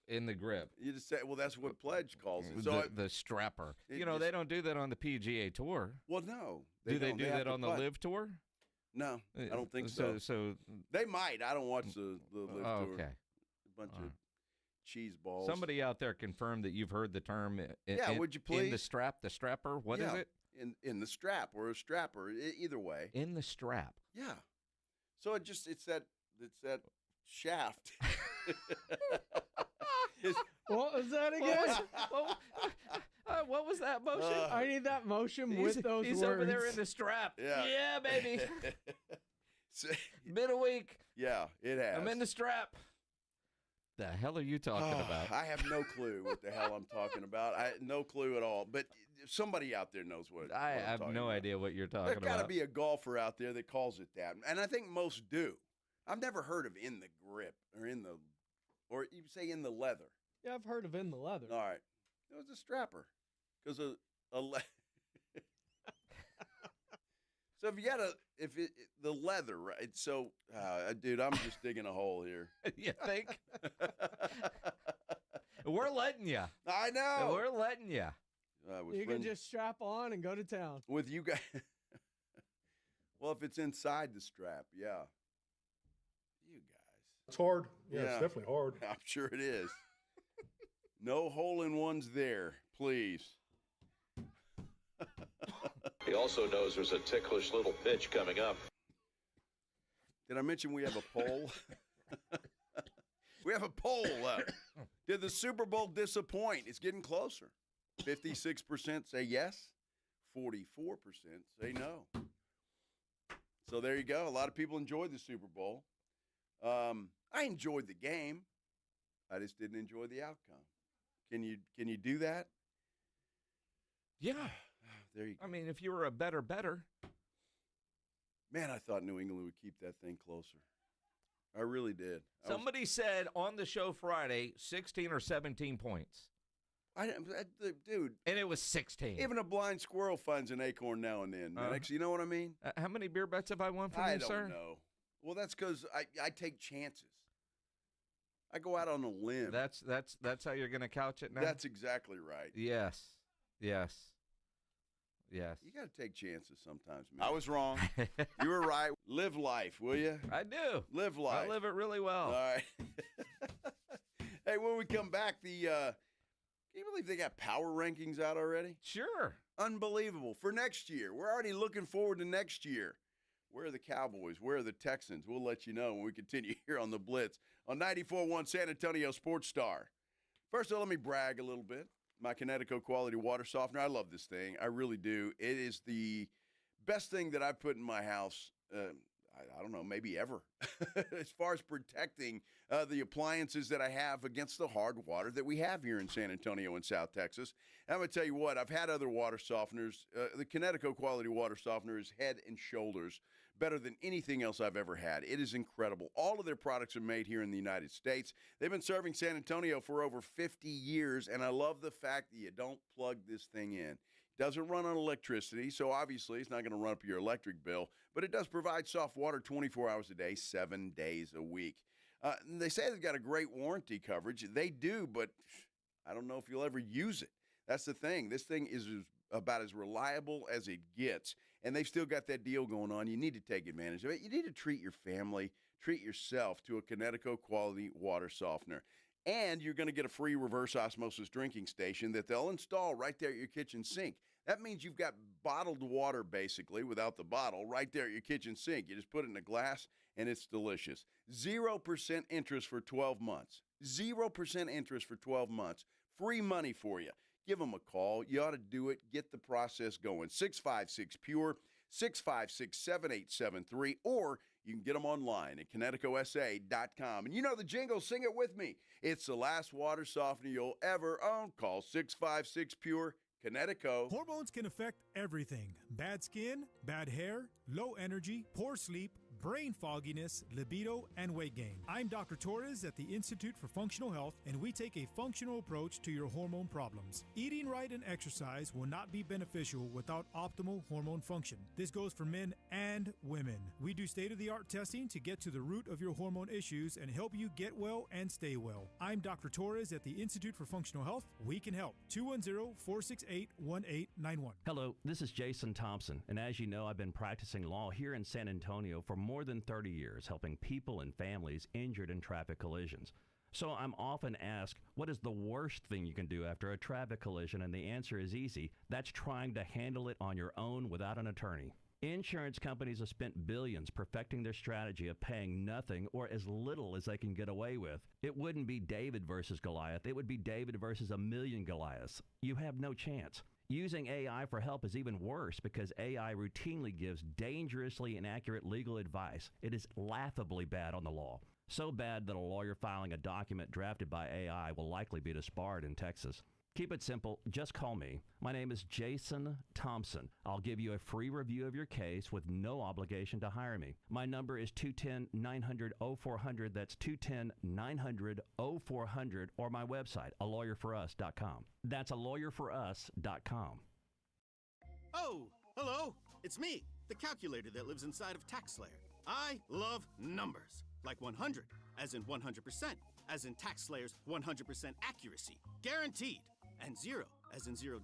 In the grip. You just say, well, that's what Pledge calls it. So the strapper. They don't do that on the PGA Tour. Well, no. Do they do that on the LIV Tour? No, I don't think so. So they might. I don't watch the LIV Tour. Okay. A bunch of cheese balls. Somebody out there confirmed that you've heard the term. Would you please? In the strapper. What is it? In the strap or a strapper, either way. In the strap. Yeah. So it's that shaft. What was that again? What was that motion? I need that motion with those he's words. Over there in the strap. Yeah baby. Been a week. Yeah, it has. I'm in the strap. The hell are you talking about? I have no clue what the hell I'm talking about. No clue at all. But somebody out there knows what I have no idea what you're talking about. There's got to be a golfer out there that calls it that, and I think most do. I've never heard of in the grip or you say in the leather. Yeah, I've heard of in the leather. All right, it was a strapper because So if you got the leather, right? So, dude, I'm just digging a hole here. You think? We're letting you. I know. We're letting you. You can just strap on and go to town. With you guys. Well, if it's inside the strap, yeah. You guys. It's hard. Yeah, it's definitely hard. I'm sure it is. No hole-in-ones there, please. He also knows there's a ticklish little pitch coming up. Did I mention we have a poll? We have a poll up. Did the Super Bowl disappoint? It's getting closer. 56% say yes. 44% say no. So there you go. A lot of people enjoyed the Super Bowl. I enjoyed the game. I just didn't enjoy the outcome. Can you do that? Yeah. There you go. I mean, if you were a better. Man, I thought New England would keep that thing closer. I really did. Somebody said on the show Friday, 16 or 17 points. Dude. And it was 16. Even a blind squirrel finds an acorn now and then, man. You know what I mean? How many beer bets have I won from you, sir? I don't know. Well, that's because I take chances. I go out on a limb. That's how you're going to couch it now? That's exactly right. Yes. You got to take chances sometimes, man. I was wrong. You were right. Live life, will you? I do. Live life. I live it really well. All right. Hey, when we come back, can you believe they got power rankings out already? Sure. Unbelievable. For next year. We're already looking forward to next year. Where are the Cowboys? Where are the Texans? We'll let you know when we continue here on the Blitz on 94.1 San Antonio Sports Star. First of all, let me brag a little bit. My Kinetico Quality Water Softener. I love this thing. I really do. It is the best thing that I've put in my house, I don't know, maybe ever, as far as protecting the appliances that I have against the hard water that we have here in San Antonio and South Texas. And I'm going to tell you what, I've had other water softeners. The Kinetico Quality Water Softener is head and shoulders better than anything else I've ever had. It is incredible. All of their products are made here in the United States. They've been serving San Antonio for over 50 years, and I love the fact that you don't plug this thing in. It doesn't run on electricity, so obviously it's not going to run up your electric bill, but it does provide soft water 24 hours a day, 7 days a week. They say they've got a great warranty coverage. They do, but I don't know if you'll ever use it. That's the thing. This thing is about as reliable as it gets, and they've still got that deal going on. You need to take advantage of it. You need to treat your family, treat yourself to a Kinetico Quality Water Softener. And you're going to get a free reverse osmosis drinking station that they'll install right there at your kitchen sink. That means you've got bottled water, basically, without the bottle, right there at your kitchen sink. You just put it in a glass, and it's delicious. 0% interest for 12 months. 0% interest for 12 months. Free money for you. Give them a call. You ought to do it. Get the process going. 656-PURE, 656-7873, or you can get them online at KineticoSA.com. And you know the jingle. Sing it with me. It's the last water softener you'll ever own. Call 656-PURE. Kinetico. Hormones can affect everything. Bad skin, bad hair, low energy, poor sleep, brain fogginess, libido, and weight gain. I'm Dr. Torres at the Institute for Functional Health, and we take a functional approach to your hormone problems. Eating right and exercise will not be beneficial without optimal hormone function. This goes for men and women. We do state-of-the-art testing to get to the root of your hormone issues and help you get well and stay well. I'm Dr. Torres at the Institute for Functional Health. We can help. 210-468-1891. Hello, this is Jason Thompson, and as you know, I've been practicing law here in San Antonio for more than 30 years, helping people and families injured in traffic collisions. So I'm often asked, what is the worst thing you can do after a traffic collision? And the answer is easy. That's trying to handle it on your own without an attorney. Insurance companies have spent billions perfecting their strategy of paying nothing or as little as they can get away with. It wouldn't be David versus Goliath. It would be David versus a million Goliaths. You have no chance. Using AI for help is even worse because AI routinely gives dangerously inaccurate legal advice. It is laughably bad on the law. So bad that a lawyer filing a document drafted by AI will likely be disbarred in Texas. Keep it simple. Just call me. My name is Jason Thompson. I'll give you a free review of your case with no obligation to hire me. My number is 210-900-0400. That's 210-900-0400, or my website, alawyerforus.com. That's alawyerforus.com. Oh, hello. It's me, the calculator that lives inside of TaxSlayer. I love numbers. Like 100, as in 100%, as in TaxSlayer's 100% accuracy, guaranteed. And 0, as in $0,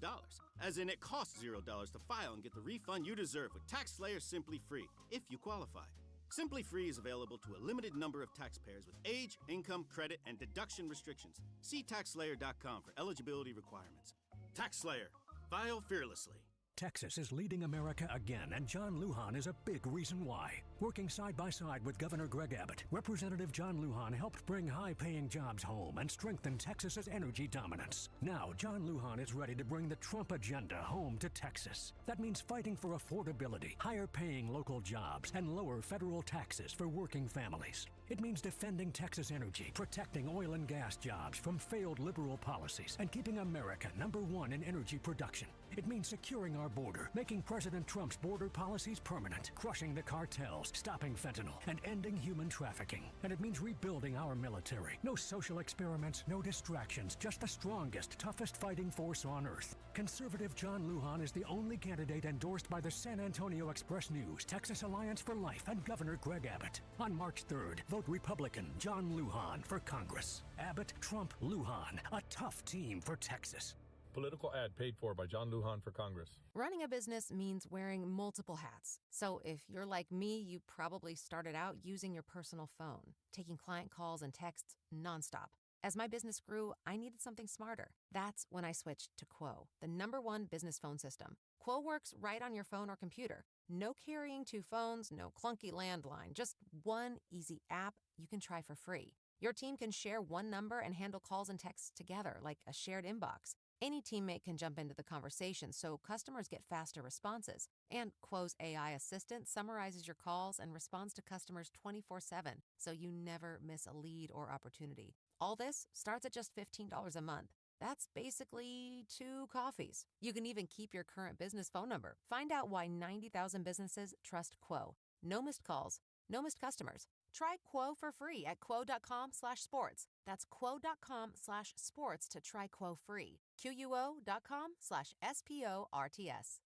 as in it costs $0 to file and get the refund you deserve with TaxSlayer Simply Free, if you qualify. Simply Free is available to a limited number of taxpayers with age, income, credit, and deduction restrictions. See TaxSlayer.com for eligibility requirements. TaxSlayer. File fearlessly. Texas is leading America again, and John Lujan is a big reason why. Working side by side with Governor Greg Abbott, Representative John Lujan helped bring high-paying jobs home and strengthen Texas's energy dominance. Now, John Lujan is ready to bring the Trump agenda home to Texas. That means fighting for affordability, higher-paying local jobs, and lower federal taxes for working families. It means defending Texas energy, protecting oil and gas jobs from failed liberal policies, and keeping America #1 in energy production. It means securing our border, making President Trump's border policies permanent, crushing the cartels, stopping fentanyl, and ending human trafficking. And it means rebuilding our military. No social experiments, no distractions, just the strongest, toughest fighting force on earth. Conservative John Lujan is the only candidate endorsed by the San Antonio Express News, Texas Alliance for Life, and Governor Greg Abbott. On March 3rd, vote Republican John Lujan for Congress. Abbott, Trump, Lujan, a tough team for Texas. Political ad paid for by John Lujan for Congress. Running a business means wearing multiple hats. So if you're like me, you probably started out using your personal phone, taking client calls and texts nonstop. As my business grew, I needed something smarter. That's when I switched to Quo, the #1 business phone system. Quo works right on your phone or computer. No carrying 2 phones, no clunky landline, just one easy app you can try for free. Your team can share one number and handle calls and texts together like a shared inbox. Any teammate can jump into the conversation, so customers get faster responses. And Quo's AI assistant summarizes your calls and responds to customers 24/7, so you never miss a lead or opportunity. All this starts at just $15 a month. That's basically 2 coffees. You can even keep your current business phone number. Find out why 90,000 businesses trust Quo. No missed calls, no missed customers. Try Quo for free at quo.com/sports. That's quo.com/sports to try Quo free. QUO.com/SPORTS.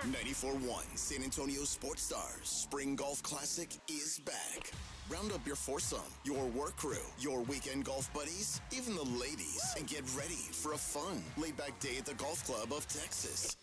94.1 San Antonio Sports Stars Spring Golf Classic is back. Round up your foursome, your work crew, your weekend golf buddies, even the ladies, and get ready for a fun, laid-back day at the Golf Club of Texas.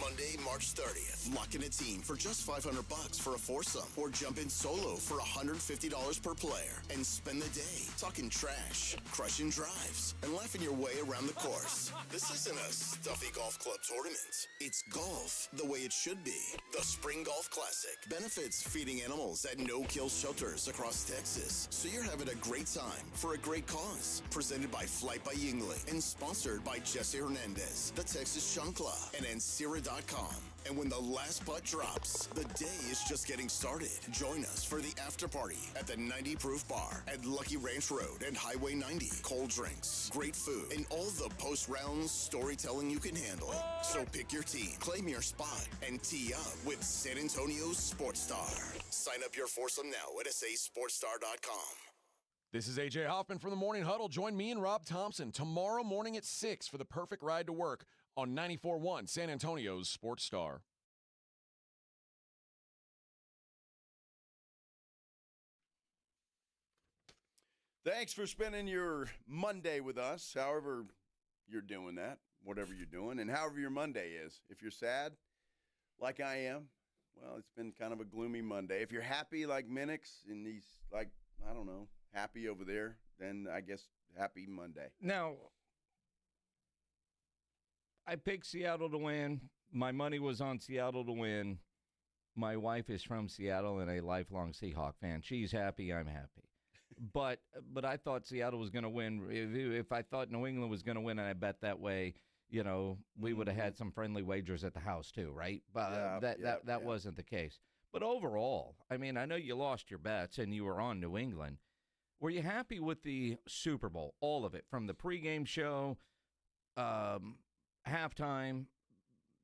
Monday, March 30th. Lock in a team for just $500 for a foursome, or jump in solo for $150 per player and spend the day talking trash, crushing drives, and laughing your way around the course. This isn't a stuffy golf club tournament. It's golf the way it should be. The Spring Golf Classic benefits feeding animals at no-kill shelters across Texas, so you're having a great time for a great cause. Presented by Flight by Yingling and sponsored by Jesse Hernandez, the Texas Chancla, and Ansira.com. And when the last putt drops, the day is just getting started. Join us for the after party at the 90 Proof Bar at Lucky Ranch Road and Highway 90. Cold drinks, great food, and all the post-round storytelling you can handle. So pick your team, claim your spot, and tee up with San Antonio's Sports Star. Sign up your foursome now at sasportstar.com. This is AJ Hoffman from the Morning Huddle. Join me and Rob Thompson tomorrow morning at 6 for the perfect ride to work on 94.1 San Antonio's Sports Star. Thanks for spending your Monday with us, however you're doing that, whatever you're doing, and however your Monday is. If you're sad, like I am, well, it's been kind of a gloomy Monday. If you're happy like Minix and he's like, I don't know, happy over there, then I guess happy Monday. Now, I picked Seattle to win. My money was on Seattle to win. My wife is from Seattle and a lifelong Seahawk fan. She's happy, I'm happy. But I thought Seattle was going to win. If I thought New England was going to win and I bet that way, you know, we would have had some friendly wagers at the house too, right? But that wasn't the case. But overall, I mean, I know you lost your bets and you were on New England. Were you happy with the Super Bowl, all of it, from the pregame show, halftime,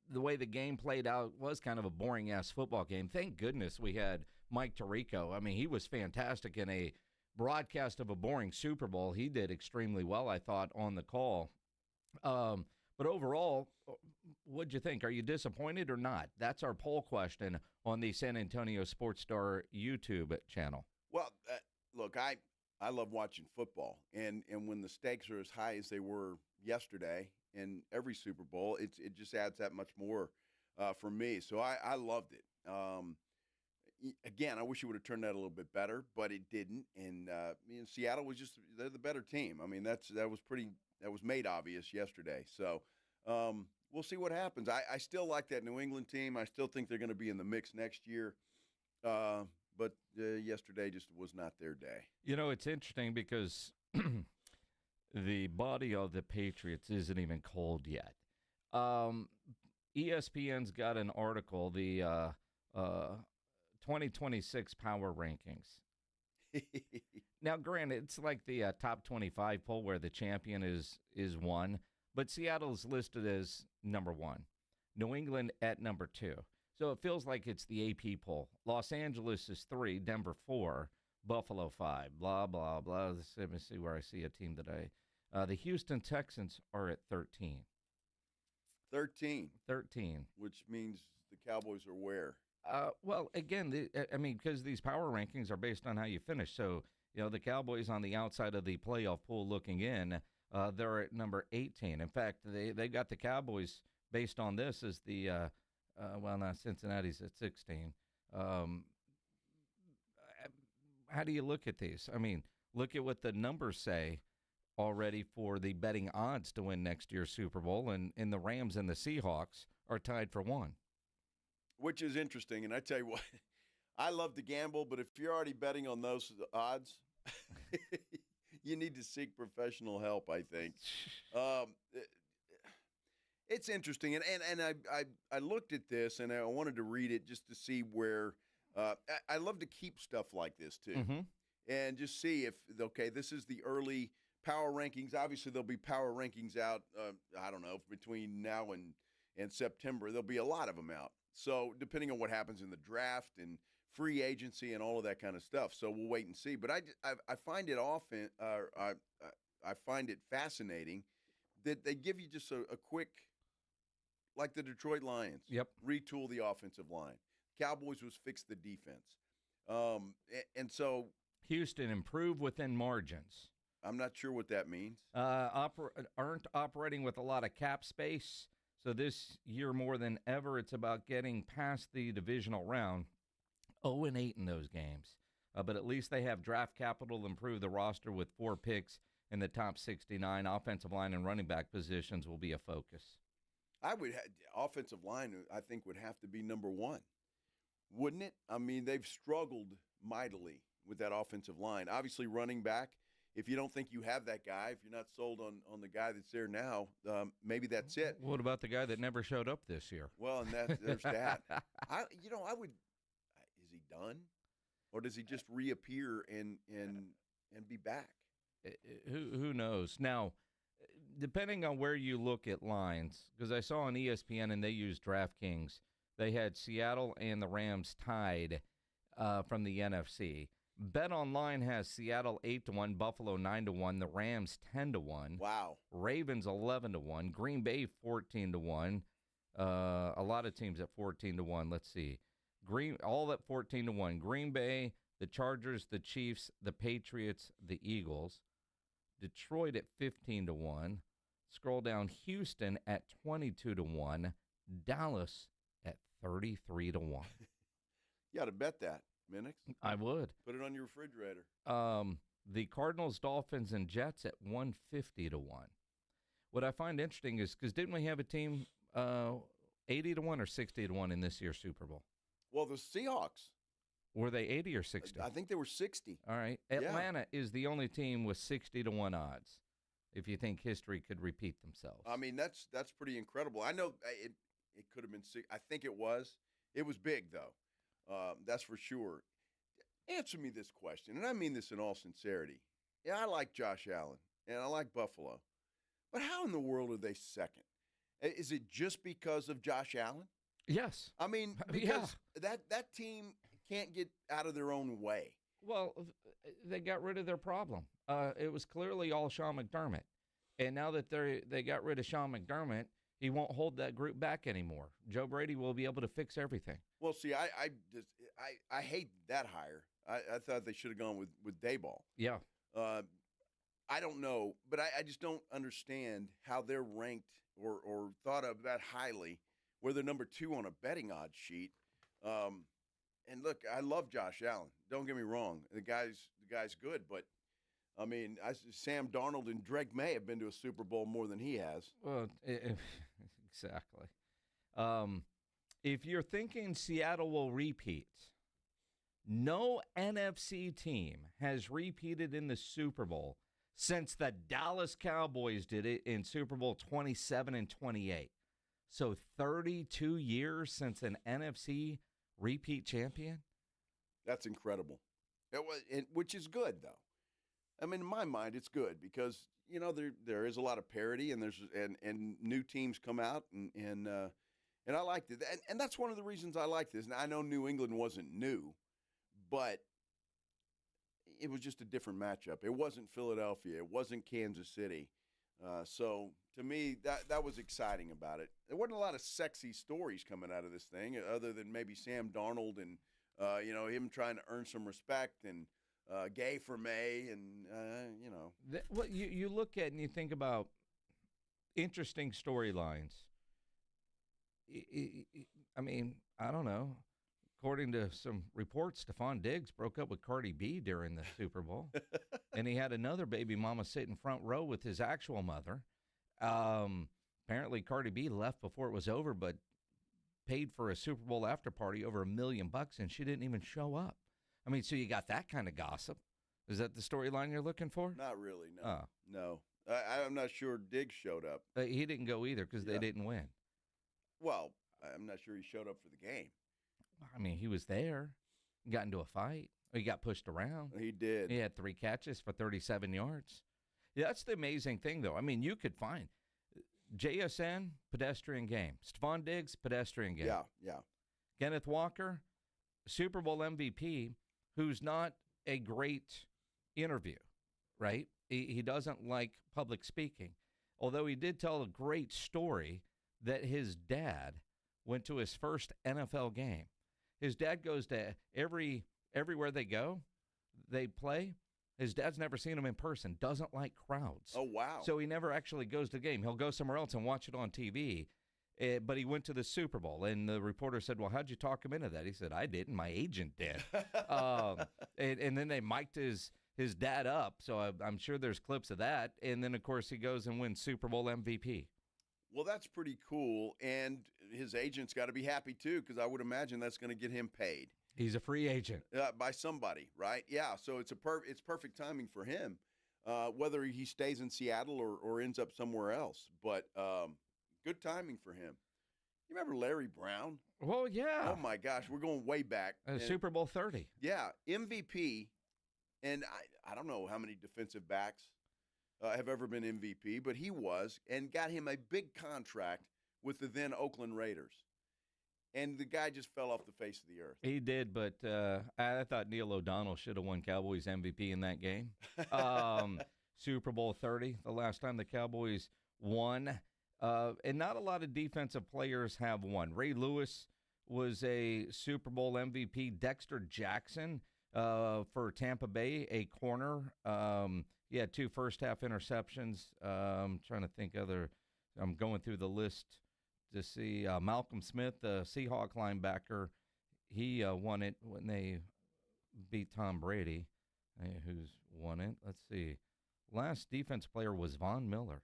the way the game played out? Was kind of a boring-ass football game. Thank goodness we had Mike Tirico. I mean, he was fantastic in a broadcast of a boring Super Bowl. He did extremely well, I thought, on the call. But overall, what'd you think? Are you disappointed or not? That's our poll question on the San Antonio Sports Star YouTube channel. Well, look, I love watching football, and when the stakes are as high as they were yesterday in every Super Bowl, it just adds that much more for me. So I loved it. again, I wish it would have turned out a little bit better, but it didn't. And Seattle was they're the better team. I mean, that was made obvious yesterday. So we'll see what happens. I still like that New England team. I still think they're going to be in the mix next year. But yesterday just was not their day. You know, it's interesting because the body of the Patriots isn't even cold yet. ESPN's got an article, the 2026 Power Rankings. Now, granted, it's like the top 25 poll where the champion is one, but Seattle's listed as number 1. New England at number 2. So it feels like it's the AP poll. Los Angeles is 3, Denver 4, Buffalo 5, blah, blah, blah. Let me see where I see a team today. The Houston Texans are at 13. 13. 13. Which means the Cowboys are where? Well, again, because these power rankings are based on how you finish. So, the Cowboys on the outside of the playoff pool looking in, they're at number 18. In fact, they got the Cowboys based on this as the, Cincinnati's at 16. How do you look at these? I mean, look at what the numbers say already for the betting odds to win next year's Super Bowl, and the Rams and the Seahawks are tied for 1. Which is interesting, and I tell you what, I love to gamble, but if you're already betting on those odds, you need to seek professional help, I think. It's interesting, and I looked at this, and I wanted to read it just to see where I love to keep stuff like this, too, and just see if, okay, this is the early power rankings. Obviously, there'll be power rankings out, I don't know, between now and September. There'll be a lot of them out. So depending on what happens in the draft and free agency and all of that kind of stuff. So we'll wait and see. But I find it often I find it fascinating that they give you just a quick, like the Detroit Lions. Yep. Retool the offensive line. Cowboys was fix the defense. And so Houston improve within margins. I'm not sure what that means. Aren't operating with a lot of cap space. So this year more than ever, it's about getting past the divisional round. 0-8 in those games. But at least they have draft capital to improve the roster with 4 picks in the top 69. Offensive line and running back positions will be a focus. Offensive line, I think, would have to be number 1. Wouldn't it? I mean, they've struggled mightily with that offensive line. Obviously, running back, if you don't think you have that guy, if you're not sold on the guy that's there now, maybe that's it. What about the guy that never showed up this year? Well, and there's that. Is he done? Or does he just reappear and be back? Who knows? Now, depending on where you look at lines, because I saw on ESPN and they used DraftKings, they had Seattle and the Rams tied from the NFC. BetOnline has Seattle 8-1, Buffalo 9-1, the Rams 10-1. Wow. Ravens 11-1, Green Bay 14-1. A lot of teams at 14-1. Let's see. All at 14-1. Green Bay, the Chargers, the Chiefs, the Patriots, the Eagles. Detroit at 15-1. Scroll down, Houston at 22-1. Dallas at 33-1. You got to bet that. Minix? I would. Put it on your refrigerator. The Cardinals, Dolphins, and Jets at 150-1. What I find interesting is, because didn't we have a team 80-1 or 60-1 in this year's Super Bowl? Well, the Seahawks. Were they 80 or 60? I think they were 60. All right. Atlanta is the only team with 60-1 odds, if you think history could repeat themselves. I mean, that's pretty incredible. I know it could have been 6. I think it was. It was big, though. That's for sure. Answer me this question, and I mean this in all sincerity. Yeah, I like Josh Allen, and I like Buffalo. But how in the world are they second? Is it just because of Josh Allen? Yes. I mean, because that team can't get out of their own way. Well, they got rid of their problem. It was clearly all Sean McDermott. And now that they got rid of Sean McDermott, he won't hold that group back anymore. Joe Brady will be able to fix everything. Well, see, I hate that hire. I thought they should have gone with Daboll. Yeah. I don't know, but I just don't understand how they're ranked or thought of that highly, where they're number 2 on a betting odds sheet. And look, I love Josh Allen. Don't get me wrong. The guy's good, but I mean, Sam Darnold and Drake May have been to a Super Bowl more than he has. Well, exactly. If you're thinking Seattle will repeat, no NFC team has repeated in the Super Bowl since the Dallas Cowboys did it in Super Bowl 27 and 28. So 32 years since an NFC repeat champion? That's incredible. Which is good, though. I mean, in my mind, it's good because, you know, there is a lot of parity and and new teams come out and I liked it. And that's one of the reasons I like this. Now, I know New England wasn't new, but it was just a different matchup. It wasn't Philadelphia. It wasn't Kansas City. So to me, that was exciting about it. There wasn't a lot of sexy stories coming out of this thing other than maybe Sam Darnold and, you know, him trying to earn some respect and Gay for May and, you know. What you look at and you think about interesting storylines. I mean, I don't know. According to some reports, Stephon Diggs broke up with Cardi B during the Super Bowl. And he had another baby mama sitting front row with his actual mother. Apparently, Cardi B left before it was over, but paid for a Super Bowl after party over $1 million, and she didn't even show up. I mean, so you got that kind of gossip. Is that the storyline you're looking for? Not really, no. No. I'm not sure Diggs showed up. He didn't go either because they didn't win. Well, I'm not sure he showed up for the game. I mean, he was there. He got into a fight. He got pushed around. He did. He had 3 catches for 37 yards. Yeah, that's the amazing thing, though. I mean, you could find JSN, pedestrian game. Stephon Diggs, pedestrian game. Yeah. Kenneth Walker, Super Bowl MVP, who's not a great interview, right? He doesn't like public speaking, although he did tell a great story that his dad went to his first NFL game. His dad goes to everywhere they go, they play. His dad's never seen him in person, doesn't like crowds. Oh, wow. So he never actually goes to the game. He'll go somewhere else and watch it on TV. But he went to the Super Bowl, and the reporter said, well, how'd you talk him into that? He said, I didn't. My agent did. And then they mic'd his dad up, so I'm sure there's clips of that. And then, of course, he goes and wins Super Bowl MVP. Well, that's pretty cool, and his agent's got to be happy, too, because I would imagine that's going to get him paid. He's a free agent. By somebody, right? Yeah, so it's perfect timing for him, whether he stays in Seattle or ends up somewhere else. But good timing for him. You remember Larry Brown? Well, yeah. Oh, my gosh, we're going way back. Super Bowl 30. Yeah, MVP, and I don't know how many defensive backs have ever been MVP, but he was, and got him a big contract with the then Oakland Raiders. And the guy just fell off the face of the earth. He did, but I thought Neil O'Donnell should have won Cowboys MVP in that game. Super Bowl 30, the last time the Cowboys won. And not a lot of defensive players have won. Ray Lewis was a Super Bowl MVP. Dexter Jackson for Tampa Bay, a corner. He had 2 first-half interceptions. I'm trying to think I'm going through the list to see. Malcolm Smith, the Seahawk linebacker, he won it when they beat Tom Brady. Who's won it? Let's see. Last defense player was Von Miller.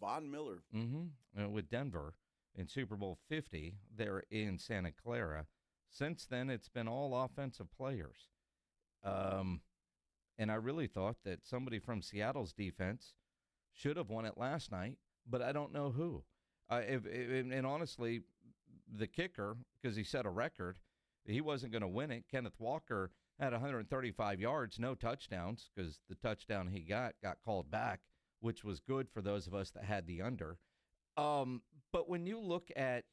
Von Miller. Mm-hmm. With Denver in Super Bowl 50 there in Santa Clara. Since then, it's been all offensive players. And I really thought that somebody from Seattle's defense should have won it last night, but I don't know who. And honestly, the kicker, because he set a record, he wasn't going to win it. Kenneth Walker had 135 yards, no touchdowns, because the touchdown he got called back, which was good for those of us that had the under. But when you look at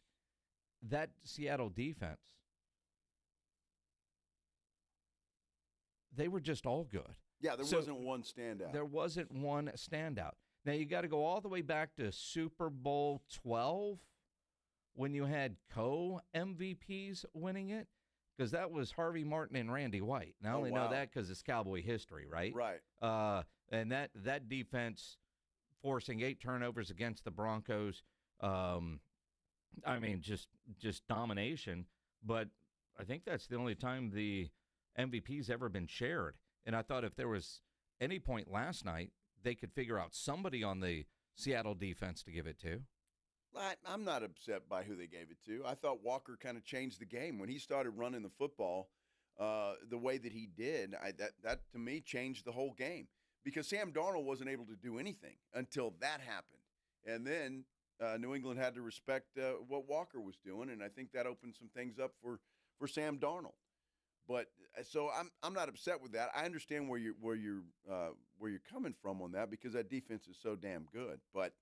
that Seattle defense, they were just all good. Yeah, there wasn't one standout. There wasn't one standout. Now, you got to go all the way back to Super Bowl 12 when you had co-MVPs winning it, because that was Harvey Martin and Randy White. And I only know that because it's Cowboy history, right? Right. And that defense forcing 8 turnovers against the Broncos, I mean, just domination. But I think that's the only time the MVP's ever been shared. And I thought if there was any point last night, they could figure out somebody on the Seattle defense to give it to. I'm not upset by who they gave it to. I thought Walker kind of changed the game. When he started running the football the way that he did, that to me changed the whole game. Because Sam Darnold wasn't able to do anything until that happened. And then New England had to respect what Walker was doing, and I think that opened some things up for Sam Darnold. But so I'm not upset with that. I understand where you're coming from on that because that defense is so damn good. But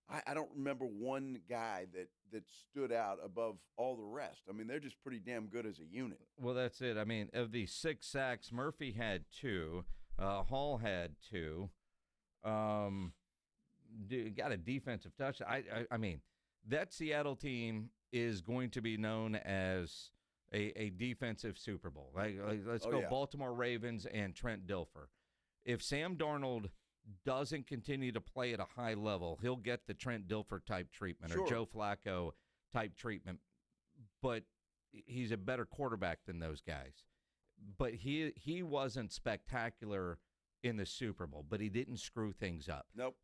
I don't remember one guy that stood out above all the rest. I mean, they're just pretty damn good as a unit. Well, that's it. I mean, of the 6 sacks, Murphy had 2. Hall had 2. Got a defensive touch. I mean, that Seattle team is going to be known as a defensive Super Bowl. Let's go Baltimore Ravens and Trent Dilfer. If Sam Darnold doesn't continue to play at a high level, he'll get the Trent Dilfer type treatment or Joe Flacco type treatment. But he's a better quarterback than those guys. But he wasn't spectacular in the Super Bowl, but he didn't screw things up. Nope.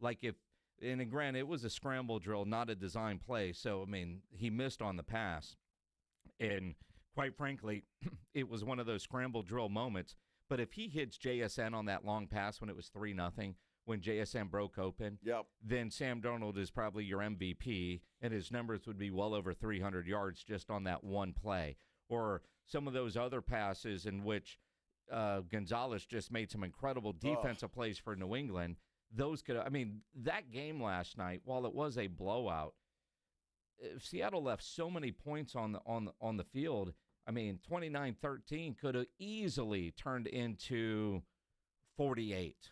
And granted, it was a scramble drill, not a design play. So, I mean, he missed on the pass. And quite frankly, it was one of those scramble drill moments. But if he hits JSN on that long pass when it was 3-0, when JSN broke open, then Sam Darnold is probably your MVP, and his numbers would be well over 300 yards just on that one play. Or some of those other passes in which Gonzalez just made some incredible defensive plays for New England. Those could, I mean, that game last night, while it was a blowout, Seattle left so many points on the field. I mean, 29-13 could have easily turned into 48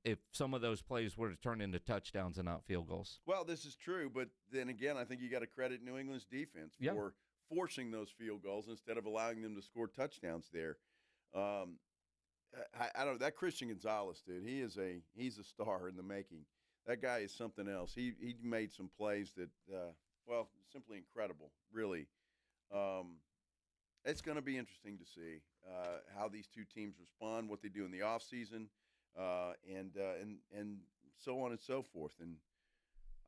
if some of those plays were to turn into touchdowns and not field goals. Well, this is true, but then again, I think you got to credit New England's defense for forcing those field goals instead of allowing them to score touchdowns there. I don't know, that Christian Gonzalez dude. He's a star in the making. That guy is something else. He made some plays that simply incredible. Really, it's going to be interesting to see how these two teams respond, what they do in the offseason, and so on and so forth. And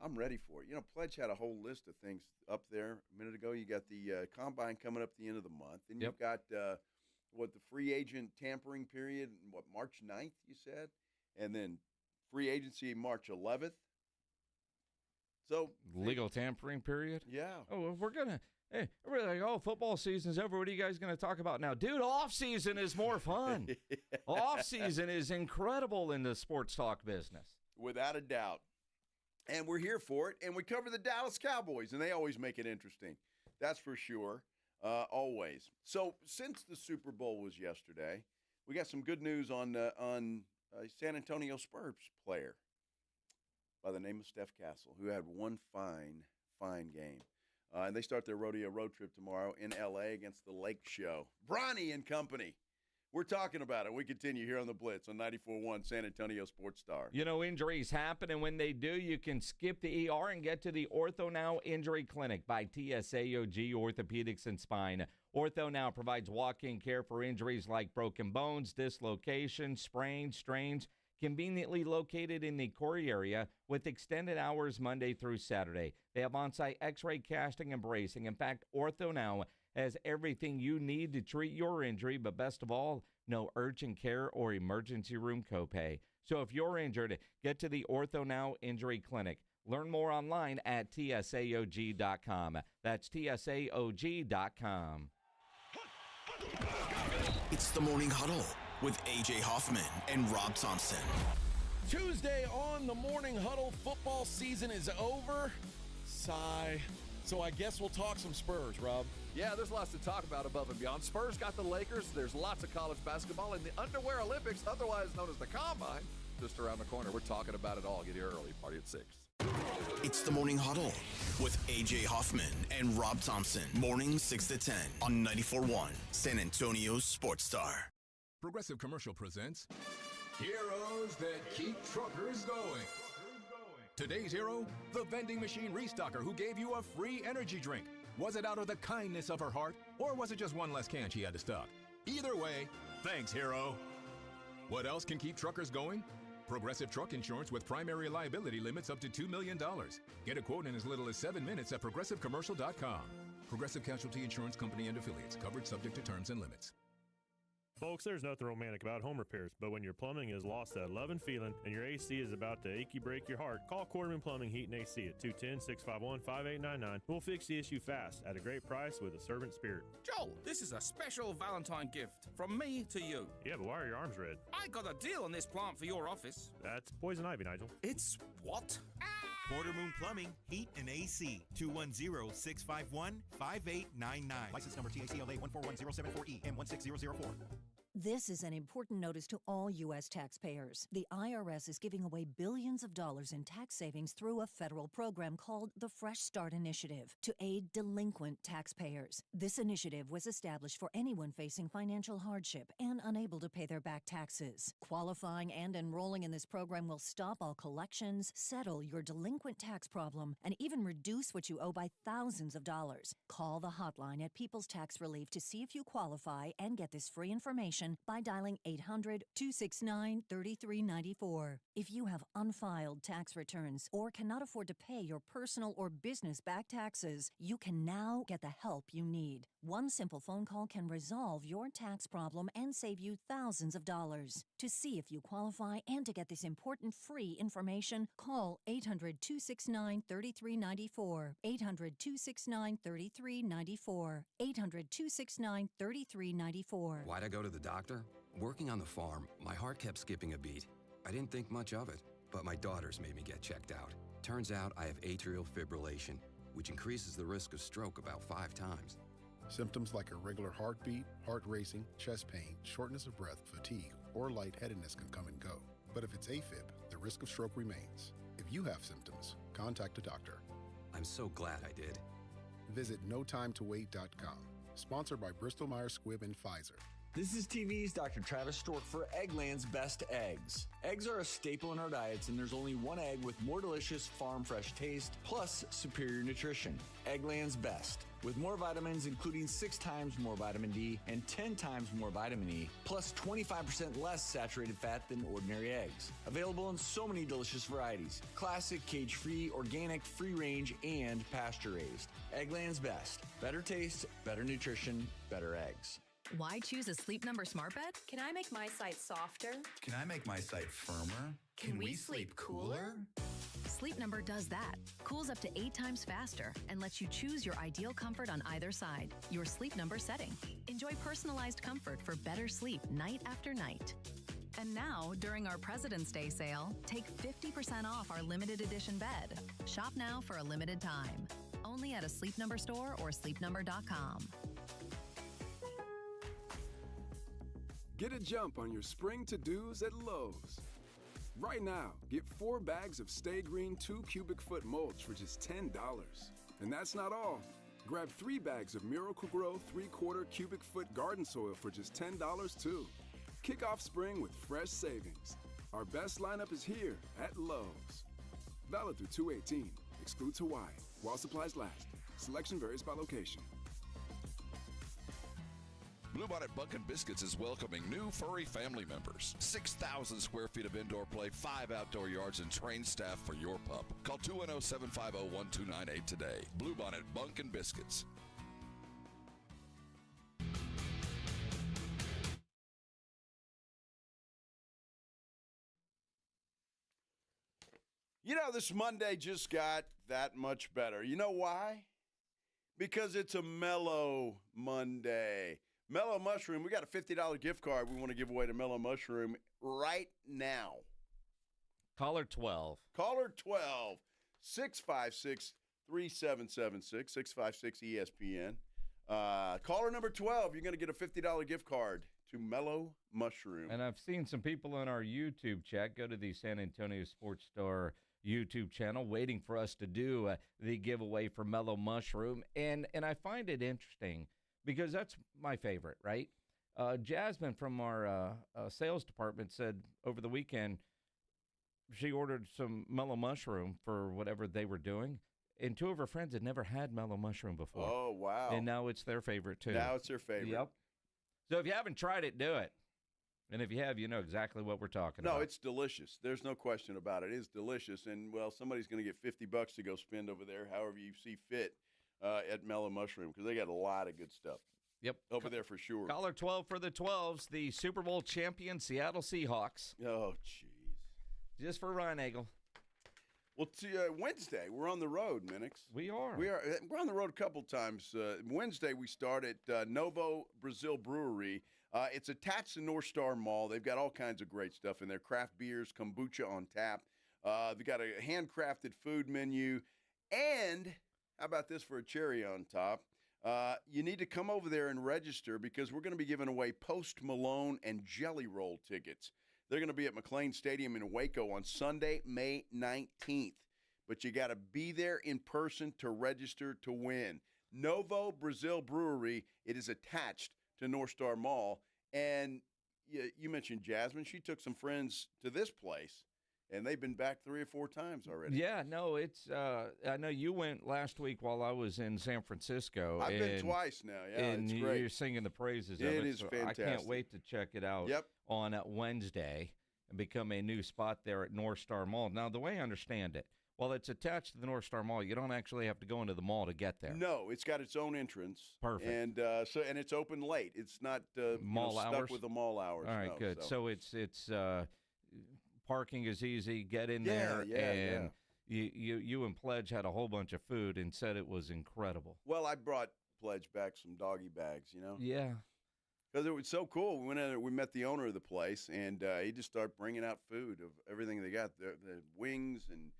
I'm ready for it. You know, Pledge had a whole list of things up there a minute ago. You got the combine coming up at the end of the month, and you've got the free agent tampering period, March 9th, you said? And then free agency March 11th. So legal tampering period? Yeah. Oh, we're like, football season's over. What are you guys going to talk about now? Dude, off-season is more fun. Off-season is incredible in the sports talk business. Without a doubt. And we're here for it. And we cover the Dallas Cowboys, and they always make it interesting. That's for sure. Always. So since the Super Bowl was yesterday, we got some good news on San Antonio Spurs player by the name of Steph Castle, who had one fine game. And they start their rodeo road trip tomorrow in L.A. against the Lake Show. Bronny and company. We're talking about it. We continue here on the Blitz on 94.1 San Antonio Sports Star. You know, injuries happen, and when they do, you can skip the ER and get to the Ortho Now Injury Clinic by TSAOG Orthopedics and Spine. Ortho Now provides walk-in care for injuries like broken bones, dislocations, sprains, strains, conveniently located in the Corey area with extended hours Monday through Saturday. They have on-site x-ray casting and bracing. In fact, Ortho Now has everything you need to treat your injury, but best of all, no urgent care or emergency room copay. So if you're injured, get to the Ortho Now Injury Clinic. Learn more online at tsaog.com. That's tsaog.com. It's the Morning Huddle with A.J. Hoffman and Rob Thompson. Tuesday on the Morning Huddle, football season is over. Sigh. So I guess we'll talk some Spurs, Rob. Yeah, there's lots to talk about above and beyond. Spurs got the Lakers. There's lots of college basketball in the Underwear Olympics, otherwise known as the Combine, just around the corner. We're talking about it all. Get here early. Party at 6. It's the Morning Huddle with A.J. Hoffman and Rob Thompson. Mornings 6 to 10 on 94.1 San Antonio's Sports Star. Progressive Commercial presents Heroes That Keep Truckers Going. Today's hero, the vending machine restocker who gave you a free energy drink. Was it out of the kindness of her heart, or was it just one less can she had to stock? Either way, thanks, Hero. What else can keep truckers going? Progressive Truck Insurance with primary liability limits up to $2 million. Get a quote in as little as 7 minutes at progressivecommercial.com. Progressive Casualty Insurance Company and Affiliates. Covered subject to terms and limits. Folks, there's nothing romantic about home repairs, but when your plumbing has lost that love and feeling and your AC is about to achy break your heart, call Quarterman Plumbing, Heat, and AC at 210-651-5899. We'll fix the issue fast at a great price with a servant spirit. Joel, this is a special Valentine gift from me to you. Yeah, but why are your arms red? I got a deal on this plant for your office. That's poison ivy, Nigel. It's what? Quarter Moon Plumbing, Heat, and AC. 210-651-5899. License number TACLA 141074E and 16004. This is an important notice to all U.S. taxpayers. The IRS is giving away billions of dollars in tax savings through a federal program called the Fresh Start Initiative to aid delinquent taxpayers. This initiative was established for anyone facing financial hardship and unable to pay their back taxes. Qualifying and enrolling in this program will stop all collections, settle your delinquent tax problem, and even reduce what you owe by thousands of dollars. Call the hotline at People's Tax Relief to see if you qualify and get this free information by dialing 800-269-3394. If you have unfiled tax returns or cannot afford to pay your personal or business back taxes, you can now get the help you need. One simple phone call can resolve your tax problem and save you thousands of dollars. To see if you qualify and to get this important free information, call 800-269-3394. 800-269-3394. 800-269-3394. Why'd I go to the doctor? Working on the farm, my heart kept skipping a beat. I didn't think much of it, but my daughters made me get checked out. Turns out I have atrial fibrillation, which increases the risk of stroke about 5 times. Symptoms like irregular heartbeat, heart racing, chest pain, shortness of breath, fatigue, or lightheadedness can come and go. But if it's AFib, the risk of stroke remains. If you have symptoms, contact a doctor. I'm so glad I did. Visit notimetowait.com. Sponsored by Bristol Myers Squibb and Pfizer. This is TV's Dr. Travis Stork for Eggland's Best Eggs. Eggs are a staple in our diets, and there's only one egg with more delicious farm fresh taste, plus superior nutrition. Eggland's Best. With more vitamins, including 6 times more vitamin D and 10 times more vitamin E, plus 25% less saturated fat than ordinary eggs. Available in so many delicious varieties. Classic, cage-free, organic, free-range, and pasture-raised. Eggland's Best. Better taste, better nutrition, better eggs. Why choose a Sleep Number smart bed? Can I make my site softer? Can I make my site firmer? Can we sleep cooler? Sleep Number does that. Cools up to 8 times faster and lets you choose your ideal comfort on either side. Your Sleep Number setting. Enjoy personalized comfort for better sleep night after night. And now, during our President's Day sale, take 50% off our limited edition bed. Shop now for a limited time. Only at a Sleep Number store or sleepnumber.com. Get a jump on your spring to-dos at Lowe's. Right now, get 4 bags of Stay Green 2 cubic foot mulch for just $10. And that's not all. Grab 3 bags of Miracle Grow 3/4 cubic foot garden soil for just $10 too. Kick off spring with fresh savings. Our best lineup is here at Lowe's. Valid through 2/18. Excludes Hawaii. While supplies last. Selection varies by location. Bluebonnet Bunkin' Biscuits is welcoming new furry family members. 6,000 square feet of indoor play, 5 outdoor yards, and trained staff for your pup. Call 210-750-1298 today. Bluebonnet Bunkin' Biscuits. You know, this Monday just got that much better. You know why? Because it's a Mellow Monday. Mellow Mushroom, we got a $50 gift card we want to give away to Mellow Mushroom right now. Caller 12. Caller 12, 656-3776, 656-ESPN. Caller number 12, you're going to get a $50 gift card to Mellow Mushroom. And I've seen some people in our YouTube chat go to the San Antonio Sports Star YouTube channel waiting for us to do the giveaway for Mellow Mushroom. And I find it interesting because that's my favorite, right? Jasmine from our sales department said over the weekend she ordered some Mellow Mushroom for whatever they were doing, And two of her friends had never had mellow mushroom before. Oh, wow. And now it's their favorite, too. Now it's their favorite. Yep. So if you haven't tried it, do it. And if you have, you know exactly what we're talking about. No, it's delicious. There's no question about it. It is delicious. And, well, somebody's going to get $50 to go spend over there, however you see fit, at Mellow Mushroom, because they got a lot of good stuff. Yep. Over there for sure. Caller 12 for the 12s, the Super Bowl champion Seattle Seahawks. Oh, jeez. Just for Ryan Nagel. Well, Wednesday, we're on the road, Minix. We are. We're on the road a couple times. Wednesday, we start at Novo Brazil Brewery. It's attached to North Star Mall. They've got all kinds of great stuff in there. Craft beers, kombucha on tap. They've got a handcrafted food menu. And how about this for a cherry on top? You need to come over there and register because we're going to be giving away Post Malone and Jelly Roll tickets. They're going to be at McLean Stadium in Waco on Sunday, May 19th. But you got to be there in person to register to win. Novo Brazil Brewery, it is attached to North Star Mall. And you mentioned Jasmine. She took some friends to this place, and they've been back 3 or 4 times already. Yeah, no, it's I know you went last week while I was in San Francisco. I've been twice now, yeah, and it's great. You're singing the praises of it. It is fantastic. I can't wait to check it out on Wednesday and become a new spot there at North Star Mall. Now, the way I understand it, while it's attached to the North Star Mall, you don't actually have to go into the mall to get there. No, it's got its own entrance. Perfect. And and it's open late. It's not mall stuck hours? with the mall hours. All right, no, good. So it's parking is easy. Get in there, and you and Pledge had a whole bunch of food and said it was incredible. Well, I brought Pledge back some doggy bags, Yeah. Because it was so cool. We went in there, we met the owner of the place, and he just started bringing out food of everything they got. The wings and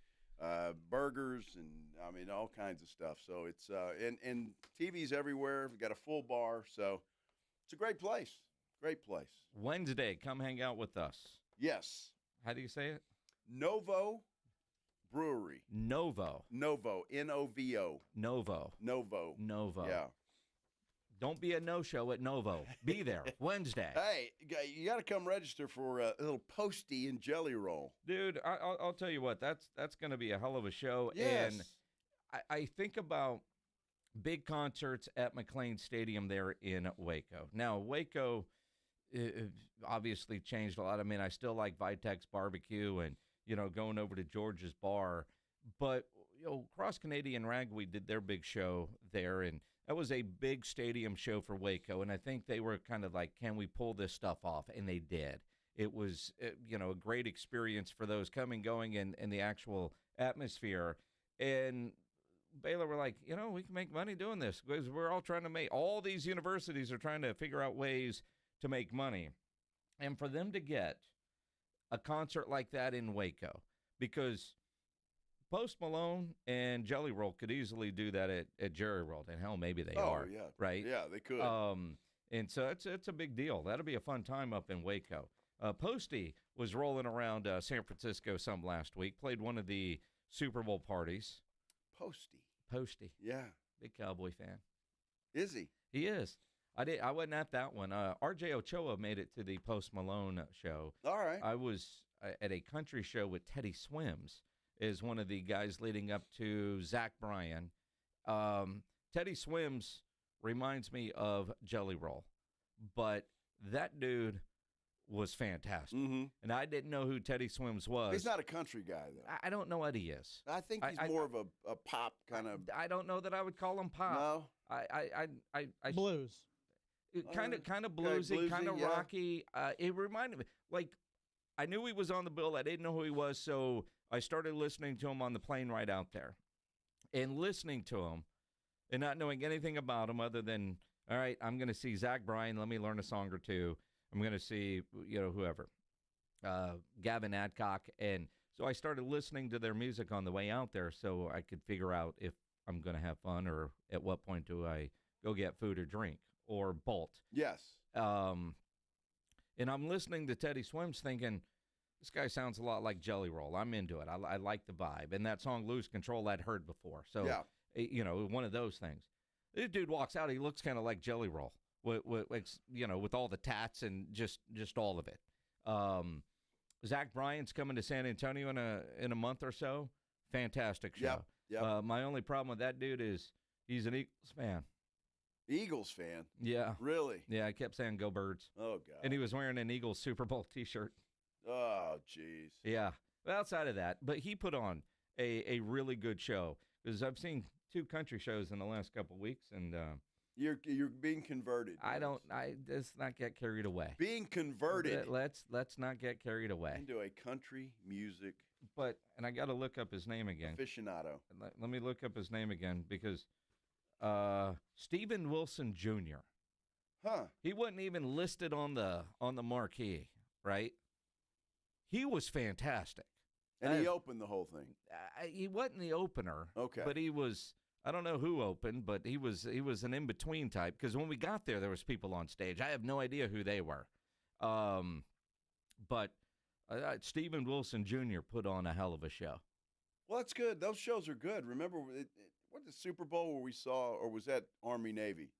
burgers and, I mean, all kinds of stuff. So it's and TVs everywhere. We've got a full bar. So it's a great place. Great place. Wednesday, come hang out with us. Yes. How do you say it? Novo Brewery. Novo. Novo. N-O-V-O. Novo. Novo. Novo. Yeah. Don't be a no-show at Novo. Be there Wednesday. Hey, you got to come register for a little Posty and Jelly Roll. Dude, I'll tell you what, that's going to be a hell of a show. Yes. And I think about big concerts at McLean Stadium there in Waco. Now, Waco obviously changed a lot. I mean, I still like Vitex Barbecue and, going over to George's Bar. But, Cross Canadian Ragweed did their big show there, and that was a big stadium show for Waco. And I think they were kind of like, can we pull this stuff off? And they did. It was, a great experience for those coming, going, and the actual atmosphere. And Baylor were like, we can make money doing this because we're all trying to all these universities are trying to figure out ways to make money. And for them to get a concert like that in Waco, because Post Malone and Jelly Roll could easily do that at Jerry World, and hell, maybe they are. Yeah. Right? Yeah, they could. And so it's a big deal. That'll be a fun time up in Waco. Posty was rolling around San Francisco some last week, played one of the Super Bowl parties. Posty. Yeah. Big Cowboy fan. Is he? He is. I wasn't at that one. R.J. Ochoa made it to the Post Malone show. All right. I was at a country show with Teddy Swims, is one of the guys leading up to Zach Bryan. Teddy Swims reminds me of Jelly Roll, but that dude was fantastic. Mm-hmm. And I didn't know who Teddy Swims was. He's not a country guy, though. I don't know what he is. I think he's more of a pop kind of. I don't know that I would call him pop. No. I blues. Kind of bluesy, kind of rocky. It reminded me, like, I knew he was on the bill. I didn't know who he was, so I started listening to him on the plane right out there. And listening to him and not knowing anything about him other than, all right, I'm going to see Zach Bryan. Let me learn a song or two. I'm going to see, whoever, Gavin Adcock. And so I started listening to their music on the way out there so I could figure out if I'm going to have fun or at what point do I go get food or drink or bolt. Yes. And I'm listening to Teddy Swims thinking, this guy sounds a lot like Jelly Roll. I'm into it. I like the vibe. And that song, Lose Control, I'd heard before. So, one of those things. This dude walks out. He looks kind of like Jelly Roll with all the tats and just all of it. Zach Bryan's coming to San Antonio in a month or so. Fantastic show. Yep. My only problem with that dude is he's an Eagles fan. Eagles fan? Yeah. Really? Yeah, I kept saying "Go Birds." Oh, God. And he was wearing an Eagles Super Bowl T-shirt. Oh, jeez. Yeah. But outside of that, but he put on a really good show because I've seen 2 country shows in the last couple of weeks, and you're being converted. Let's not get carried away. Being converted. Let's not get carried away into a country music. And I got to look up his name again. Aficionado. Let me look up his name again because Stephen Wilson Jr. Huh? He wasn't even listed on the marquee, right? He was fantastic. And he opened the whole thing. He wasn't the opener. Okay. But he was. I don't know who opened, but he was an in-between type because when we got there was people on stage. I have no idea who they were. But Stephen Wilson Jr. put on a hell of a show. Well, that's good. Those shows are good. Remember, what the Super Bowl where we saw, or was that Army-Navy,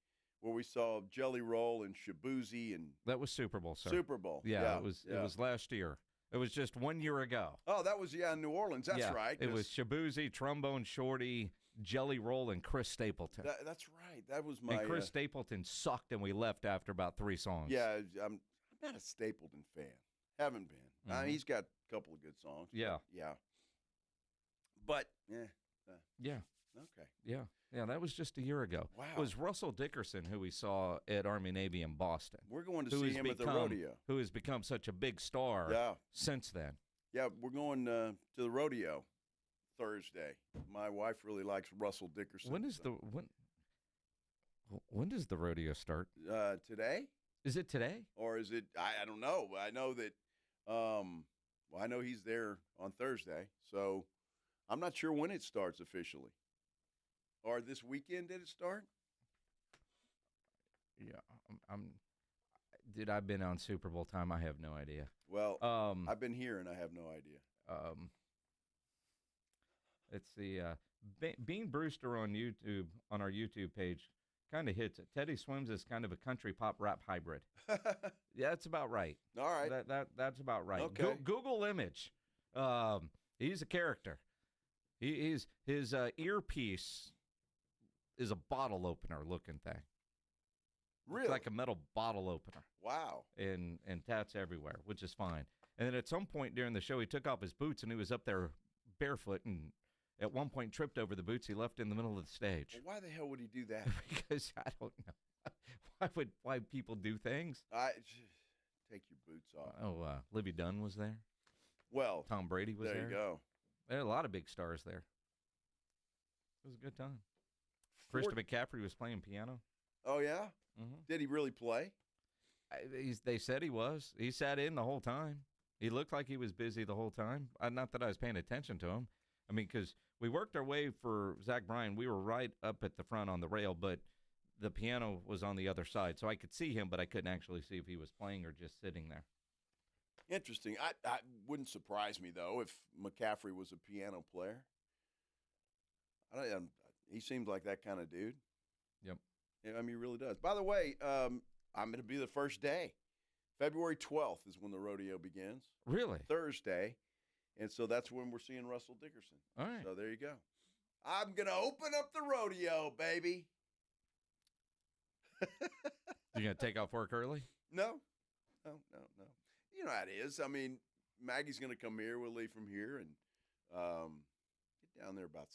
where we saw Jelly Roll and Shabuzi and that was Super Bowl, sir. Super Bowl. Yeah, it was last year. It was just 1 year ago. Oh, that was in New Orleans. That's right. It was Shabuzi, Trombone Shorty, Jelly Roll, and Chris Stapleton. That's right. That was my. And Chris Stapleton sucked, and we left after about 3 songs. Yeah, I'm not a Stapleton fan. Haven't been. Mm-hmm. He's got a couple of good songs. Yeah. Yeah. But yeah. Okay. Yeah, that was just a year ago. Wow. It was Russell Dickerson who we saw at Army-Navy in Boston. We're going to see him at the rodeo. Who has become such a big star since then. Yeah, we're going to the rodeo Thursday. My wife really likes Russell Dickerson. When does the rodeo start? Today? Is it today? Or is it, I don't know. I know that, I know he's there on Thursday. So I'm not sure when it starts officially. Or this weekend did it start? Yeah, Dude, I've been on Super Bowl time. I have no idea. Well, I've been here and I have no idea. Let's see. Bean Brewster on YouTube, on our YouTube page, kind of hits it. Teddy Swims is kind of a country pop rap hybrid. Yeah, that's about right. All right. That's about right. Okay. Google image. He's a character. His earpiece is a bottle opener looking thing. Really? It's like a metal bottle opener. Wow. And tats everywhere, which is fine. And then at some point during the show, he took off his boots and he was up there barefoot and at one point tripped over the boots he left in the middle of the stage. Well, why the hell would he do that? Because I don't know. Why people do things. Take your boots off. Oh, Livy Dunn was there. Well, Tom Brady was there. There you go. There are a lot of big stars there. It was a good time. Christian McCaffrey was playing piano. Oh, yeah? Mm-hmm. Did he really play? They said he was. He sat in the whole time. He looked like he was busy the whole time. Not that I was paying attention to him. I mean, because we worked our way for Zach Bryan. We were right up at the front on the rail, but the piano was on the other side. So I could see him, but I couldn't actually see if he was playing or just sitting there. Interesting. I wouldn't surprise me, though, if McCaffrey was a piano player. He seems like that kind of dude. Yep. Yeah, I mean, he really does. By the way, I'm going to be the first day. February 12th is when the rodeo begins. Really? Thursday. And so that's when we're seeing Russell Dickerson. All right. So there you go. I'm going to open up the rodeo, baby. You going to take off work early? No. You know how it is. I mean, Maggie's going to come here. We'll leave from here and get down there about,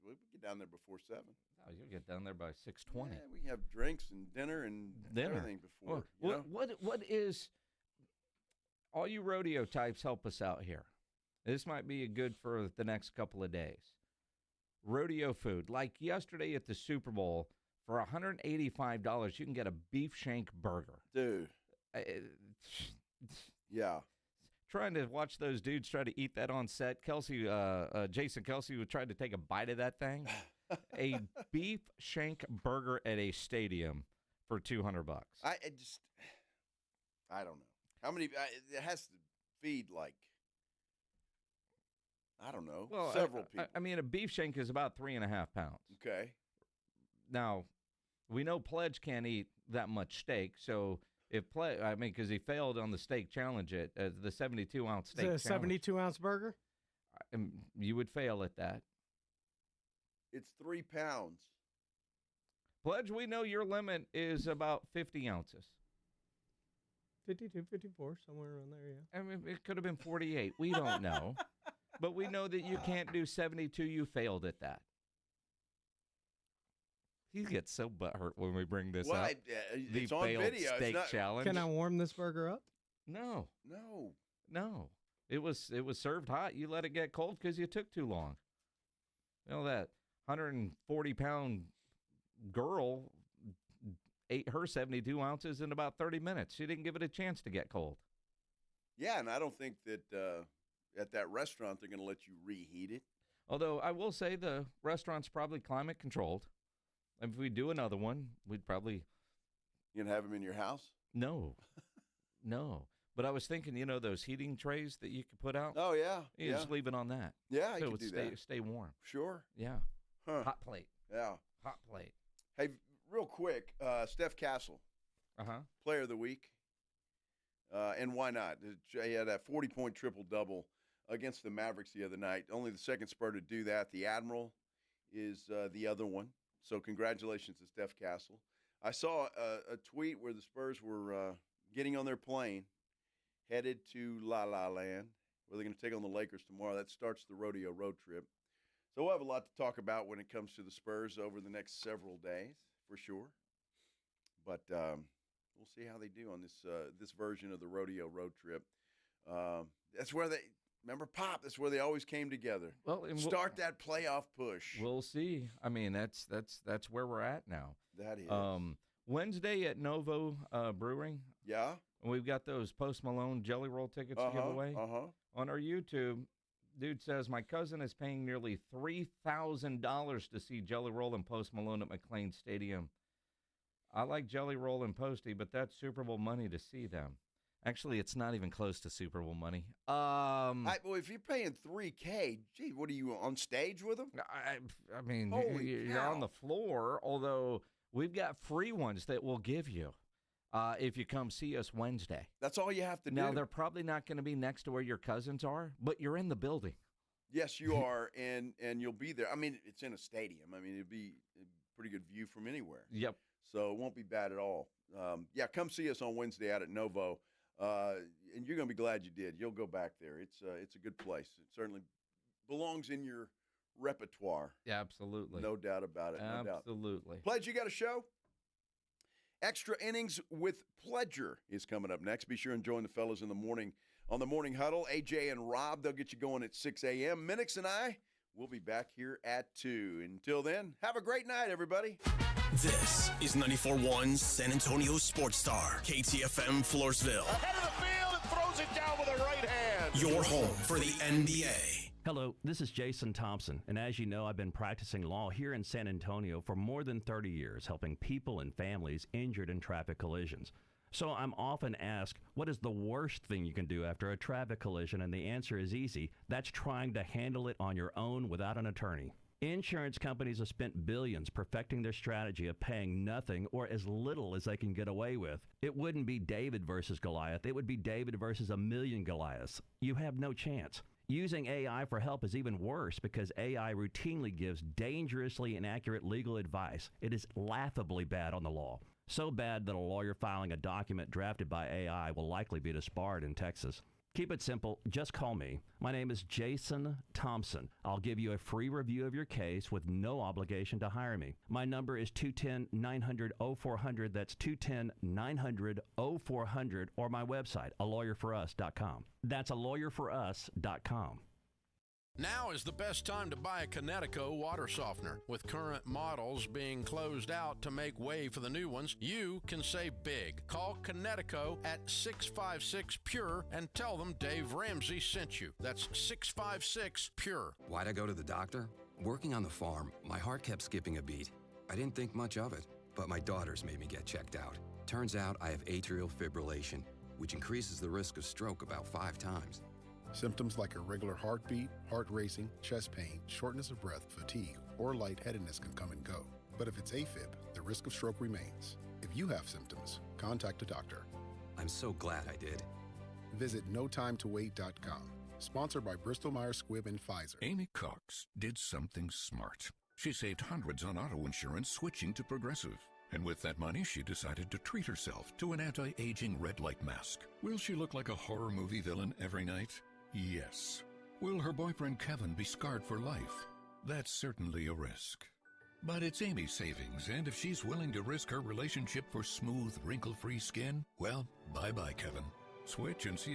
we'll get down there before 7. Oh, you'll get down there by 6:20. Yeah, we can have drinks and dinner and everything before. What is, all you rodeo types, help us out here. This might be good for the next couple of days. Rodeo food. Like yesterday at the Super Bowl, for $185, you can get a beef shank burger. Dude. Yeah. Trying to watch those dudes try to eat that on set. Jason Kelsey tried to take a bite of that thing. A beef shank burger at a stadium for $200. I don't know. How many? It has to feed like, I don't know, several people. I mean, a beef shank is about 3.5 pounds. Okay. Now, we know Pledge can't eat that much steak, so because he failed on the steak challenge the 72-ounce steak challenge. Is it a 72-ounce burger? You would fail at that. It's 3 pounds. Pledge, we know your limit is about 50 ounces. 52, 54, somewhere around there, yeah. I mean, it could have been 48. We don't know. But we know that you can't do 72. You failed at that. He gets so butthurt when we bring this up. It's on video. Steak challenge. Can I warm this burger up? No. No. It was served hot. You let it get cold because you took too long. You know, that 140-pound girl ate her 72 ounces in about 30 minutes. She didn't give it a chance to get cold. Yeah, and I don't think that at that restaurant they're going to let you reheat it. Although I will say the restaurant's probably climate controlled. If we do another one, we'd probably... You going to have them in your house? No. No. But I was thinking, you know, those heating trays that you could put out? Oh, yeah. You just leave it on that. Yeah, so you it could would do that. Stay warm. Sure. Yeah. Huh. Hot plate. Yeah. Hot plate. Hey, real quick, Steph Castle, Player of the Week. And why not? He had that 40-point triple-double against the Mavericks the other night. Only the second Spur to do that. The Admiral is the other one. So congratulations to Steph Castle. I saw a tweet where the Spurs were getting on their plane, headed to La La Land, where they're going to take on the Lakers tomorrow. That starts the rodeo road trip. So we'll have a lot to talk about when it comes to the Spurs over the next several days, for sure. But we'll see how they do on this version of the rodeo road trip. That's where they remember Pop. That's where they always came together. Well, and start that playoff push. We'll see. I mean, that's where we're at now. That is Wednesday at Novo Brewing. Yeah. We've got those Post Malone Jelly Roll tickets to give away. On our YouTube, dude says, my cousin is paying nearly $3,000 to see Jelly Roll and Post Malone at McLean Stadium. I like Jelly Roll and Posty, but that's Super Bowl money to see them. Actually, it's not even close to Super Bowl money. Well, if you're paying $3K, gee, what are you on stage with them? I mean, Holy you're cow. on the floor, although we've got free ones that we'll give you if you come see us Wednesday. That's all you have to do. Now, they're probably not going to be next to where your cousins are, but you're in the building. Yes, you are, and you'll be there. I mean, it's in a stadium. I mean, it'd be a pretty good view from anywhere. Yep. So it won't be bad at all. Yeah, come see us on Wednesday out at Novo, and you're going to be glad you did. You'll go back there. It's a good place. It certainly belongs in your repertoire. Yeah, absolutely. No doubt about it. No doubt. Absolutely. Pledge, you got a show? Extra Innings with Pledger is coming up next. Be sure and join the fellas in the morning on the Morning Huddle. AJ and Rob, they'll get you going at 6 a.m. Minix and I will be back here at 2. Until then, have a great night, everybody. This is 94.1 San Antonio Sports Star, KTFM Floresville. Ahead of the field and throws it down with a right hand. Your home for the NBA. Hello, this is Jason Thompson, and as you know, I've been practicing law here in San Antonio for more than 30 years, helping people and families injured in traffic collisions. So I'm often asked, what is the worst thing you can do after a traffic collision? And the answer is easy. That's trying to handle it on your own without an attorney. Insurance companies have spent billions perfecting their strategy of paying nothing or as little as they can get away with. It wouldn't be David versus Goliath. It would be David versus a million Goliaths. You have no chance. Using AI for help is even worse because AI routinely gives dangerously inaccurate legal advice. It is laughably bad on the law. So bad that a lawyer filing a document drafted by AI will likely be disbarred in Texas. Keep it simple. Just call me. My name is Jason Thompson. I'll give you a free review of your case with no obligation to hire me. My number is 210-900-0400. That's 210-900-0400 or my website, alawyerforus.com. That's alawyerforus.com. Now is the best time to buy a Connecticut water softener. With current models being closed out to make way for the new ones, you can save big. Call Connecticut at 656-PURE and tell them Dave Ramsey sent you. That's 656-PURE. Why'd I go to the doctor? Working on the farm, my heart kept skipping a beat. I didn't think much of it, but my daughters made me get checked out. Turns out I have atrial fibrillation, which increases the risk of stroke about 5 times. Symptoms like irregular heartbeat, heart racing, chest pain, shortness of breath, fatigue, or lightheadedness can come and go. But if it's AFib, the risk of stroke remains. If you have symptoms, contact a doctor. I'm so glad I did. Visit notimetowait.com. Sponsored by Bristol Myers Squibb and Pfizer. Amy Cox did something smart. She saved hundreds on auto insurance switching to Progressive. And with that money, she decided to treat herself to an anti-aging red light mask. Will she look like a horror movie villain every night? Yes. Will her boyfriend Kevin be scarred for life? That's certainly a risk. But it's Amy's savings, and if she's willing to risk her relationship for smooth, wrinkle-free skin, well, bye-bye, Kevin. Switch and see